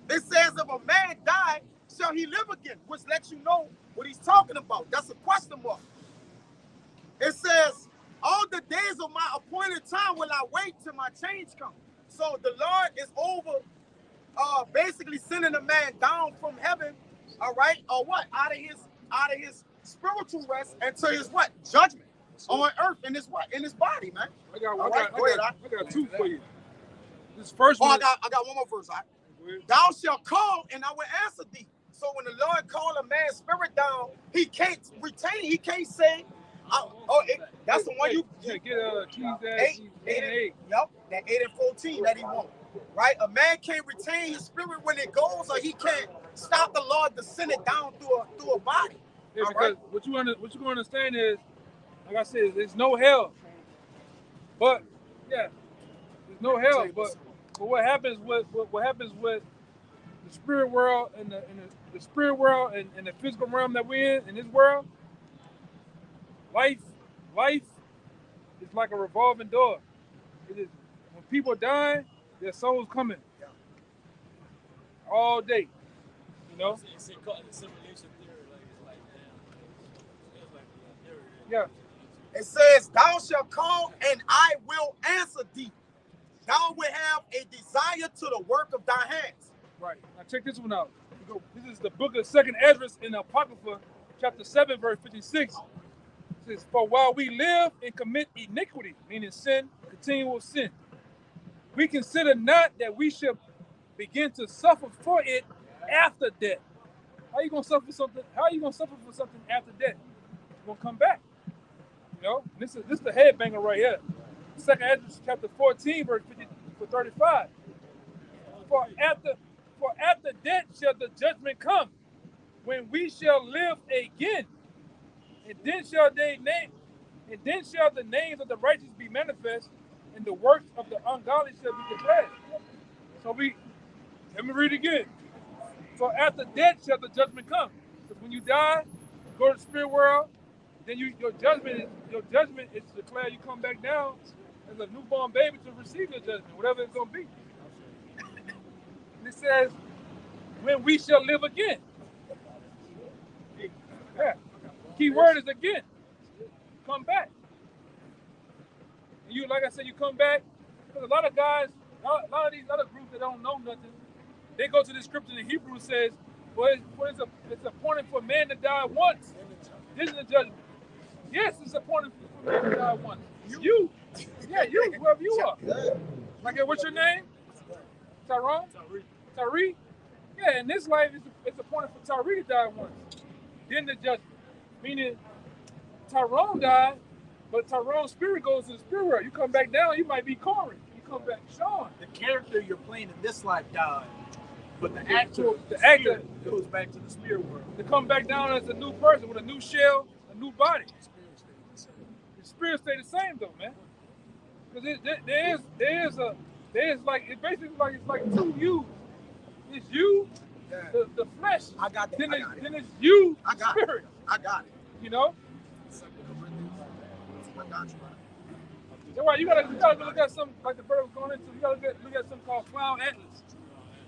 It says if a man die, shall he live again? Which lets you know what he's talking about. That's a question mark. It says, all the days of my appointed time will I wait till my change comes. So the Lord is over basically sending a man down from heaven, all right, or what? Out of his spiritual rest until his what? Judgment on earth in his what? In his body, man. I got two for you. This first one. I got one more verse. Thou shalt call and I will answer thee. So when the Lord call a man's spirit down, he can't retain, he can't say, that's the one you get keys that 8 and 8. Yep, that 8 and 14 that he wants. Right? A man can't retain his spirit when it goes, or he can't stop the Lord to send it down through a body. Yeah, because what you going to understand is, like I said, there's no hell. But there's no hell. But what happens with the spirit world and the spirit world and the physical realm that we're in this world, life is like a revolving door. It is when people die, their souls coming all day. You know? It's called the simulation theory. Yeah. It says, thou shalt call and I will answer thee. Thou will have a desire to the work of thy hands. Right. Now check this one out. This is the book of 2nd Ezra in the Apocrypha, chapter 7, verse 56. It says, for while we live and commit iniquity, meaning sin, continual sin, we consider not that we should begin to suffer for it after death. How you gonna suffer for something? How are you gonna suffer for something after death? It's gonna come back. You know, this is the headbanger right here. 2nd Ezra chapter 14, verse 35. For after death shall the judgment come, when we shall live again, and then shall the names of the righteous be manifest, and the works of the ungodly shall be declared. So let me read it again. For after death shall the judgment come. Because when you die, you go to the spirit world, then your judgment is declared. You come back down as a newborn baby to receive your judgment, whatever it's gonna be. And it says, when we shall live again. Yeah. Key word is again. Come back. And you, like I said, you come back. Because a lot of guys, a lot of these other groups that don't know nothing, they go to the scripture in Hebrew and says, well, it's appointed for man to die once. This is the judgment. Yes, it's appointed for man to die once. You. Yeah, you, whoever you are. Like, what's your name? Tyrone? Tyree? Yeah, in this life, it's appointed for Tyree to die once. Then the judgment. Meaning, Tyrone died, but Tyrone's spirit goes to the spirit world. You come back down, you might be Corey. You come back Sean. The character you're playing in this life died, but the actor goes back to the spirit world. To come back down as a new person with a new shell, a new body. The spirit stay the same though, man. Because there's like, it's basically like, it's like two yous. It's you, the flesh. I got that. Then it's you, the spirit. I got it. You know? I got you. So why you gotta look at something like the brother was going into. You gotta look at something called Cloud Atlas.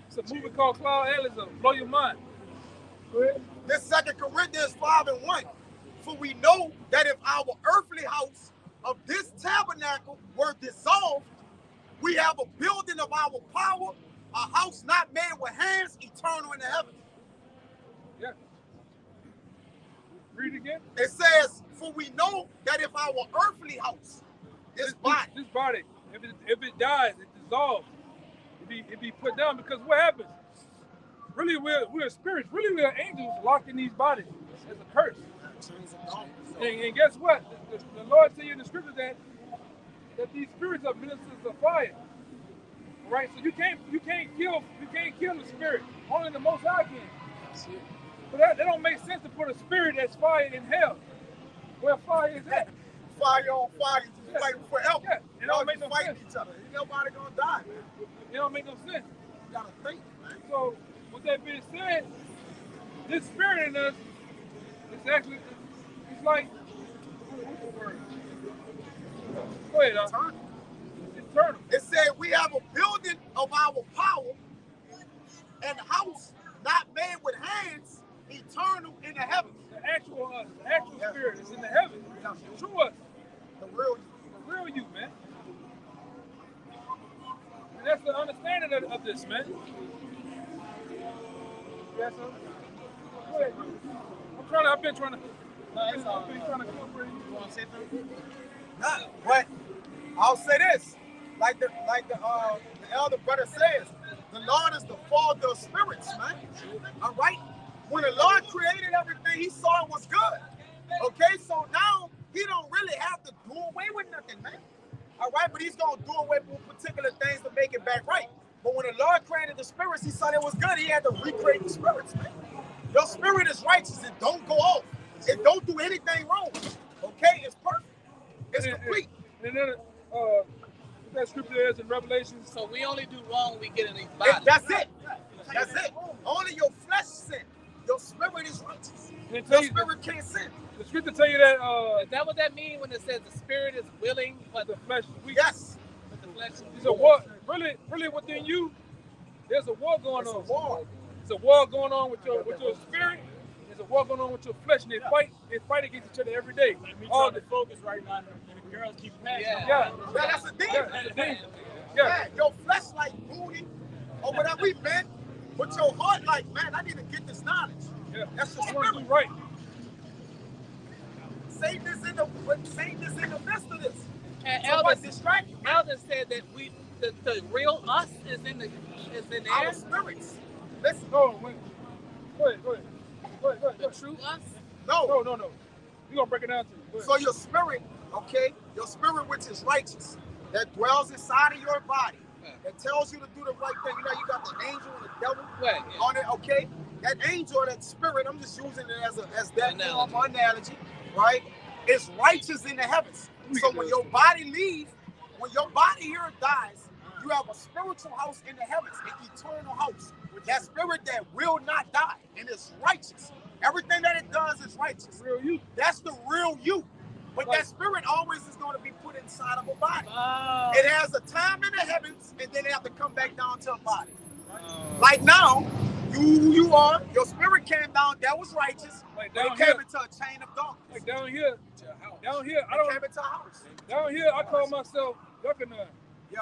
It's a movie called Cloud Atlas. It'll blow your mind. Go ahead. This 2 Corinthians 5:1. For we know that if our earthly house of this tabernacle were dissolved, we have a building of our power, a house not made with hands, eternal in the heavens. Yeah. Read it again. It says, for we know that if our earthly house, this body, if it dies, it dissolves. It be put down, because what happens? Really, we're spirits. Really, we're angels locked in these bodies. It's a curse. And guess what? The Lord tell you in the scripture that these spirits are ministers of fire. Right? So you can't kill the spirit. Only the Most High can. But that don't make sense to put a spirit that's fire in hell. Where fire is at. Fire on fire, just fighting forever. Yeah. It don't make no sense. Each other. Nobody gonna die, man. It don't make no sense. You gotta think, man. So, with that being said, this spirit in us is actually, it's like, what's the word? Go ahead, it's eternal. It said we have a building of our power and house not made with hands, eternal in the heavens. The actual us, the actual spirit is in the heavens. The true us. The real you. The real you, man. And that's the understanding of this, man. Yes, sir. Go ahead. I've been trying to incorporate you. You want to say something? Nah, but I'll say this. Like the elder brother says, the Lord is the father of spirits, man. All right? When the Lord created everything, he saw it was good. Okay, so now he don't really have to do away with nothing, man. All right, but he's going to do away with particular things to make it back right. But when the Lord created the spirits, he saw it was good. He had to recreate the spirits, man. Your spirit is righteous. It don't go off. It don't do anything wrong. Okay, it's perfect. It's complete. And then that scripture is in Revelation. So we only do wrong when we get in these bodies. That's it. That's it. Only your flesh sin. Your spirit is righteous. Your spirit can't sin. The scripture tell you that. Is that what that means when it says the spirit is willing, but the flesh is weak? Yes. But the flesh is There's a war. Really within you, there's a war going on. There's a war going on with your spirit. There's a war going on with your flesh, and they fight against each other every day. Me trying to focus right now, and the girls keep passing. Yeah, that's a demon. That's a demon. Yeah, your flesh like booty or whatever we been, but your heart like, man, I need to get this knowledge. Yeah, that's the I want to spirit. do right. Satan is in the midst of this. And so Elder said that the real us is in the our air. spirits. Listen. No, wait. Go ahead. The true us? No. We're gonna break it down to you. So your spirit, okay, your spirit which is righteous, that dwells inside of your body, that tells you to do the right thing. You know, you got the angel and the devil on it, okay? That angel or that spirit, I'm just using it as that analogy, right? It's righteous in the heavens. So when your body leaves, when your body here dies, you have a spiritual house in the heavens, an eternal house. That spirit that will not die, and it's righteous. Everything that it does is righteous. Real you. That's the real you. But that spirit always is going to be put inside of a body. It has a time in the heavens, and then it have to come back down to a body. Like now, your spirit came down, that was righteous. Like but down it came here, into a chain of darkness. like down here, Came into a house. Down here, I call myself Yuckanine. Yeah.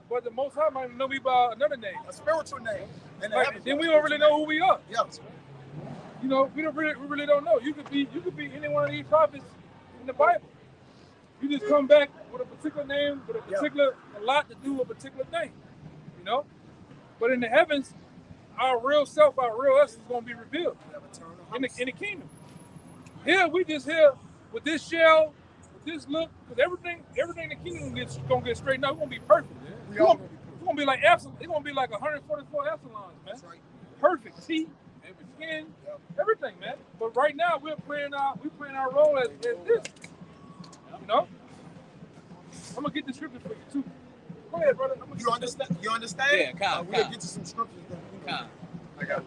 But the Most High might know me by another name. A spiritual name. And then we don't really know who we are. Yeah. You know, we really don't know. You could be any one of these prophets in the Bible. You just come back with a particular name, with a particular a lot to do with a particular thing. You know? But in the heavens, our real self, our real us is gonna be revealed in the kingdom. Here we just here with this shell, with this look, because everything in the kingdom gonna get straightened out. We're gonna be perfect. We're gonna be like Absalom. It's gonna be like 144 Absaloms, man. Right. Perfect teeth, skin, everything, man. But right now we're playing our role as this. You know? I'm gonna get the scripture for you too. Go ahead, brother. You understand? Yeah, come. We'll get you some scriptures. I got it.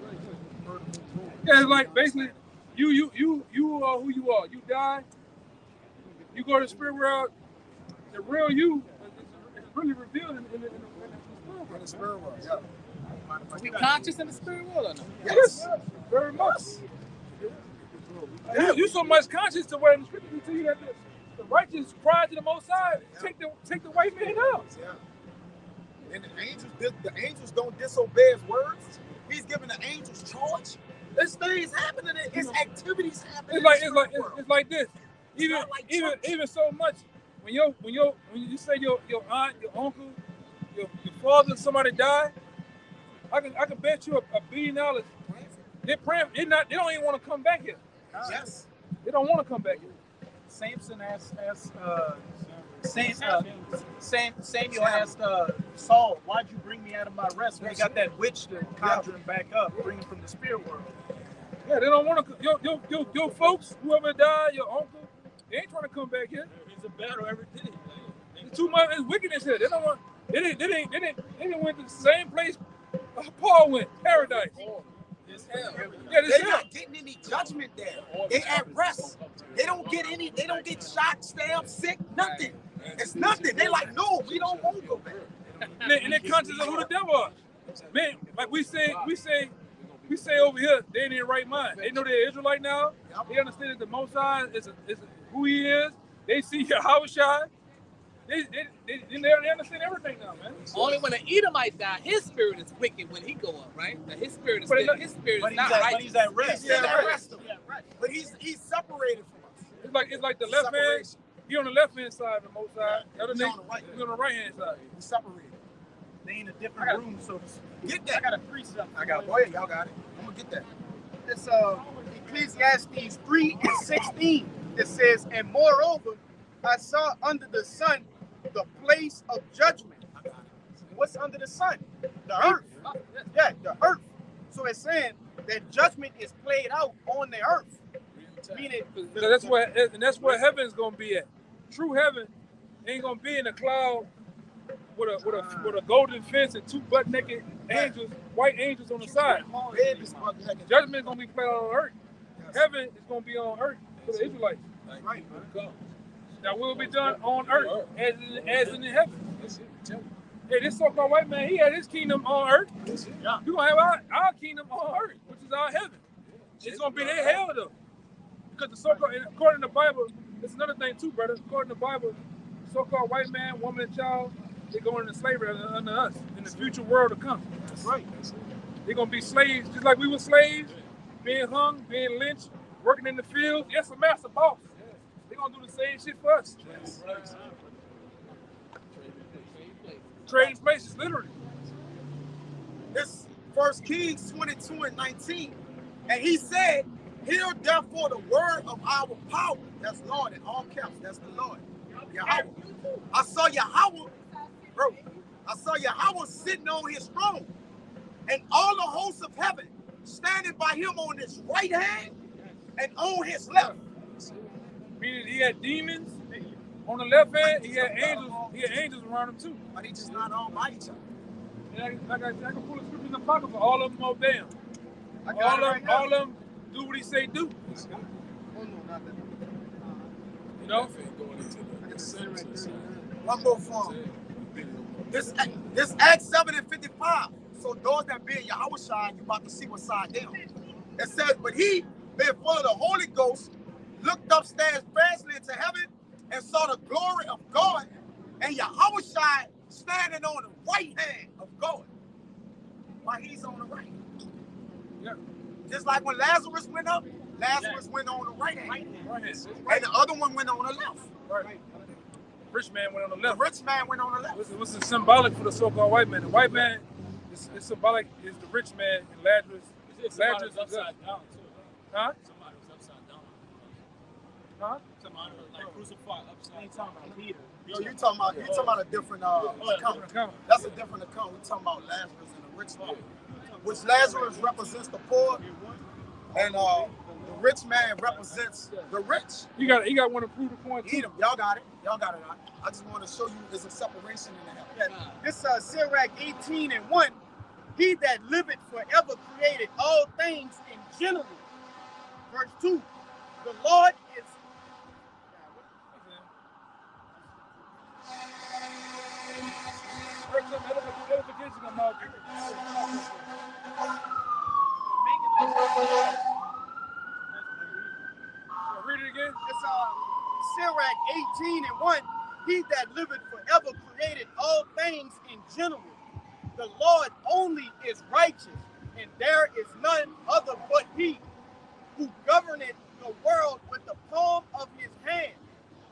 Yeah, it's like basically you are who you are. You die, you go to the spirit world, the real you is really revealed in the spirit world. Yeah. Are we conscious in the spirit world or no? Yes, very much. You so much conscious to where the scriptures tell you that the righteous cry to the Most High, take the white man out. Yeah. And the angels don't disobey his words. He's giving the angels charge. There's things happening. It's activities happening. It's like this. Even so much when you say your aunt, your uncle, your father, somebody died, I can bet you $1 billion. They're praying. They don't even want to come back here. Yes. They don't want to come back here. Samson asked Samuel asked Saul, why'd you bring me out of my rest? When he got that witch to conjure him back up, bring him from the spirit world. Yeah, they don't want to. Your folks, whoever died, your uncle, they ain't trying to come back here. It's a battle every day. It's too much. It's wickedness here. They don't want. They didn't went to the same place Paul went, paradise. It's hell. Yeah, They're not getting any judgment there. They at rest. They don't get shot, stabbed, sick, nothing. It's nothing. They like, no, we don't want to go back. And they're conscious of who the devil are. Man, like we say over here, they ain't in the right mind. They know they're Israelite now. They understand that the Most High is who he is. They see YAHAWASHI. They understand everything now, man. Only when an Edomite die, his spirit is wicked when he go up, right? Now his spirit is not right. But he's at rest. He's at rest. But he's separated from us. It's like the left hand. He on the left hand side of the Most High. The other day, he on the right hand side. He's separated. They in a different room, so to speak. Get that. I got a precept. I got. Boy, y'all got it. I'm gonna get that. It's Ecclesiastes 3:16. It says, and moreover, I saw under the sun the place of judgment. What's under the sun? The earth. Yeah, the earth. So it's saying that judgment is played out on the earth. Meaning that's where heaven's gonna be at. True heaven ain't gonna be in a cloud with a golden fence and two butt naked angels, white angels on the side. Judgment is gonna be played out on earth. Heaven is gonna be on earth for the Israelites. Right. That will be done on earth as in heaven. Hey, this so-called white man, he had his kingdom on earth. We're gonna have our kingdom on earth, which is our heaven. It's gonna be their hell though. Because the so-called, according to the Bible, it's another thing too, brother. According to the Bible, so-called white man, woman, and child, they're going into slavery under us in the future world to come. That's right. They're gonna be slaves, just like we were slaves, being hung, being lynched, working in the fields. Yes, a master boss. They're gonna do the same shit for us. Trading places, literally. This 1 Kings 22:19. And he said, hear therefore the word of our power. That's Lord in all caps. That's the Lord. YAHAWAH. I saw YAHAWAH, bro. I saw YAHAWAH sitting on his throne. And all the hosts of heaven standing by him on his right hand and on his left. Meaning he had demons on the left hand, he had angels around him too. But he just not all by each other. And I can pull the scripture in the pocket for all of them obey him. All of them do what he say do. You know? One more form. This Acts 7:55. So those that be in YAHAWASHI, you about to see what side they on. It says, but he, being full of the Holy Ghost, looked upstairs fastly into heaven and saw the glory of God and YAHAWASHI standing on the right hand of God. While he's on the right. Yeah. Just like when Lazarus went up, Lazarus went on the right hand. And the other one went on the left. Right. Rich man went on the left. The rich man went on the left. It was symbolic for the so-called white man. The white man is symbolic, is the rich man, and Lazarus. Lazarus was upside down too. Huh? Somebody was upside down. Huh? Somebody was like crucified upside down. Peter. No, you talking about a different account. That's a different account. We're talking about Lazarus and the rich man. Which Lazarus represents the poor, and the rich man represents the rich. He got one to prove the point too. Y'all got it. I just want to show you there's a separation in the heaven. This Sirach 18:1. He that liveth forever created all things in general. Verse 2. The Lord is First time edification of Malcolm. Read it again. It's Sirach 18:1. He that liveth forever created all things in general. The Lord only is righteous, and there is none other but he, who governeth the world with the palm of his hand,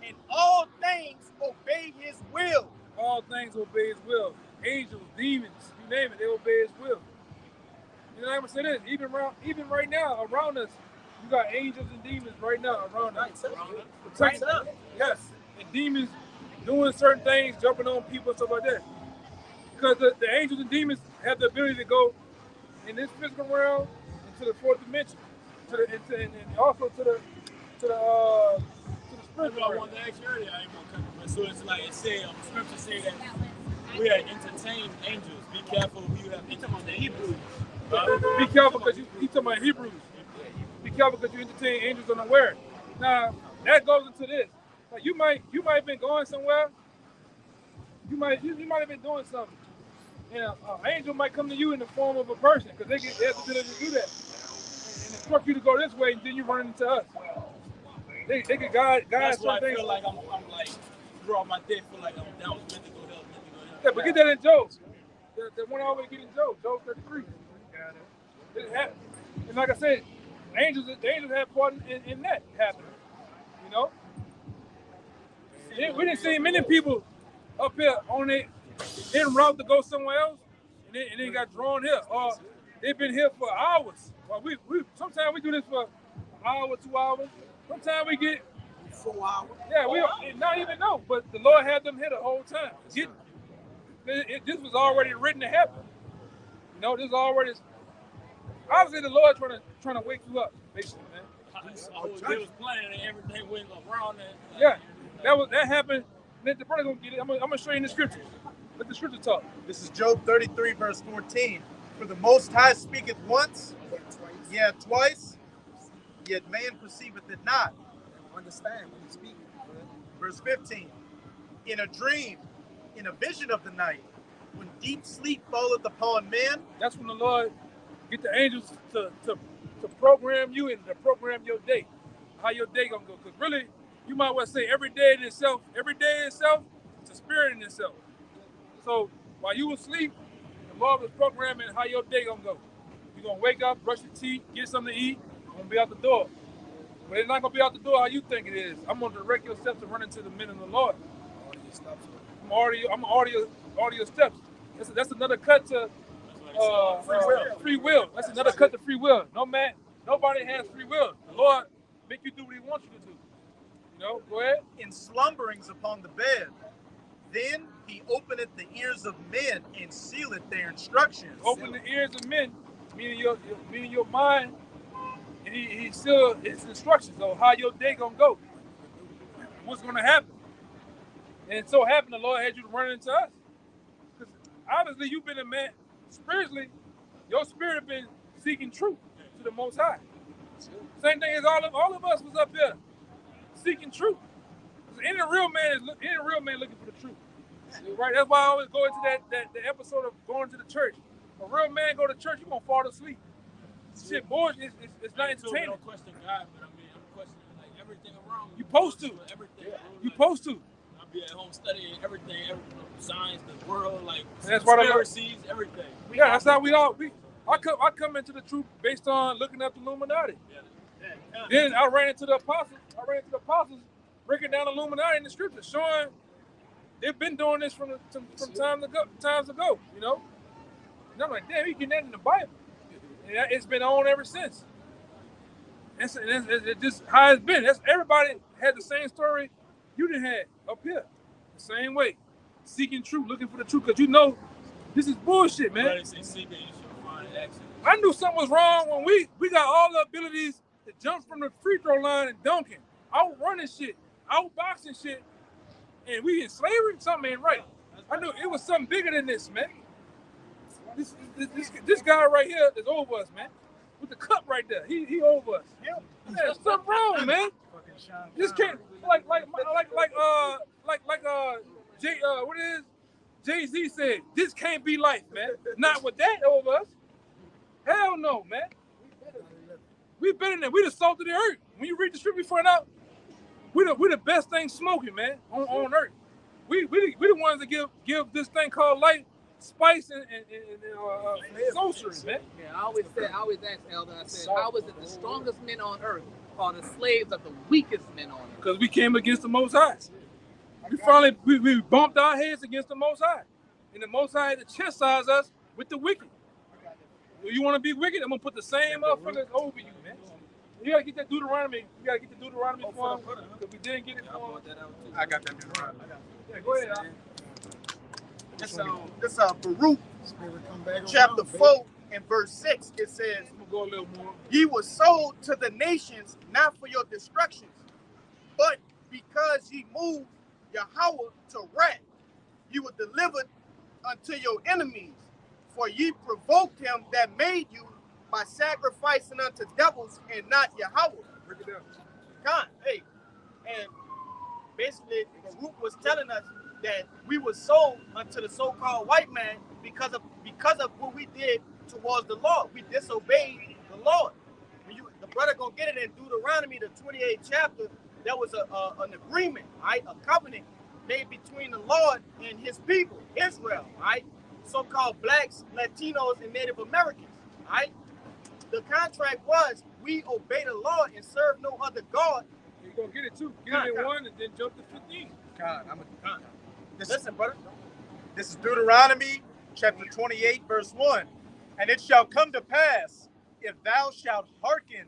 and all things obey his will. All things obey his will. Angels, demons, you name it, they obey his will. You know what I'm saying? Even right now, around us, you got angels and demons right now around us. Right up. Yes. And demons doing certain things, jumping on people and stuff like that. Because the angels and demons have the ability to go in this physical realm into the fourth dimension, and also to the spiritual I realm. wanted to ask you earlier. I ain't gonna come. So it's like it said, the scripture say that we are entertained angels. Be careful who you have. You talking about the Hebrews? Be careful because you talking about Hebrews. Be careful because you entertain angels unaware. Now that goes into this. Like you might have been going somewhere. You might have been doing something. And an angel might come to you in the form of a person because they have the ability to do that and instruct you to go this way, and then you run into us. They can guide That's why I some things. feel like I'm like throughout my day. Feel like I'm down with meant to go hell, meant to go hell. Yeah, but get that in Job. The one I always get in Job 33. It happened. And like I said, the angels have part in that happening. You know? We didn't see many people up here on it en route to go somewhere else, and then got drawn here. Or they've been here for hours. Well, we sometimes we do this for an hour, 2 hours. Sometimes we get 4 hours. Yeah, we not even know, but the Lord had them here the whole time. This was already written to happen. You know, this is already. Obviously, the Lord trying to wake you up, basically, man. They was playing and everything went around and Yeah, that happened. Then the brother gonna get it. I'm gonna show you in the scripture. Let the scripture talk. This is Job 33, verse 14. For the Most High speaketh once, yet twice, yet man perceiveth it not. Understand when you speak. Verse 15. In a dream, in a vision of the night, when deep sleep falleth upon men. That's when the Lord get the angels to program you and to program your day. How your day gonna go. Because really, you might well say every day in itself, it's a spirit in itself. So while you were asleep, the Lord was programming how your day gonna go. You're gonna wake up, brush your teeth, get something to eat, you're gonna be out the door. But it's not gonna be out the door how you think it is. I'm gonna direct your steps to run into the men of the Lord. I'm audio steps. That's another cut to free will. That's another cut to free will. Nobody has free will. The Lord make you do what he wants you to do. You know, go ahead. In slumberings upon the bed. Then he openeth the ears of men and sealeth their instructions. Open the ears of men, meaning your mind, and he sealed his instructions on how your day gonna go, what's gonna happen. And so happened the Lord had you to run into us. Because obviously you've been a man, spiritually, your spirit have been seeking truth to the Most High. Same thing as all of us was up here seeking truth. Any real man looking for the truth. Right? That's why I always go into that episode of going to the church. A real man go to church, you're gonna fall asleep. Shit, boys, it's not entertaining. I don't question God, but I mean, I'm questioning like everything around me. You supposed to. Everything. You supposed to. I'll be at home studying everything, science, the world, like that's why conspiracies, everything. Yeah, that's how I come into the truth based on looking up the Illuminati. Then I ran into the apostles breaking down the Illuminati in the scriptures, showing they've been doing this from times ago, you know? And I'm like, damn, you getting that in the Bible. And it's been on ever since. It's just how it's been. Everybody had the same story you done had up here. The same way. Seeking truth, looking for the truth, because you know this is bullshit, man. I knew something was wrong when we got all the abilities to jump from the free throw line and dunking, out running shit, out boxing shit, and we in slavery? Something ain't right. I knew it was something bigger than this, man. This guy right here is over us, man. With the cup right there, he over us. Yeah, there's something wrong, man. This can't what it is? Jay-Z said, this can't be life, man. Not with that over us. Hell no, man. We better than that. We the salt of the earth. When you read the script, we find out we the best thing smoking, man, on earth. We the ones that give this thing called life, spice, and sorcery, man. Yeah, I always ask Elder, I said, how is it the strongest men on earth are the slaves of the weakest men on earth? Because we came against the Most High. We bumped our heads against the Most High. And the Most High had to chastise us with the wicked. You want to be wicked? I'm going to put the same motherfuckers over you, man. You got to get that Deuteronomy. You got to get the Deuteronomy for him. Because we didn't get it for him. I got that Deuteronomy. Yeah, go ahead, This Baruch chapter 4 and verse 6. It says, I'm going to go a little more. Ye were sold to the nations, not for your destructions, but because ye moved Yahawah to wrath, you were delivered unto your enemies. For ye provoked him that made you by sacrificing unto devils and not Yahawah. Break it down. God, hey, and basically Baruch was telling us that we were sold unto the so-called white man because of what we did towards the Lord. We disobeyed the Lord. The brother gonna get it in Deuteronomy, the 28th chapter. There was an agreement, right? A covenant made between the Lord and his people, Israel, right? So-called blacks, Latinos, and Native Americans, right? The contract was we obey the Lord and serve no other God. You're going to get it too. Get it in 1 and then jump to 15. Listen, brother. This is Deuteronomy chapter 28, verse 1. And it shall come to pass, if thou shalt hearken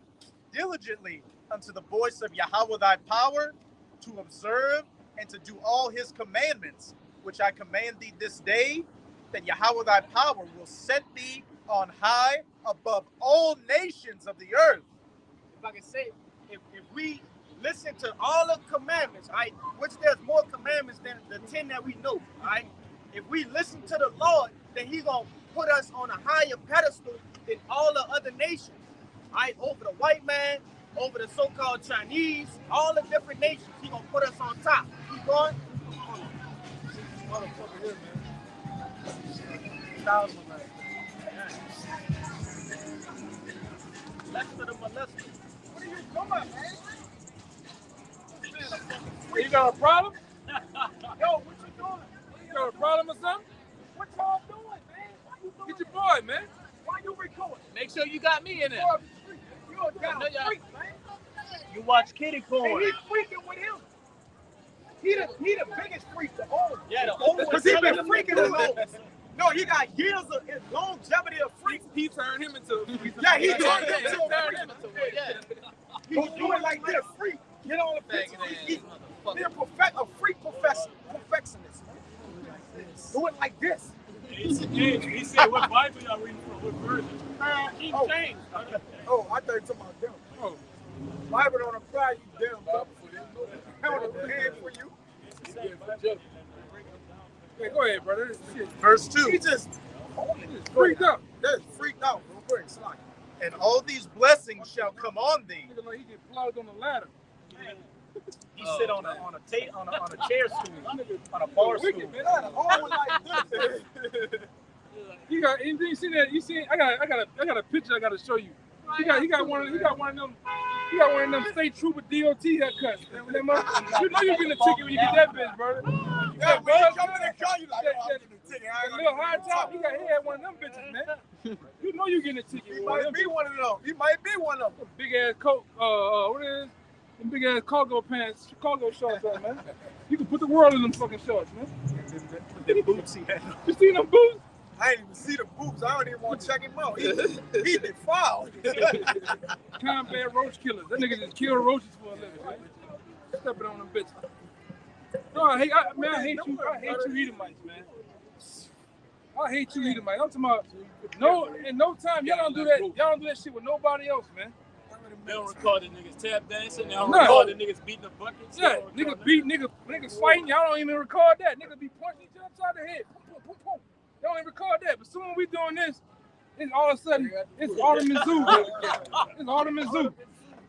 diligently unto the voice of Yahawah thy power, to observe and to do all his commandments, which I command thee this day, that Yahawah thy power will set thee on high above all nations of the earth. If I can say, if we listen to all the commandments, right, which there's more commandments than the 10 that we know, right? If we listen to the Lord, then he's going to put us on a higher pedestal than all the other nations, right? Over the white man, over the so-called Chinese, all the different nations, he's going to put us on top. Keep going. Motherfucker here, man. Molester the molester. What are you doing, man? You got a problem? Yo, what you doing? You got a problem or something? What y'all doing, man? Why you doing? Get your boy, man. Why you recording? Make sure you got me in there. You a damn freak, man. You watch kitty porn. And he's freaking with him. He the biggest freak, the oldest. Yeah, the oldest. Because he been freaking the longest. No, he got years of longevity of freak. He turned him into a freak. Yeah, he turned him Yeah, to a freak. He's doing like this, freak. Get on the fence. He's a freak perfectionist. Do it like this. He said, what Bible y'all reading from? What version? King James. Oh, I thought you were talking about them. Oh. Bible don't apply, you damn Bible. I don't pay for you. Hey, go ahead, brother. Verse 2. He just Freaked out. That's freaked out, real quick. It's like, And all these blessings shall come on thee. Nigga like he get plugged on the ladder. He sit on a chair stool, on a bar stool. Wicked, man. He got anything? You see that? You see? I got a picture. I got to show you. He got one of them state trooper DOT haircuts. You know you getting a ticket when you get that bitch, brother. yeah, when you come in the car, you like, oh, I'm getting a ticket. That little high top, he had one of them bitches, man. You know you getting a ticket. He might be one of them. He might be one of them. Big ass coat. What it is? Them big ass cargo pants, cargo shorts, on, man. You can put the world in them fucking shorts, man. The boots he had. You seen them boots? I ain't even see the boobs. I don't even want to check him out. He defiled. Combat roach killers. That nigga just kill roaches for a living, man. Stepping on them bitches. No, I hate you Edomites, man. I hate you Edomites. I'm talking about in no time. Y'all don't do that. Y'all don't do that shit with nobody else, man. They don't record the niggas tap dancing. They don't record the niggas beating the buckets. Yeah, niggas fighting. Y'all don't even record that. Niggas be punching each other upside the head. Boom, boom, boom, boom. Y'all don't even record that. But soon as we doing this, it's all of a sudden, it's Autumn and Zoo. It's Autumn and Zoo.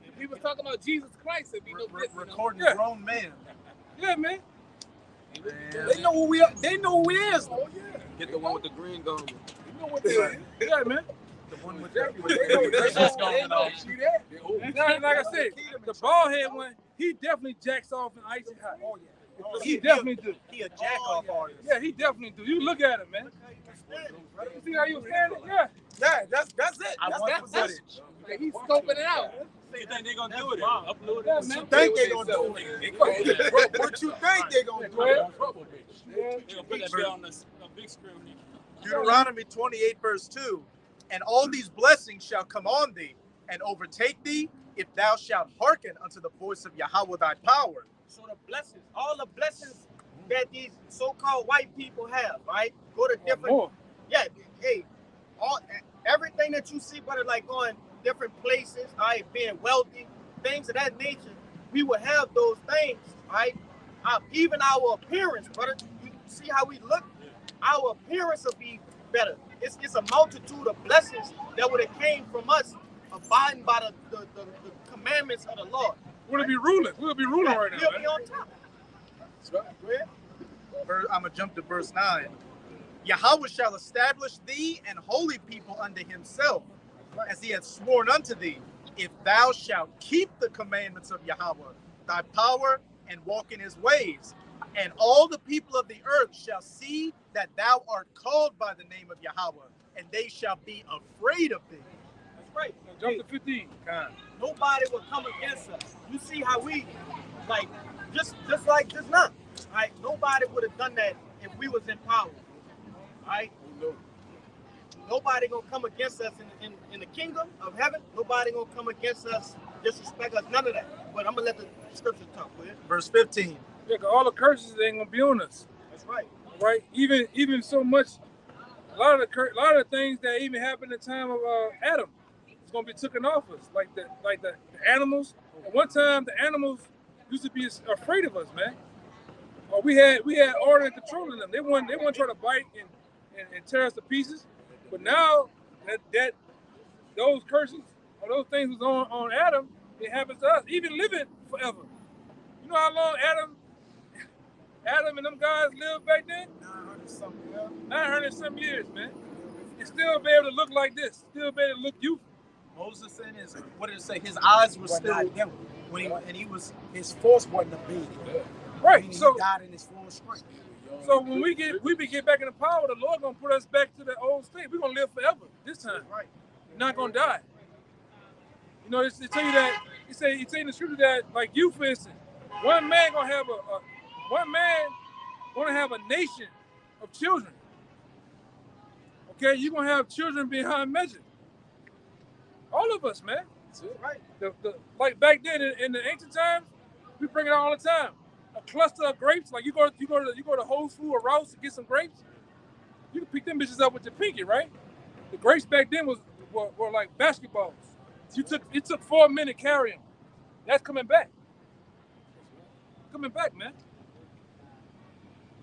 If we was talking about Jesus Christ, it'd be no different. Recording grown men. Yeah, man. They know who we are. They know who it is. Oh yeah. Get the one with the green gum. You know what they are. Yeah, man. The one with Exactly. They know. See that? Like I said, the bald head one, he definitely jacks off in icy hot. Oh yeah. He definitely do. He a jack off artist. Yeah, he definitely do. You look at him, man. You see how you standing? Yeah. Yeah, that's it. That's he's scoping it out. You think they gonna do it? Upload Yeah, it. man. You think they gonna do it? What you think they gonna do? Yeah. They gonna put that bit on the big screen. Deuteronomy 28 verse 2. And all these blessings shall come on thee and overtake thee if thou shalt hearken unto the voice of Yahweh thy power. So the blessings, all the blessings that these so-called white people have, right? Go to different, More. yeah, hey, everything that you see, brother, like going different places, right, being wealthy, things of that nature, we will have those things, right? Even our appearance, brother, you see how we look, our appearance will be better. It's a multitude of blessings that would have came from us abiding by the commandments of the Lord. We'll be ruling. We'll be ruling right now, We'll man. be on top. Go ahead. I'm going to jump to verse 9. Yahweh shall establish thee an holy people unto himself, as he hath sworn unto thee, if thou shalt keep the commandments of Yahweh, thy power, and walk in his ways. And all the people of the earth shall see that thou art called by the name of Yahweh, and they shall be afraid of thee. That's right. Jump to 15. Nobody will come against us. You see how we, like, just like just now, right? Nobody would have done that if we was in power, right? Nobody gonna come against us in the kingdom of heaven. Nobody gonna come against us, disrespect us, none of that. But I'm gonna let the scripture talk with it. Verse 15. Yeah, 'cause all the curses ain't gonna be on us. That's right. Right? Even so much, a lot of the things that even happened in the time of Adam, it's gonna be taken off us. Like the animals. At one time, the animals used to be afraid of us, man. Or we had order and control in them. They wouldn't try to bite and tear us to pieces. But now that those curses or those things was on Adam, it happens to us. Even living forever. You know how long Adam and them guys lived back then? 900 some years, man. And still be able to look like this. Still be able to look youthful. Moses in his, what did it say? His eyes were still, his force wasn't abated. Right. So he died in his full strength. So when we get back in the power, the Lord gonna put us back to the old state. We're gonna live forever this time. Right. We're not gonna die. You know, they tell you that he say in the scripture that, like you, for instance, one man gonna have a nation of children. Okay, you're gonna have children behind measure. All of us, man. That's right. Like back then in the ancient times, we bring it out all the time. A cluster of grapes, like you go to Whole Foods or Rouse to get some grapes, you can pick them bitches up with your pinky, right? The grapes back then were like basketballs. It took 4 minutes to carry them. That's coming back. Coming back, man.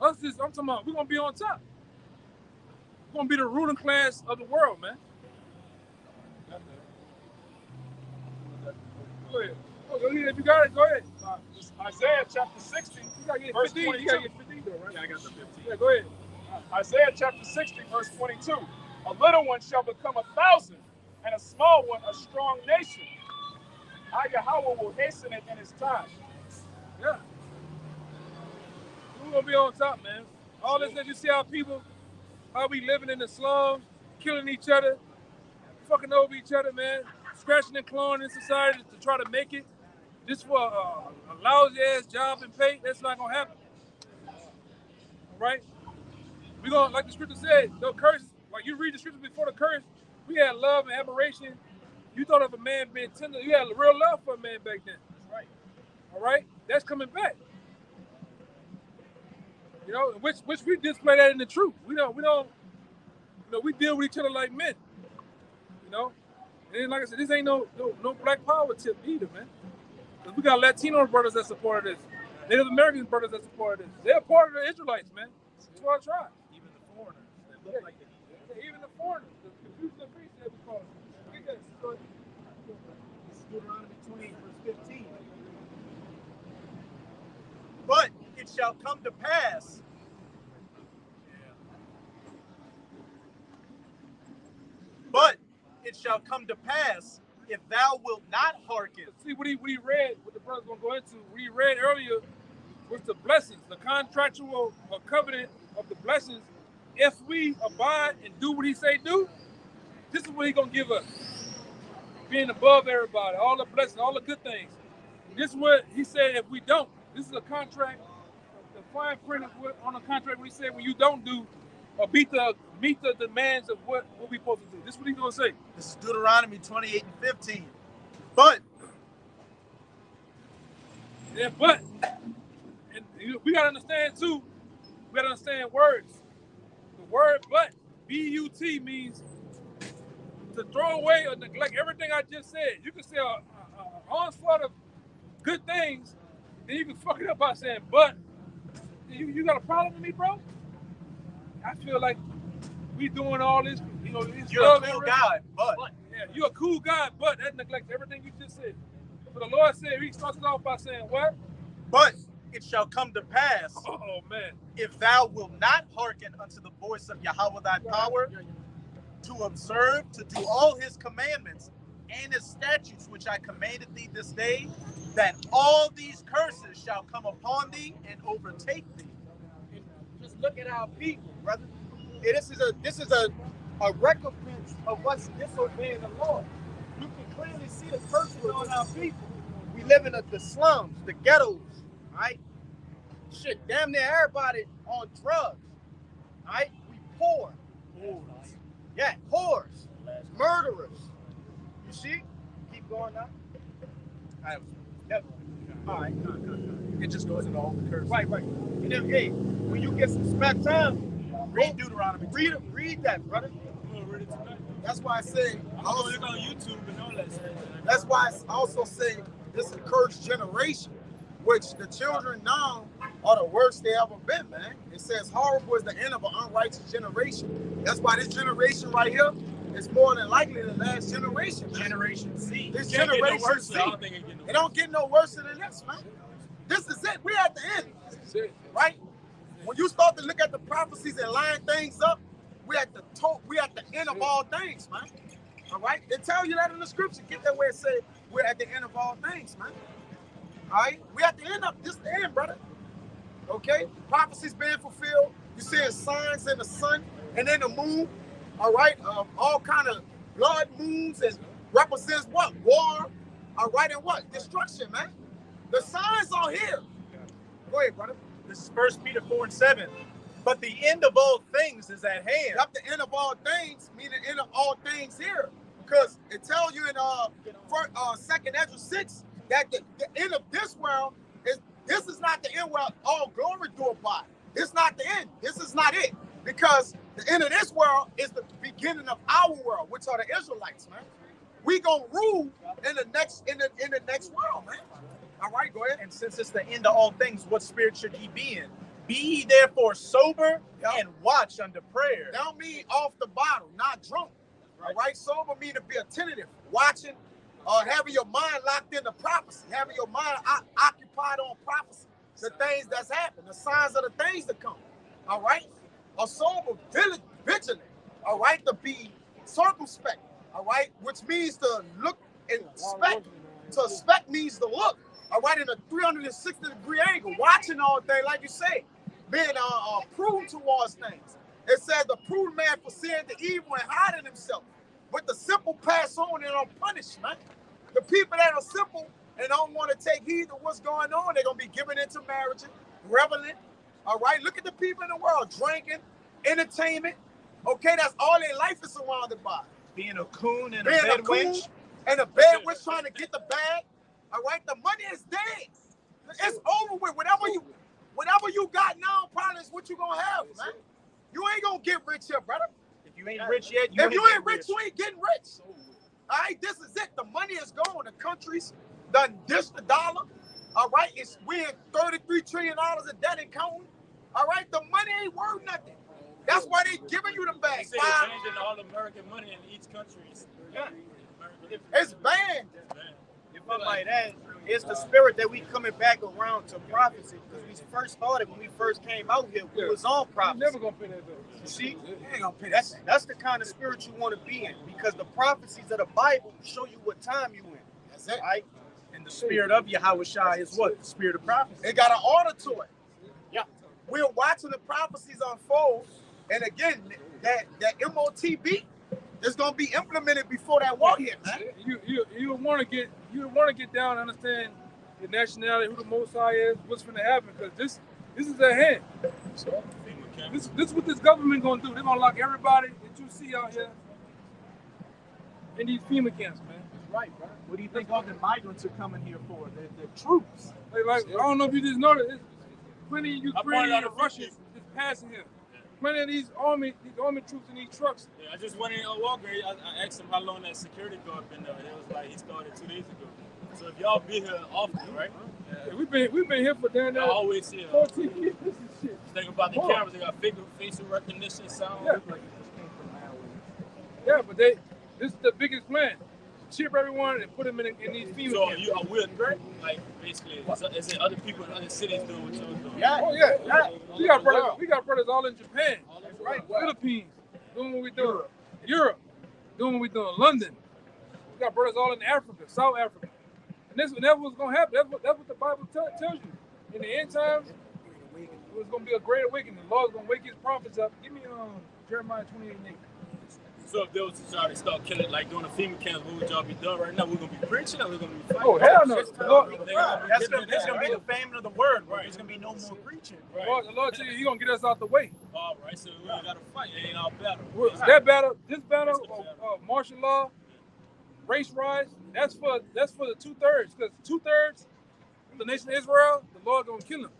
I'm talking about we're gonna be on top. We're gonna be the ruling class of the world, man. Go ahead. If you got it, go ahead. Isaiah chapter 60, verse 22. You gotta get 15 though, right? Yeah, I got the 15. Yeah, go ahead. Isaiah chapter 60, verse 22. A little one shall become 1,000, and a small one a strong nation. YAHAWAH will hasten it in his time. Yeah. We're gonna be on top, man. All this that you see how we living in the slums, killing each other, fucking over each other, man, scratching and clawing in society to try to make it. Just for a lousy ass job and pay, that's not gonna happen. All right? We gonna, like the scripture said, no curse. Like you read the scripture before the curse, we had love and admiration. You thought of a man being tender. You had real love for a man back then. That's right. All right? That's coming back. You know, which we display that in the truth. We don't, we deal with each other like men. You know? And then, like I said, this ain't no black power tip either, man. We got Latino brothers that supported this. Native American brothers that supported this. They're part of the Israelites, man. That's what I tried. Even the foreigners that look like it. Yeah, even the foreigners. The confusion of priests that we call them. Look at this. Deuteronomy 28, verse 15. But it shall come to pass. But it shall come to pass if thou wilt not hearken. See what he read, what the brother's gonna go into, what he read earlier was the blessings, the contractual or covenant of the blessings. If we abide and do what he say do, this is what he gonna give us. Being above everybody, all the blessings, all the good things. This is what he said if we don't. This is a contract, the fine print of what on a contract when he said when you don't do or meet the demands of what we supposed to do. This is what he's gonna say. This is Deuteronomy 28 and 15. But and we gotta understand too, we gotta understand words. The word but, B-U-T, means to throw away or neglect everything I just said. You can say an onslaught of good things, then you can fuck it up by saying but. You got a problem with me, bro? I feel like we doing all this, you know. You're a cool guy, but. Yeah, you're a cool guy, but that neglects everything you just said. But the Lord said, he starts it off by saying what? But it shall come to pass, oh man, if thou wilt not hearken unto the voice of Yahawah thy power, to observe, to do all his commandments and his statutes which I commanded thee this day, that all these curses shall come upon thee and overtake thee. And just look at our people, brother. This is a recompense of us disobeying the Lord. You can clearly see the curses on our people. We live in the slums, the ghettos, right? Shit, damn near everybody on drugs, right? We poor. Yeah, whores, murderers. You see? Keep going now. All right. It just goes into all the curses. Right. And then, hey, when you get some spare time, read Deuteronomy. Read that, brother. I'm gonna read it tonight. That's why I say. I'm gonna look on YouTube and all that stuff. That's why I also say this is a cursed generation, which the children now are the worst they ever been, man. It says horrible is the end of an unrighteous generation. That's why this generation right here is more than likely the last generation. Man. Generation Z. This Can't get no generation worse, Z. I don't think it get no It don't get no worse than this, man. This is it. We at the end, right? When you start to look at the prophecies and line things up, we at the end of all things, man. All right? They tell you that in the scripture. Get that where it says we're at the end of all things, man. All right? We at the end of this the end, brother. Okay? Prophecies being fulfilled. You seeing signs in the sun and in the moon. All right? All kind of blood moons and represents what? War. All right, and what? Destruction, man. The signs are here. Go ahead, brother. This is 1 Peter 4 and 7. But the end of all things is at hand. Yep, the end of all things, meaning end of all things here. Because it tells you in 2nd Ezra 6 that the end of this world this is not the end where all glory do abide. This is not the end. This is not it. Because the end of this world is the beginning of our world, which are the Israelites, man. We gonna rule in the next world, man. All right, go ahead. And since it's the end of all things, what spirit should he be in? Be ye therefore sober and watch unto prayer. That don't mean off the bottle, not drunk. All right, sober mean to be attentive, watching, having your mind locked into prophecy, having your mind occupied on prophecy, the things that's happened, the signs of the things to come. All right, a sober, vigilant. All right, to be circumspect. All right, which means to look and inspect. To inspect means to look. All right, in a 360-degree angle, watching all things, like you say, being prudent towards things. It says the prudent man foreseeing the evil and hiding himself. But the simple pass on and are punished, man. The people that are simple and don't want to take heed to what's going on, they're going to be given into marriage, reveling. All right, look at the people in the world, drinking, entertainment. Okay, that's all their life is surrounded by. Being a coon and a bed wench. And a bed wench trying to get the bag. All right, the money is dead. It's over with. Whatever you got now, probably is what you gonna have, man. You ain't gonna get rich here, brother. If you ain't rich yet, if you ain't rich, you ain't getting rich. All right, this is it. The money is gone. The country's done dish the dollar. All right, we in $33 trillion of debt and counting. All right, the money ain't worth nothing. That's why they giving you the bag. They say they're changing all American money in each country. It's banned. Something like that. It's the spirit that we coming back around to prophecy. Because we first started when we first came out here, we was on prophecy. Never gonna pay that bill. You see, you ain't gonna pay that. That's the kind of spirit you want to be in, because the prophecies of the Bible show you what time you in. That's it. Right? And the spirit of YAHAWASHI is what? The spirit of prophecy. It got an order to it. Yeah. We're watching the prophecies unfold, and again, that MOTB is gonna be implemented before that war hits. You want to get down and understand the nationality, who the Most High is, what's going to happen, because this is at hand. This is what this government gonna do. They're gonna lock everybody that you see out here in these FEMA camps, man. That's right, bro. What do you think all the migrants are coming here for? They're troops. Like, I don't know if you just noticed, there's plenty of Ukrainian and Russians just passing here. Plenty of these army troops in these trucks. Yeah, I just went in Walker. I asked him how long that security guard been there. It was like he started 2 days ago. So if y'all be here often, right? Yeah, we've been here for damn near I always see 14 years and shit. Think about the cameras. They got facial recognition, sound. Yeah, but this is the biggest plan. Chip everyone and put them in these FEMA So camps. you are with, like basically, is it other people in other cities doing what you're doing? Yeah. Oh yeah. We got brothers all in Japan, right? Philippines, doing what we doing. Europe, doing what we doing. London. We got brothers all in Africa, South Africa. And that's what's gonna happen. That's what the Bible tells you. In the end times, it's gonna be a great awakening. The Lord's gonna wake his prophets up. Give me Jeremiah 28:8. So if they was to try to start killing, like doing the FEMA camps, what would y'all be doing right now? We're gonna be preaching, or we're gonna be fighting? Oh hell no! That's gonna be the fame of the word, right? There's gonna be no more preaching. Right. The Lord tell you, He's gonna get us out the way. All right, so we ain't gotta fight. It ain't our battle. This battle, martial law, race riots, that's for the 2/3. Because 2/3 of the nation of Israel, the Lord gonna kill them.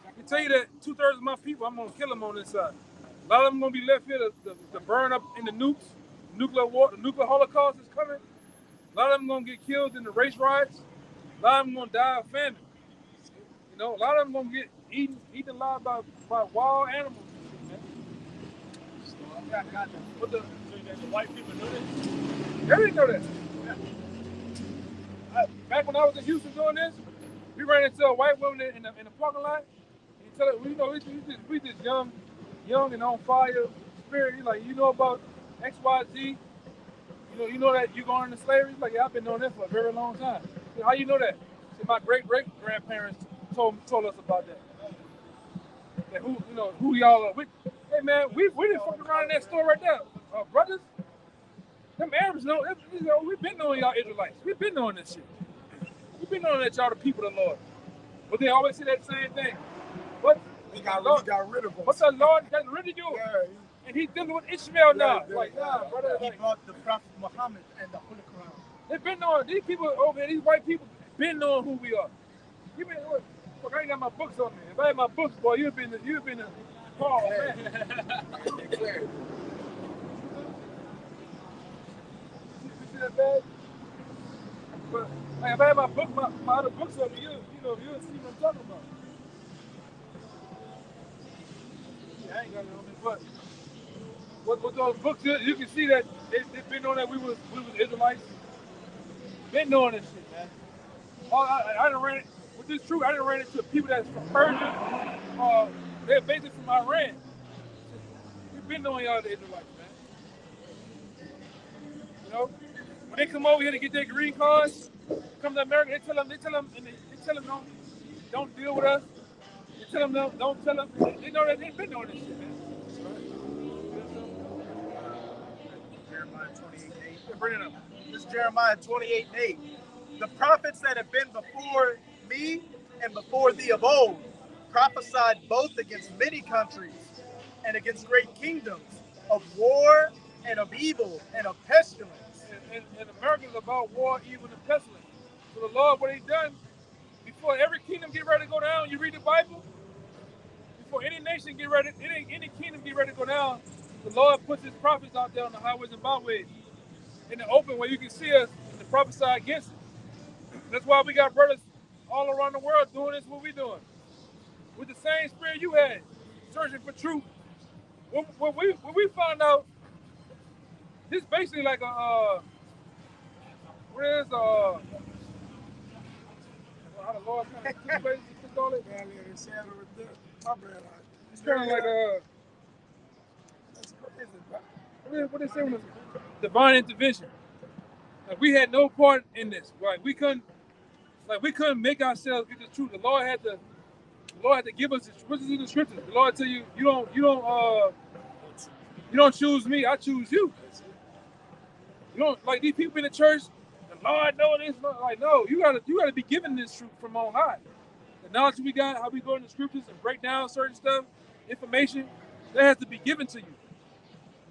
I can tell you that 2/3 of my people, I'm gonna kill them on this side. A lot of them gonna be left here to burn up in the nukes. Nuclear war, the nuclear holocaust is coming. A lot of them gonna get killed in the race riots. A lot of them gonna die of famine. You know, a lot of them gonna get eaten alive by wild animals. What the white people know that? They didn't know that. Back when I was in Houston doing this, we ran into a white woman in the parking lot. And tell her, we just young and on fire spirit. He's like, you know about XYZ? You know that you going into slavery? He's like, yeah, I've been knowing that for a very long time. Said, how you know that? Said, my great grandparents told us about that. That who y'all are with. Hey man, we didn't fuck around in that store right there, brothers. Them Arabs know. We've been knowing y'all Israelites. We've been knowing this shit. We've been knowing that y'all the people of the Lord. But they always say that same thing. But he got rid of us. But the Lord got rid of you. Yeah. And he's dealing with Ishmael now. Like, nah, brother. He brought the Prophet Muhammad and the Holy Quran. They've been knowing, these people over here, these white people, been knowing who we are. You been, look, I ain't got my books on me. If I had my books, boy, you'd been a Paul, man. You see that bad? But like, if I had my other books on me, you'll see what I'm talking about. Yeah, I ain't got it on me, but with those books, you can see that they've been knowing that we was Israelites. Been knowing this shit, man. I done ran it with this truth. I done ran into people that's from Persia. They're basically from Iran. We've been knowing y'all the Israelites, man. You know, when they come over here to get their green cards, come to America, they tell them don't deal with us. They tell them don't tell them. They know that they've been knowing this shit, man. Jeremiah 28:8. Bring it up. This is Jeremiah 28:8. The prophets that have been before me and before thee of old prophesied both against many countries and against great kingdoms, of war and of evil and of pestilence. And America is about war, evil, and pestilence. So the Lord, what He done, before every kingdom get ready to go down, you read the Bible, before any nation get ready, any kingdom get ready to go down, the Lord puts His prophets out there on the highways and byways in the open where you can see us and prophesy against it. That's why we got brothers all around the world doing this, what we doing. With the same spirit you had, searching for truth. When we found out, this basically like a, My bad. It's kind of like That's crazy, bro. what they say when it's divine intervention. Like we had no part in this, right? We couldn't make ourselves get the truth. The Lord had to give us this. What's in the scriptures? The Lord tell you, you don't choose me, I choose you. You don't like these people in the church. The Lord know this. Like no, you gotta be given this truth from on high. The knowledge we got, how we go in the scriptures and break down certain stuff, information, that has to be given to you.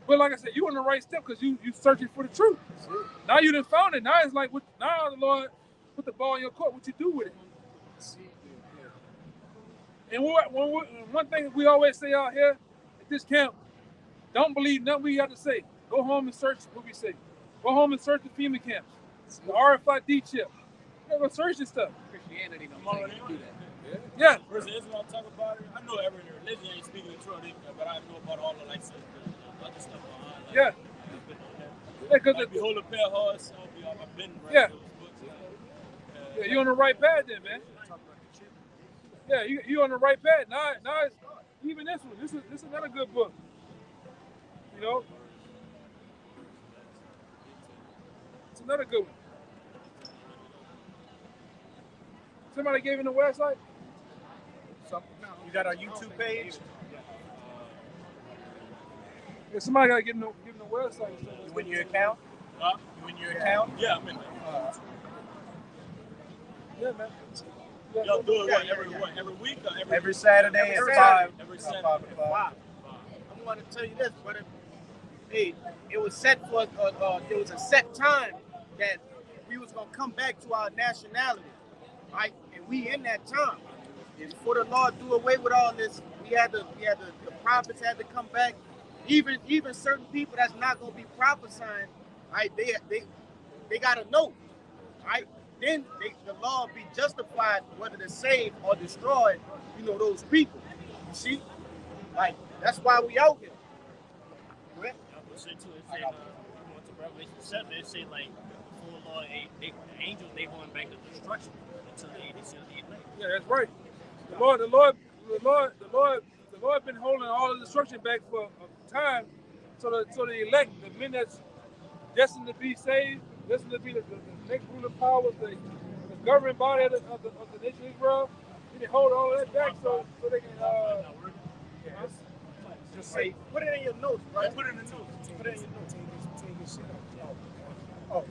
But like I said, you on the right step because you searching for the truth. Now you done found it. Now it's like now the Lord put the ball in your court. What you do with it? And one thing we always say out here at this camp, don't believe nothing we have to say. Go home and search what we say. Go home and search the FEMA camps, the RFID chip. You gotta go search this stuff. Christianity don't say you do that. Yeah. Versus Israel, talk about it. I know every religion ain't speaking the truth, but I know about all the like the other stuff behind. Like, yeah. Because like behold a pair of horse, I've been right yeah. those books. Yeah, you're on the right path then, man. Yeah, you're on the right path. Now it's even this one. This is another good book. You know, it's another good one. Somebody gave him the website. You got our YouTube page. Yeah, somebody gotta give him the website. You win your account. Huh? You win your account. Yeah, I'm in there. Yeah, man. Y'all do it every week or every Saturday at 5. Every Saturday at 5. I'm going to tell you this, brother. Hey, it was set for there was a set time that we was gonna come back to our nationality, right? And we in that time. And for the Lord do away with all this, the prophets had to come back. Even certain people that's not gonna be prophesying, right? They gotta know, right? Then the law be justified whether to save or destroy, those people. You see, like that's why we out here. Right? I would say too. It say, you want to Revelation 7. It say like before Lord, the angels they going back to destruction until they seal the elect. Yeah, that's right. The Lord been holding all the destruction back for a time, so the elect, the men that's destined to be saved, destined to be the next ruling powers, the governing body of the nation of Israel, they hold all of that back so they can. Just say, put it in your notes, right? Put it in the notes. Put it in your notes. Take your shit out. Oh.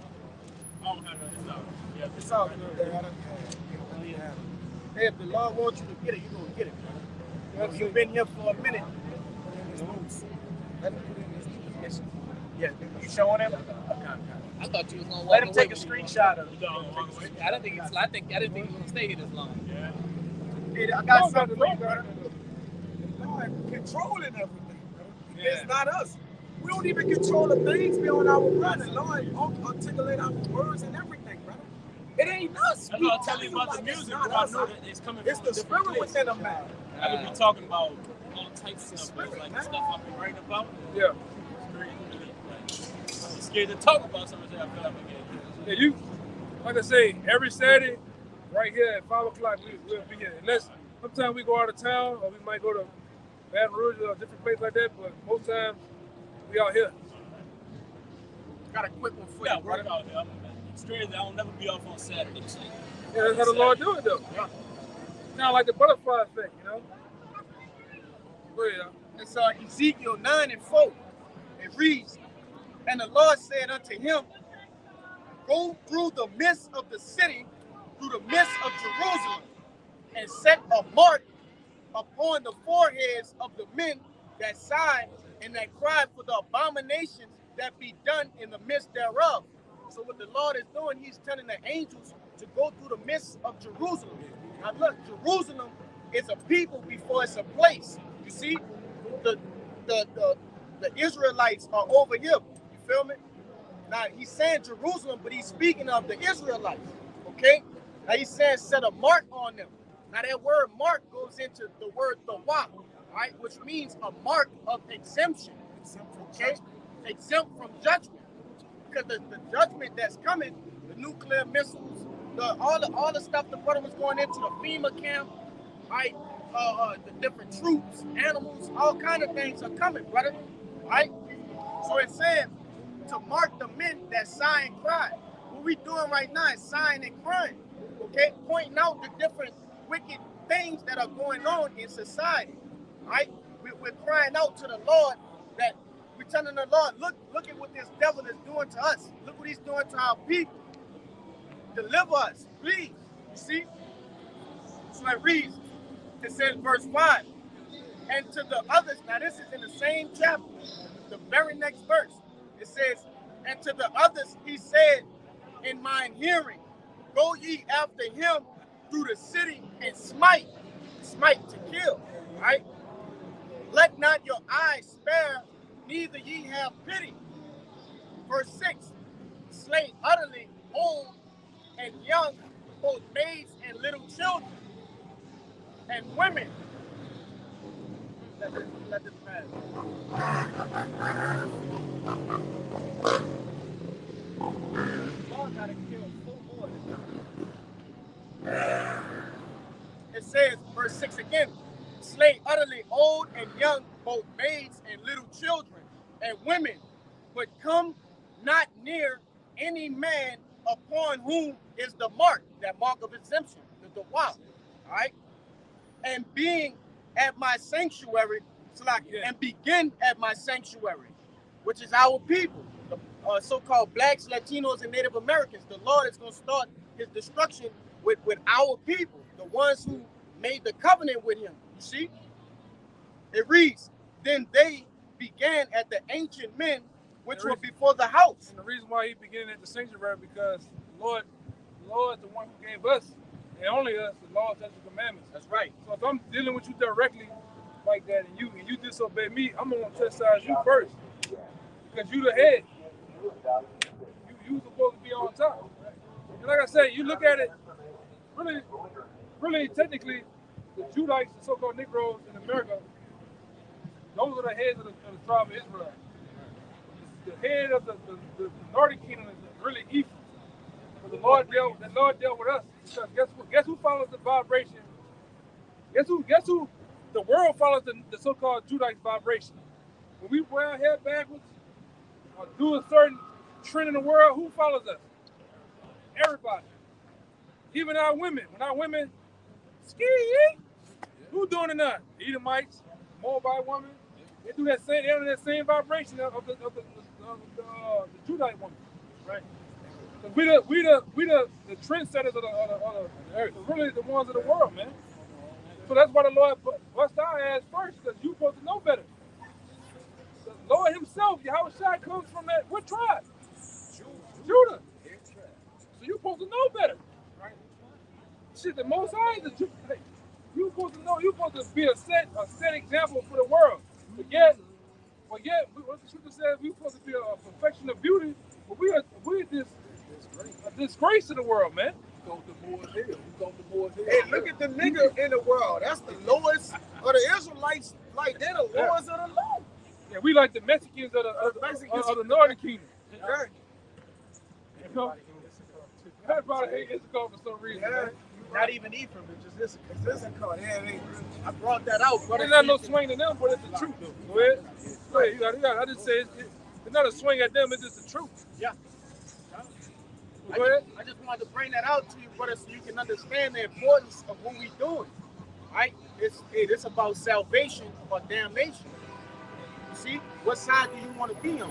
I don't have that. It's out. Yeah, it's out. Hey, if the Lord wants you to get it, you're going to get it. Man. You've been here for a minute. Yeah, you showing him? I thought you was gonna walk Let him away take a screenshot of it. I didn't think he was gonna stay here this long. Yeah. Hey, I got something for you, brother. Lord controlling everything. Yeah. It's not us. We don't even control the things beyond our run. And Lord articulate our words and everything, brother. It ain't us. I'm not telling you about the music, but I know that it's coming from the spirit within a man. I could be talking about all types of stuff, like the stuff I've been writing about. Yeah. I'm scared to talk about some of that. I feel like yeah, you, like I say, every Saturday, right here at 5 o'clock, we'll be here. Unless sometimes we go out of town, or we might go to Baton Rouge or a different place like that, but most times we out here. Got a quick one for you. Yeah, work out here. It's crazy. I don't never be off on Saturday. Yeah, that's how the Lord do it, though. Yeah. Kind of like the butterfly effect, Go ahead. It's Ezekiel 9:4. It reads, "And the Lord said unto him, Go through the midst of the city, through the midst of Jerusalem, and set a mark upon the foreheads of the men that sigh and that cry for the abominations that be done in the midst thereof." So what the Lord is doing, he's telling the angels to go through the midst of Jerusalem. Now look, Jerusalem is a people before it's a place. You see, the Israelites are over here. You feel me? Now he's saying Jerusalem, but he's speaking of the Israelites. Okay? Now he's saying set a mark on them. Now that word mark goes into the word tawah, right? Which means a mark of exemption. Okay? Exempt from judgment. Because the judgment that's coming, the nuclear missiles, all the stuff the brother was going into, the FEMA camp, right? The different troops, animals, all kind of things are coming, brother, right? So it says to mark the men that sigh and cry. What we doing right now is sighing and crying, okay? Pointing out the different wicked things that are going on in society, right? We're crying out to the Lord that we're telling the Lord, look at what this devil is doing to us. Look what he's doing to our people. Deliver us, please. You see? So it reads, it says verse 5, and to the others, now this is in the same chapter, the very next verse, it says, and to the others he said in mine hearing, go ye after him through the city and smite to kill, right? Let not your eyes spare, neither ye have pity. Verse 6, slay utterly old and young, both maids and little children, and women. Let this pass. God gotta kill 4 more. It says, verse 6 again, slay utterly old and young, both maids and little children, and women, but come not near any man upon whom is the mark, that mark of exemption, the wow, all right? And being at my sanctuary, and begin at my sanctuary, which is our people, the so-called blacks, Latinos, and Native Americans. The Lord is going to start his destruction with our people, the ones who made the covenant with him. You see? It reads, then they began at the ancient men, which were before the house. And the reason why he began at the sanctuary, because the Lord is the one who gave us, and only us, the law, statutes, and commandments. That's right. So if I'm dealing with you directly like that, and you disobey me, I'm gonna chastise you first, because you the head. You supposed to be on top. And like I said, you look at it, really technically, the Judites, the so-called Negroes in America, those are the heads of the tribe of Israel. The head of the northern kingdom is really Ephraim. But the Lord dealt with us. Because guess who follows the vibration? Guess who? The world follows the so-called Judite vibration. When we wear our hair backwards or do a certain trend in the world, who follows us? Everybody. Even our women. When our women ski, who doing it now? Edomites, Moabite women. They do that same. They're under that same vibration of the Judite woman. Right. We the trendsetters of the earth. Really the ones of the world, man. So that's why the Lord bust our ass first, because you supposed to know better. The Lord himself, YAHAWASHI, comes from that, what tribe? Judah. So you supposed to know better. Right? Shit, the Most High is a Judah. You supposed to know, you supposed to be a set example for the world. But yet, what the scripture says, we're supposed to be a perfection of beauty, but we're a disgrace to the world, man. Hey, look at the nigga in the world. That's the lowest of the Israelites. Like, they're the lowest of the low. Yeah, we like the Mexicans of the northern kingdom. Yeah. You know? Everybody hate Issachar for some reason. Yeah. Not even Ephraim, it's just Issachar. Yeah, I brought that out. There's not no swing to them, but it's the truth, though. Go ahead. I just say it's not a swing at them, it's just the truth. Yeah. I just wanted to bring that out to you, brother, so you can understand the importance of what we're doing. Right? It's about salvation or damnation. You see? What side do you want to be on?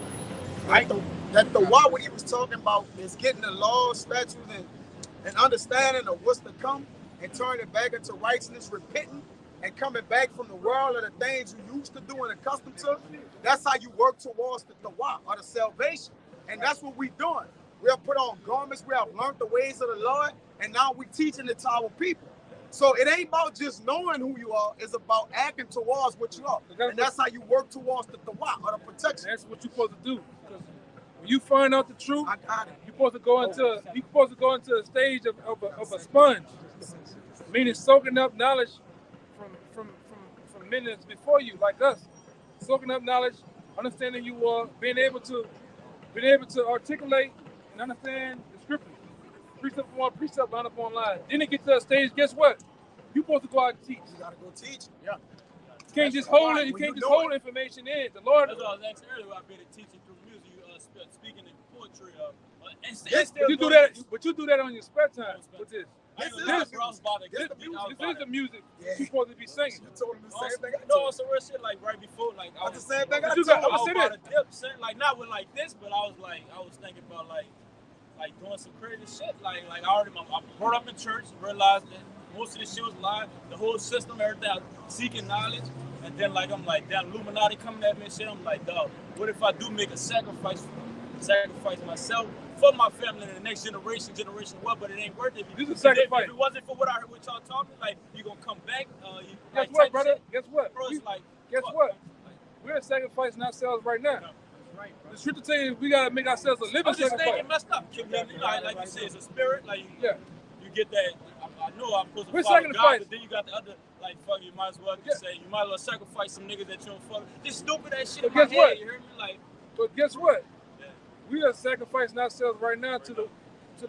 Right? That the why what he was talking about is getting the law, statutes, and understanding of what's to come, and turning it back into righteousness, repenting, and coming back from the world of the things you used to do and accustomed to. That's how you work towards the why, or the salvation. And that's what we're doing. We have put on garments, we have learned the ways of the Lord, and now we're teaching it to our people. So it ain't about just knowing who you are, it's about acting towards what you are. And that's how you work towards the why, or the protection. That's what you're supposed to do. Because when you find out the truth, you're supposed to go into a stage of a sponge, meaning soaking up knowledge from men that's before you, like us, soaking up knowledge, understanding you are, being able to articulate and understand the scripture, precept upon precept, line upon line. Then it gets to a stage. Guess what? You're supposed to go out and teach. You gotta go teach. Yeah. You can't just hold it. You can't just hold information in. The Lord. That's what I was asking earlier. I've been teaching through music, speaking in poetry. But you do that. But you do that on your spare time. What's this? This is the music you're supposed to be singing. You told him the same thing. No, it's some real shit. Like right before, like I was the same thing. I was about to dip, like not with like this, but I was thinking about like doing some crazy shit. Like I already, I brought up in church, realized that most of this shit was live. The whole system, everything, I was seeking knowledge, and then like I'm like, damn, Illuminati coming at me and shit. I'm like, dog, what if I do make a sacrifice myself for my family and the next generation what? But it ain't worth it. This is a sacrifice. If it wasn't for what I heard what y'all talking, like you gonna come back. Guess what, brother? Guess what? Bro, it's like, guess what? We're sacrificing ourselves right now. Right, the truth to tell you, we gotta make ourselves a living I'm just sacrifice. thinking messed up. Like you said, it's a spirit. Like you get that. I know I'm supposed to follow God, but then you got the other. Like fuck, you might as well say you might as well sacrifice some niggas that you don't fuck. This stupid ass shit in my head. You hear me? Like, but guess what? We are sacrificing ourselves right now to the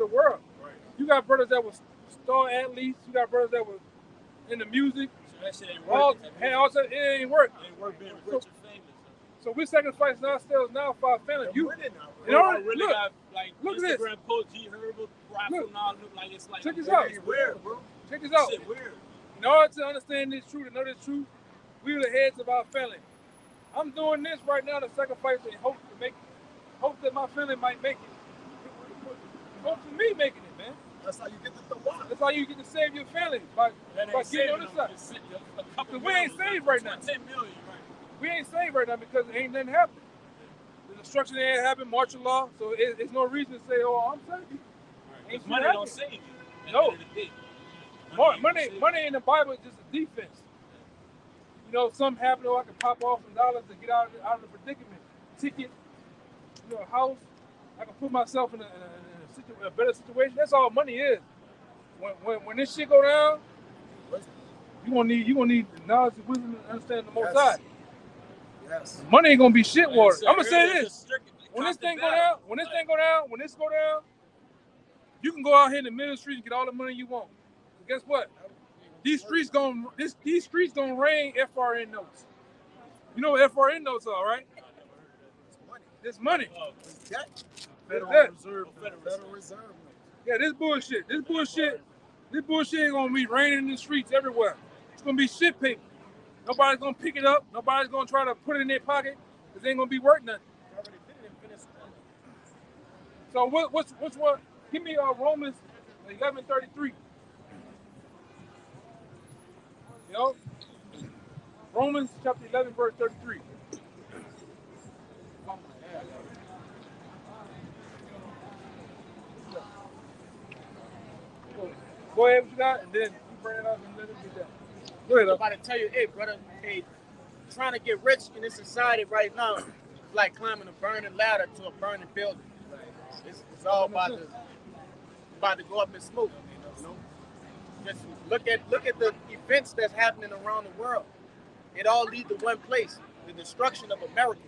world. Right. You got brothers that were star athletes. You got brothers that were in the music. So that shit ain't working. It ain't work. It ain't work being rich and famous. So we're sacrificing ourselves now for our family. You really got like look Instagram at this. post G Herbal raffle now. Look like it's like check this out. Weird, bro. Check this out. Shit weird. In order to understand this truth, to know this truth, we are the heads of our family. I'm doing this right now to sacrifice and hope that my family might make it. Hope for me making it, man. That's how you get the one. That's how you get to save your family by getting on this side. Because we ain't saved right now. 10 million, right? We ain't saved right now because ain't nothing happening. The destruction ain't happened, martial law, so it's no reason to say, oh, I'm saved. Right. Money don't save you. No. Money in the Bible is just a defense. You know, something happened, I can pop off some dollars to get out of the predicament. Ticket, a house, I can put myself in a better situation. That's all money is. When this shit go down, you gonna need knowledge and wisdom and understand the Most High. Yes. Money ain't gonna be shit water. I'm gonna say this: when this go down, you can go out here in the middle of the street and get all the money you want. But guess what? These streets gonna rain FRN notes. You know what FRN notes are, right? This money. Federal Reserve. Yeah, this bullshit ain't gonna be raining in the streets everywhere. It's gonna be shit paper. Nobody's gonna pick it up. Nobody's gonna try to put it in their pocket because they ain't gonna be worth nothing. So what's what? Give me Romans 11:33. You know, Romans chapter 11 verse 33. Go ahead, what you got, and then you bring it up and let it be done. Go ahead. I'm about to tell you, hey, brother, trying to get rich in this society right now is like climbing a burning ladder to a burning building. It's all about to go up in smoke. You know? Just look at the events that's happening around the world. It all leads to one place: the destruction of America,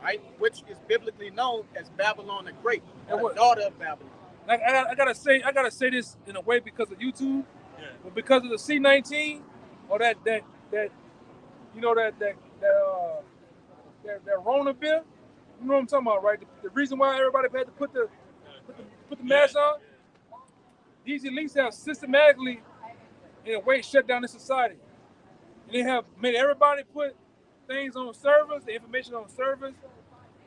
right? Which is biblically known as Babylon the Great, the daughter of Babylon. I gotta say this in a way because of YouTube, but because of the C-19 or that Rona bill, you know what I'm talking about, right? The reason why everybody had to put the mask on, these elites have systematically, in a way, shut down the society, and they have made everybody put things on servers, the information on servers.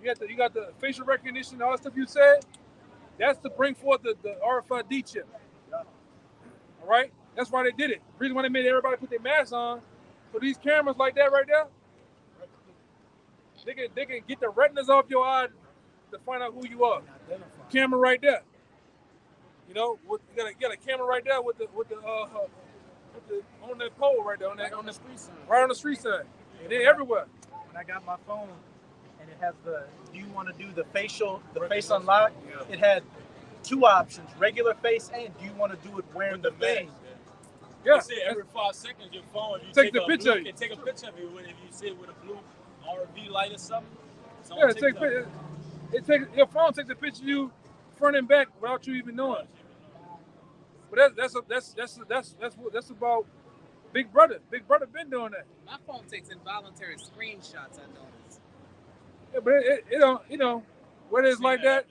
You got the facial recognition, all that stuff you said. That's to bring forth the RFID chip. All right? That's why they did it. The reason why they made everybody put their masks on, so these cameras like that right there, they can get the retinas off your eye to find out who you are. Camera right there. You know, you got a camera right there with the on that pole right there, on the street side. Right on the street side. And they're everywhere. When I got my phone and it has do you want to do the face unlock? It had two options, regular face and do you want to do it wearing the thing? Yeah. You see every 5 seconds your phone, if you take the picture. It take a picture of you if you see it with a blue RFID light or something. Your phone takes a picture of you front and back without you even knowing. But that's about Big brother been doing that. My phone takes involuntary screenshots, I noticed. Yeah, but it don't, you know, whether it's like that.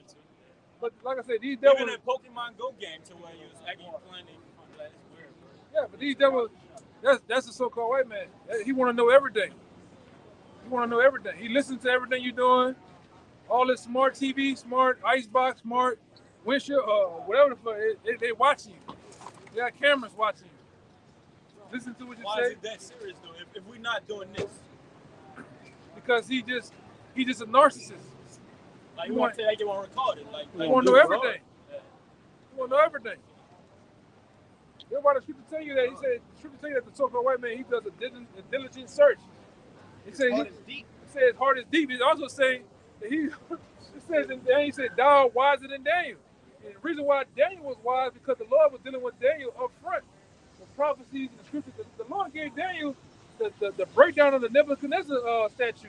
But like I said, these devils. Even in Pokemon Go game, to where you was actually playing it, like, it's weird, bro. Yeah, but these devils, that's the so-called white man. He want to know everything. He want to know everything. He listens to everything you're doing. All this smart TV, smart icebox, smart windshield, whatever the fuck. They watching you. They got cameras watching you. Listen to what you say. Why is it that serious though? If we're not doing this, because he just a narcissist. like you want to take it on recorded, like you want to know everything. Yeah. You want to know everything. Everybody, the scripture tell you that. He said, the scripture tell you that the so-called white man, he does a diligent search. He said his heart is deep. He also say that it says in Daniel, he said, thou wiser than Daniel. And the reason why Daniel was wise because the Lord was dealing with Daniel up front. The prophecies and the scriptures. The Lord gave Daniel the breakdown of the Nebuchadnezzar statue.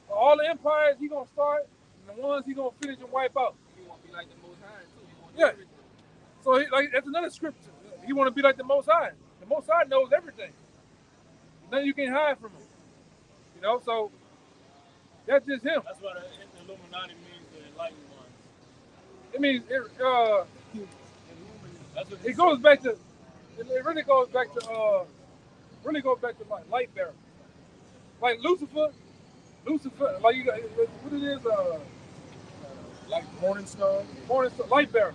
All the empires he gonna start, and the ones he gonna finish and wipe out. He want to be like the Most High too. Yeah. So that's another scripture. He want to be like the Most High. The Most High knows everything. Nothing you can hide from him. You know, so that's just him. That's what the Illuminati means, the enlightened ones. It means it goes back to. It really goes back to like light bearer. Like Lucifer, like you got what it is, Like morning star, light bearer.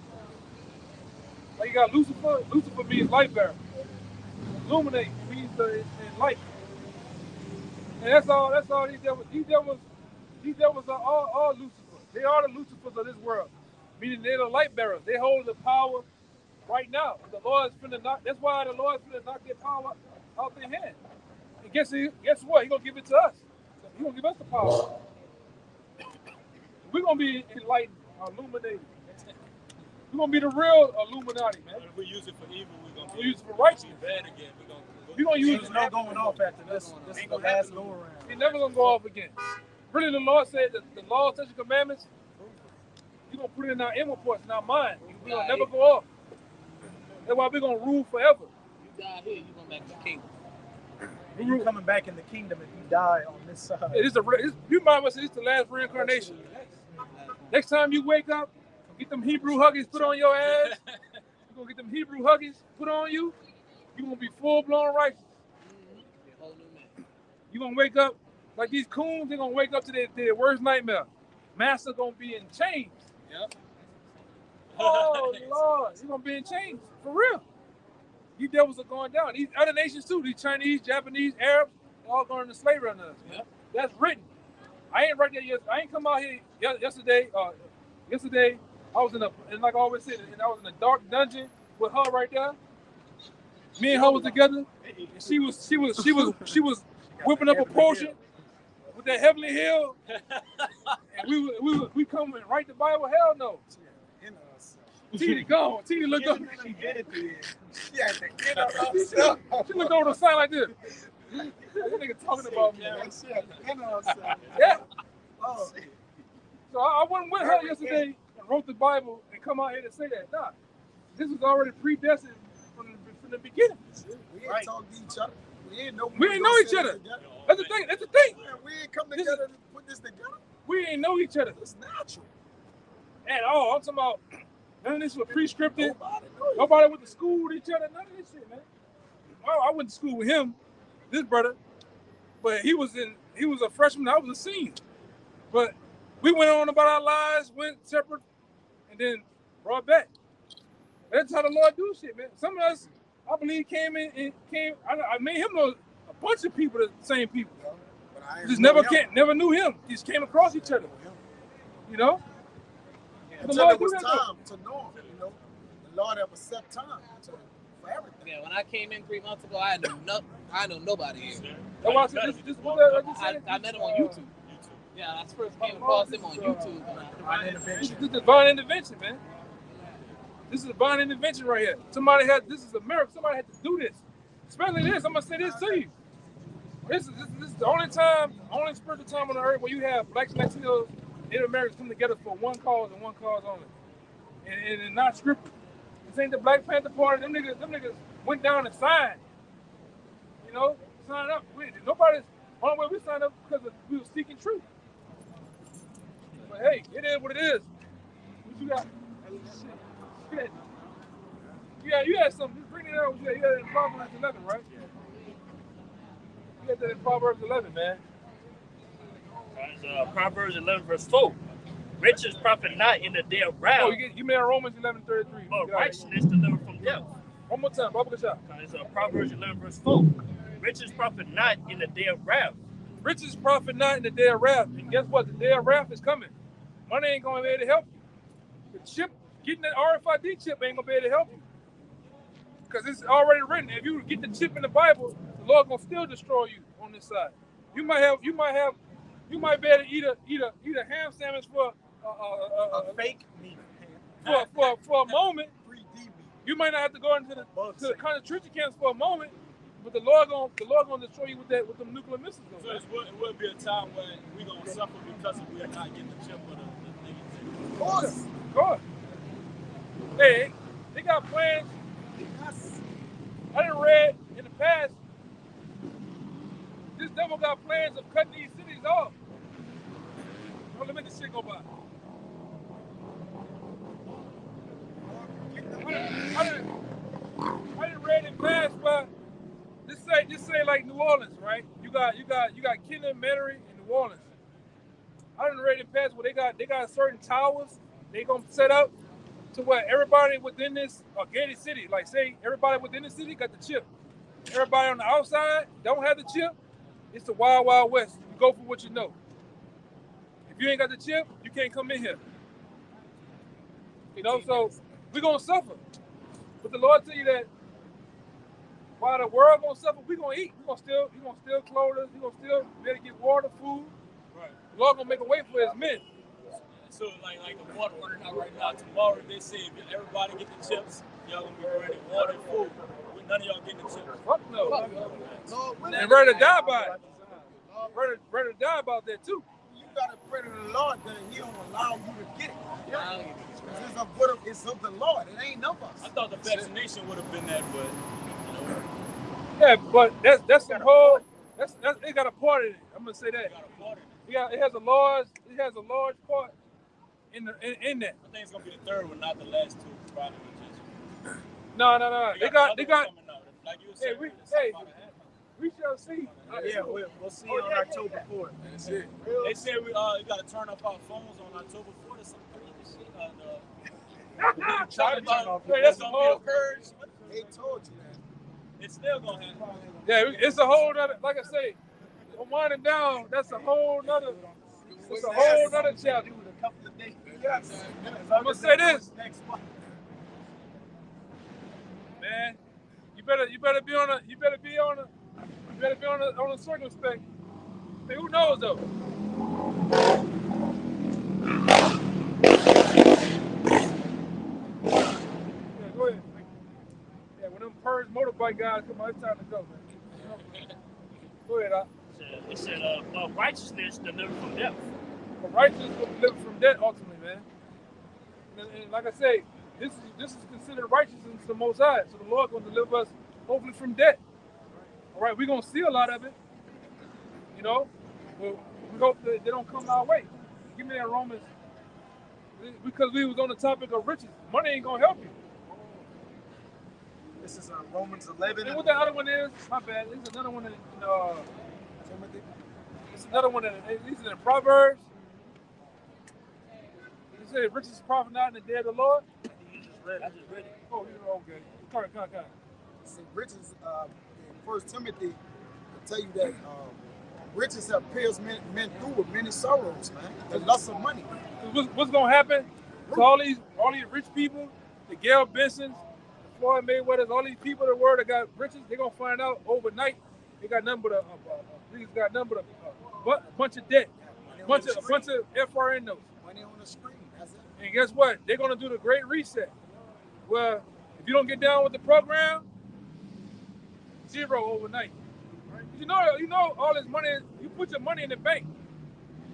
Like you got Lucifer. Lucifer means light bearer. Illuminate means the light. And that's all these devils. These devils are all Lucifer. They are the Lucifers of this world. Meaning they're the light bearers. They hold the power right now. The Lord is finna knock. That's why the Lord is finna knock their power out their hand. And guess what? He's gonna give it to us. He's gonna give us the power. We're gonna be enlightened, illuminated. We're gonna be the real Illuminati, man. But if we use it for evil, we're gonna use it for righteousness. Bad again. We're gonna use There's no going off after this. This is the last go around. It's never gonna go off again. Really, the Lord said that the law, statutes, and commandments, He's gonna put it in our inward parts, in our mind. We're gonna never go off. That's why we're gonna rule forever. You die here, you going back to the kingdom. And you're coming back in the kingdom if you die on this side. You might well say it's the last reincarnation. Next time you wake up, get them Hebrew huggies put on your ass. You're gonna get them Hebrew huggies put on you. You're gonna be full-blown righteous. You're gonna wake up like these coons. They're gonna wake up to their worst nightmare. Master gonna be in chains. Yep. Oh Lord, you're gonna be in chains for real. These devils are going down. These other nations too. These Chinese, Japanese, Arabs, they're all going into slavery under us. Yep. That's written. I ain't right there yet. I ain't come out here yesterday. Yesterday I was and like I always said, I was in a dark dungeon with her right there. Me and her was together. And she was whipping up a potion with that heavenly hill. And we come and write the Bible. Hell no. Titi gone. Titi looked up. She did it to you. She had to get up herself. She looked over the side like this. That nigga talking about me. She had to get herself. Yeah. Oh. So I went with her yesterday and wrote the Bible and come out here to say that. Nah, this was already predestined from the beginning. We ain't talk to each other. We ain't know each other. That's the thing. That's the thing. Man, we ain't come together to put this together. We ain't know each other. It's natural. At all. I'm talking about none of this was pre-scripted. Nobody went to school with each other. None of this shit, man. I went to school with him, this brother, but he was a freshman. I was a senior. But we went on about our lives, went separate, and then brought back. That's how the Lord do shit, man. Some of us, I believe, came. I made him know a bunch of people, the same people. But I Just never knew him. Just came across each other. You know? Until there was time to know him, you know. The Lord have a set time for everything. Yeah, when I came in 3 months ago, I know nobody here. I met him on YouTube. Yeah, I first came across him on YouTube. This is divine intervention, man. This is divine intervention right here. This is a miracle. Somebody had to do this. Especially this. I'm gonna say this to you. This is the only spiritual time on the earth where you have blacks, Latinos, Native Americans come together for one cause and one cause only. And it's not scripted. This ain't the Black Panther Party. Them niggas went down and signed. You know, sign up. Only way we signed up because we were seeking truth. But hey, it is what it is. What you got? Shit. Yeah, you had something. Just bring it out. You had it in Proverbs 11, right? You had that in Proverbs 11, man. Proverbs 11, verse 4. Riches profit not in the day of wrath. Oh, you mean Romans 11:33. But righteousness delivered from death. One more time, Bubba shot. It's Proverbs 11, verse 4. Riches profit not in the day of wrath. Riches profit not in the day of wrath. And guess what? The day of wrath is coming. Money ain't going to be able to help you. The chip, getting that RFID chip ain't going to be able to help you. Because it's already written. If you get the chip in the Bible, the Lord going to still destroy you on this side. You might be able to eat a ham sandwich for a fake meat for a moment. You might not have to go into the concentration camps for a moment, but the Lord gonna destroy you with them nuclear missiles. So it will be a time when we're gonna suffer because we are not getting the chip of the thing. Of course. Hey, they got plans. I done read in the past. This devil got plans of cutting these cities off. Don't let this shit go by. I didn't read in past, but just say like New Orleans, right? You got Kenya, Metairie, and New Orleans. I didn't read in past where they got certain towers they gonna set up to where everybody within this gated city, like say everybody within the city got the chip. Everybody on the outside don't have the chip. It's the Wild Wild West. You go for what you know. If you ain't got the chip, you can't come in here. You know, so we're gonna suffer. But the Lord tell you that while the world gonna suffer, we're gonna eat. We're gonna still clothe us, we're gonna still be able to get water, food. Right. The Lord gonna make a way for his men. So like the water order now right now, tomorrow they say if everybody get the chips, y'all gonna be ready water and food. None of y'all getting the chips. Fuck no. And ready to die about it. Ready to die about that too. You gotta pray to the Lord that he don't allow you to get it. Yeah. It's of the Lord. It ain't of us. I thought the vaccination would have been that, but you know. Yeah, but that's some whole. That's it got a part in it. I'm gonna say that. It has a large part in that. I think it's gonna be the third one, not the last two. Probably. No. They got. Like you said, we shall see. Yeah, we'll see on October 4th. That's it. They said we got to turn off our phones on October 4th or something. That's the whole purge. They told you that. It's still gonna happen. Yeah, it's a whole nother. Like I say, I'm winding down. That's a whole nother. It's a whole nother chapter. Yes. I'm gonna say this, man. You better be on a circumspect. Hey, who knows though? Yeah, go ahead. Yeah, when them purge motorbike guys come out, it's time to go, man. Go ahead, It said, righteousness delivered from death. But righteousness will deliver from death ultimately, man. And like I say, this is considered righteousness to the Most High. So the Lord going to deliver us hopefully from death. All right, we're going to see a lot of it. You know, we hope that they don't come our way. Give me that Romans, because we was on the topic of riches. Money ain't going to help you. This is Romans 11. And what the other one is, my bad, there's another one in Timothy. It's another one in Proverbs. It said, riches profit not in the day of the Lord. I just read it. Oh, okay. Come on. See, riches, in 1 Timothy, will tell you that riches have pierced men through with many sorrows, man. The lust of money. What's going to happen to all these rich people, the Gail Bensons, the Floyd Mayweathers, all these people in the world that got riches, they're going to find out overnight they got nothing but a bunch of debt, a bunch of FRN notes. Money on the screen, that's it. And guess what? They're going to do the great reset. Well, if you don't get down with the program, zero overnight. Right? You know all this money, you put your money in the bank.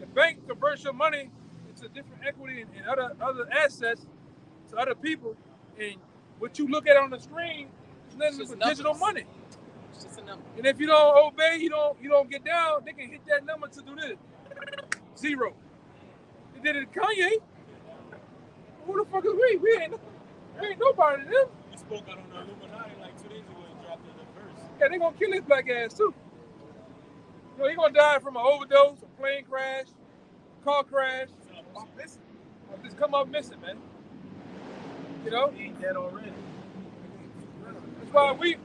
The bank converts your money into different equity and other assets to other people. And what you look at on the screen is nothing but digital money. It's just a number. And if you don't obey, you don't get down, they can hit that number to do this. 0. They did it to Kanye. Who the fuck is we? We ain't nobody to them. He spoke out on the Illuminati like 2 days ago and dropped in the verse. Yeah, they gonna kill his black ass too. You know, he gonna die from an overdose, a plane crash, car crash. Or just come up missing, man. You know? He ain't dead already. That's why we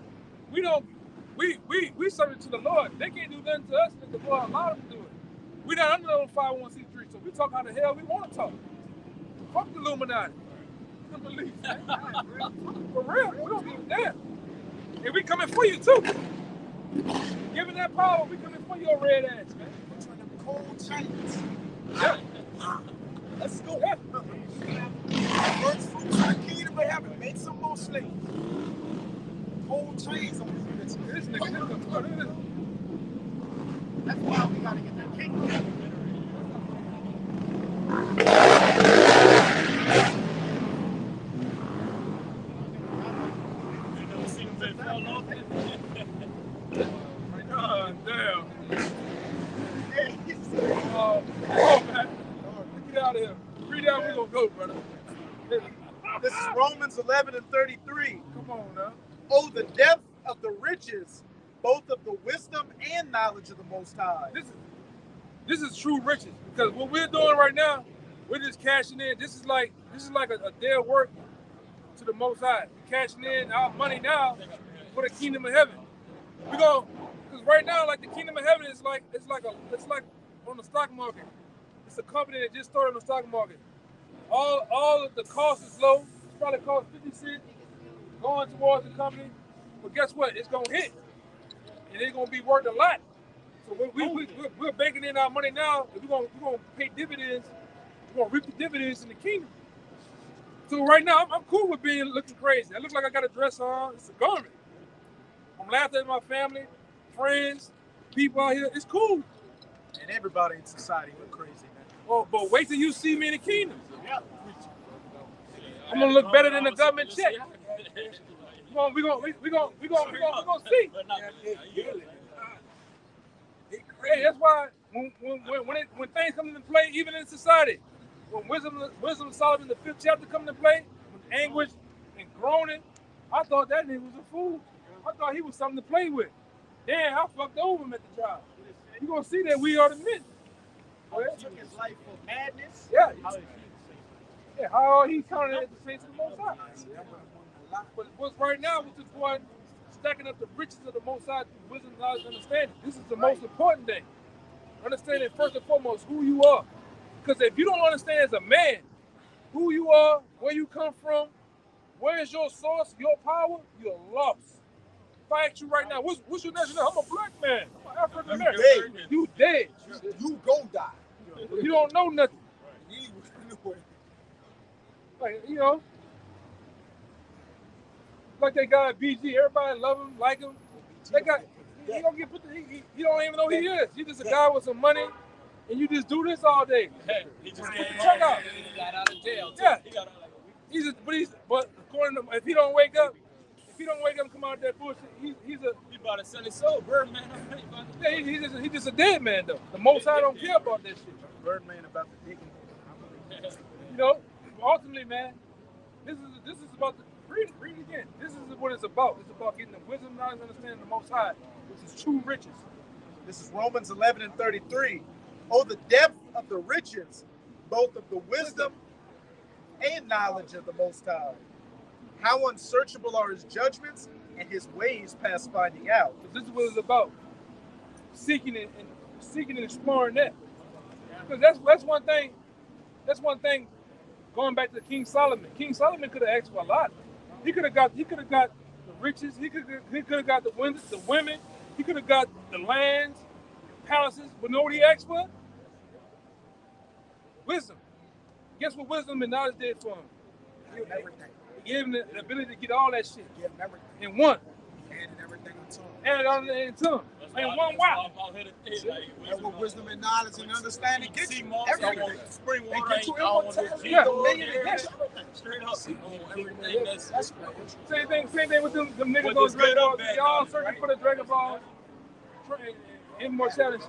subject to the Lord. They can't do nothing to us if the Lord allowed them to do it. We not under no 501c3, so we talk how the hell we want to talk. Fuck the Illuminati. The belief, man. For real, we don't give a damn. And we coming for you too. Given that power, we coming for your red ass, man. Which one of them cold chains? Yeah. Let's go. Yeah. First fruits of the kingdom of heaven. Make some more slaves. Cold chains on these bitches. This nigga, That's why we gotta get that kingdom. God damn. Oh, man. Get out of here. Read out, we gonna go, brother. This is Romans 11:33. Come on now. Oh, the depth of the riches, both of the wisdom and knowledge of the Most High. This is true riches, because what we're doing right now, we're just cashing in. This is like a day of work to the Most High. We're cashing in our money now for the kingdom of heaven. We go, because right now, like the kingdom of heaven is like it's like on the stock market. It's a company that just started on the stock market. All of the cost is low. It's probably cost 50 cents going towards the company, but guess what? It's gonna hit, and it's gonna be worth a lot. So we're banking in our money now. We're gonna pay dividends. We're gonna reap the dividends in the kingdom. So right now, I'm cool with looking crazy. I look like I got a dress on. It's a garment. I'm laughing at my family, friends, people out here. It's cool. And everybody in society look crazy, man. Oh, but wait till you see me in the kingdom. I'm gonna look better than the government check. We're gonna see. Hey, that's why when things come into play, even in society, when wisdom of Solomon, the 5th chapter, come into play, with anguish and groaning, I thought that nigga was a fool. I thought he was something to play with. Damn, I fucked over him at the job. You gonna see that we are the men. Took his life for madness. Yeah. Yeah, how he counted at the saints of the Most High. But what's right now, what's important, stacking up the riches of the Most High through wisdom, knowledge, and understanding. This is the most important thing. Understanding first and foremost who you are. Because if you don't understand as a man who you are, where you come from, where is your source, your power, you're lost. If I ask you right now, what's your nationality? I'm a black man. I'm an African American. You dead. You gon' die. You don't know nothing. Like, you know, like that guy BG, everybody love him, like him. That guy, he don't get put. He don't even know who he is. He's just a guy with some money, and you just do this all day. He just Put the truck out. He got out of jail, too. Yeah. He got out But according to, if he don't wake up and come out of that bullshit, he's about to sell his soul, Birdman. he's just a dead man though. The Most High don't care about that shit. Birdman about to dig him. You know, ultimately, man, this is about the read again. This is what it's about. It's about getting the wisdom, knowledge, and understanding of the Most High, which is true riches. This is Romans 11:33. Oh, the depth of the riches, both of the wisdom and knowledge of the Most High. How unsearchable are his judgments and his ways past finding out. This is what it's about. Seeking and exploring that. Because that's one thing. That's one thing. Going back to King Solomon. King Solomon could have asked for a lot. He could have got the riches. He could have got the women. He could have got the lands, palaces. But know what he asked for? Wisdom. Guess what wisdom and knowledge did for him? He gave him the ability to get all that shit in one. And everything in tune. And on in tune. In one wow. And with wisdom and knowledge and understanding, get you everything. Spring And water get you ain't all immortality, Yeah. dominion, and get you everything. straight up. Everything that's Same thing with them niggas Whether on it's Dragon good or Ball. bad Y'all knowledge, searching right? for the Dragon Ball immortality.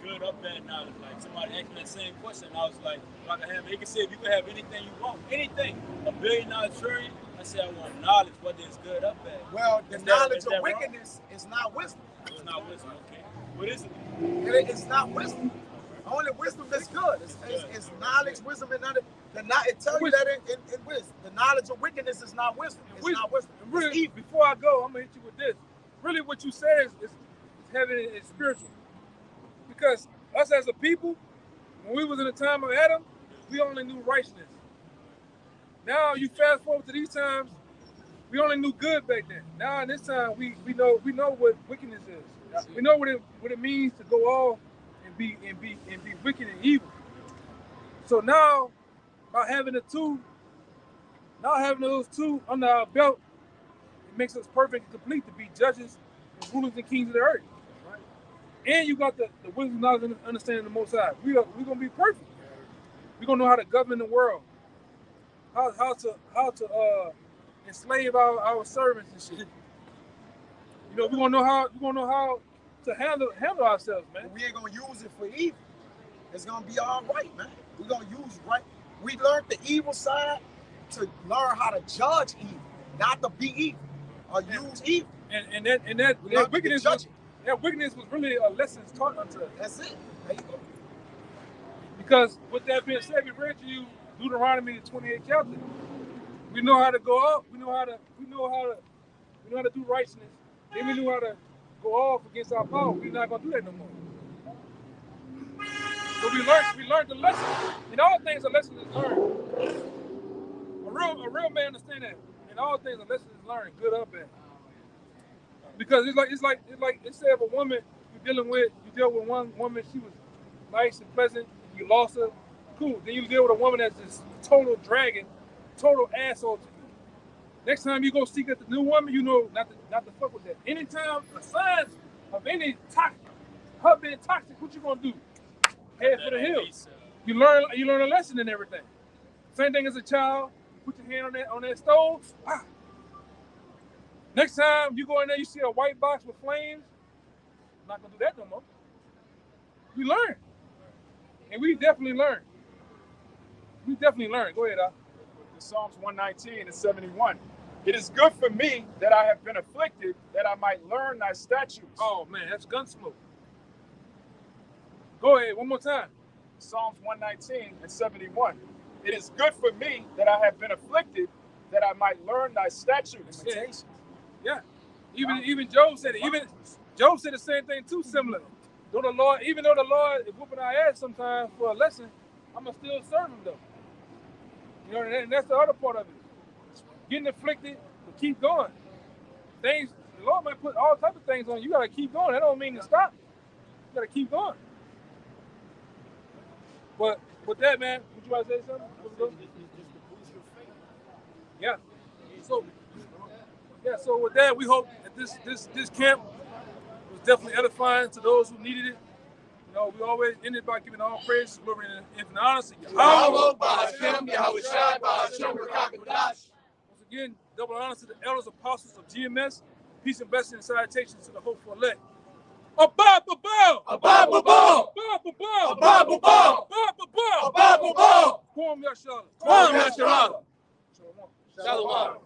good or bad knowledge. Like somebody asked me that same question, I was like, if I could have, they can say if you can have anything you want, anything, $1 billion, trillion. I said I want knowledge, whether it's good or bad. Well, the Is knowledge that of wrong? wickedness is not wisdom. It's not wisdom, okay. What is it? It's not wisdom. Only wisdom is good. It's knowledge, wisdom, and none of it tells you that in wisdom. The knowledge of wickedness is not wisdom. It's not wisdom. And really, before I go, I'm gonna hit you with this. Really, what you said is heaven and spiritual. Because us as a people, when we was in the time of Adam, we only knew righteousness. Now you fast forward to these times, we only knew good back then. Now in this time, we know what wickedness is. We know what it means to go off and be wicked and evil. So now, by having those two under our belt, it makes us perfect and complete to be judges and rulers and kings of the earth. Right? And you got the wisdom, knowledge, and understanding of the Most High. We're gonna be perfect. We're gonna know how to govern the world, how to enslave our servants and shit. You know, we're gonna know how to handle ourselves, man. We ain't gonna use it for evil. It's gonna be all right, man. We're gonna use right. We learned the evil side to learn how to judge evil, not to be evil or use evil. And that wickedness was really a lesson taught unto us. That's it. There you go. Because with that being said, we read to you Deuteronomy the 28th chapter. We know how to go up. We know how to do righteousness. Then we knew how to go off against our power. We're not gonna do that no more. So we learned the lesson. In all things, a lesson is learned. A real man understand that. In all things, a lesson is learned, good or bad. Because it's like say if a woman you deal with one woman, she was nice and pleasant, you lost her, cool. Then you deal with a woman that's just total dragon, total asshole to you. Next time you go seek out the new woman, you know not to fuck with that. Anytime the signs of any her being toxic, what you gonna do? Head for the hills. You learn a lesson in everything. Same thing as a child. Put your hand on that stove. Ah. Next time you go in there, you see a white box with flames. I'm not gonna do that no more. We learn, and we definitely learn. Go ahead, Al. Psalms 119 and 71. It is good for me that I have been afflicted, that I might learn thy statutes. Oh man, that's Gunsmoke. Go ahead, one more time. Psalms 119 and 71. It is good for me that I have been afflicted, that I might learn thy statutes. Yeah. Even Job said it. Even Job said the same thing too, similar. Even though the Lord is whooping our ass sometimes for a lesson, I'm gonna still serve him though. You know, and that's the other part of it. Getting afflicted, but keep going. The Lord might put all types of things on you. You gotta keep going. That don't mean to stop. You gotta keep going. But with that, man, would you want to say something? Yeah. So with that, we hope that this camp was definitely edifying to those who needed it. You know, we always ended by giving all praise, glory, and infinite honor to YAHAWAH, bahasham, YAHAWASHI, bahasham, Once again, double honor to the elders, apostles of GMS. Peace and blessings and salutations to the hopeful elect. Above the bell! Above the ball! Above the bell! Above the ball! Above the bell! Above the ball! Kwam Yashala! Kwam Yashala! Shalawam. Shalawam.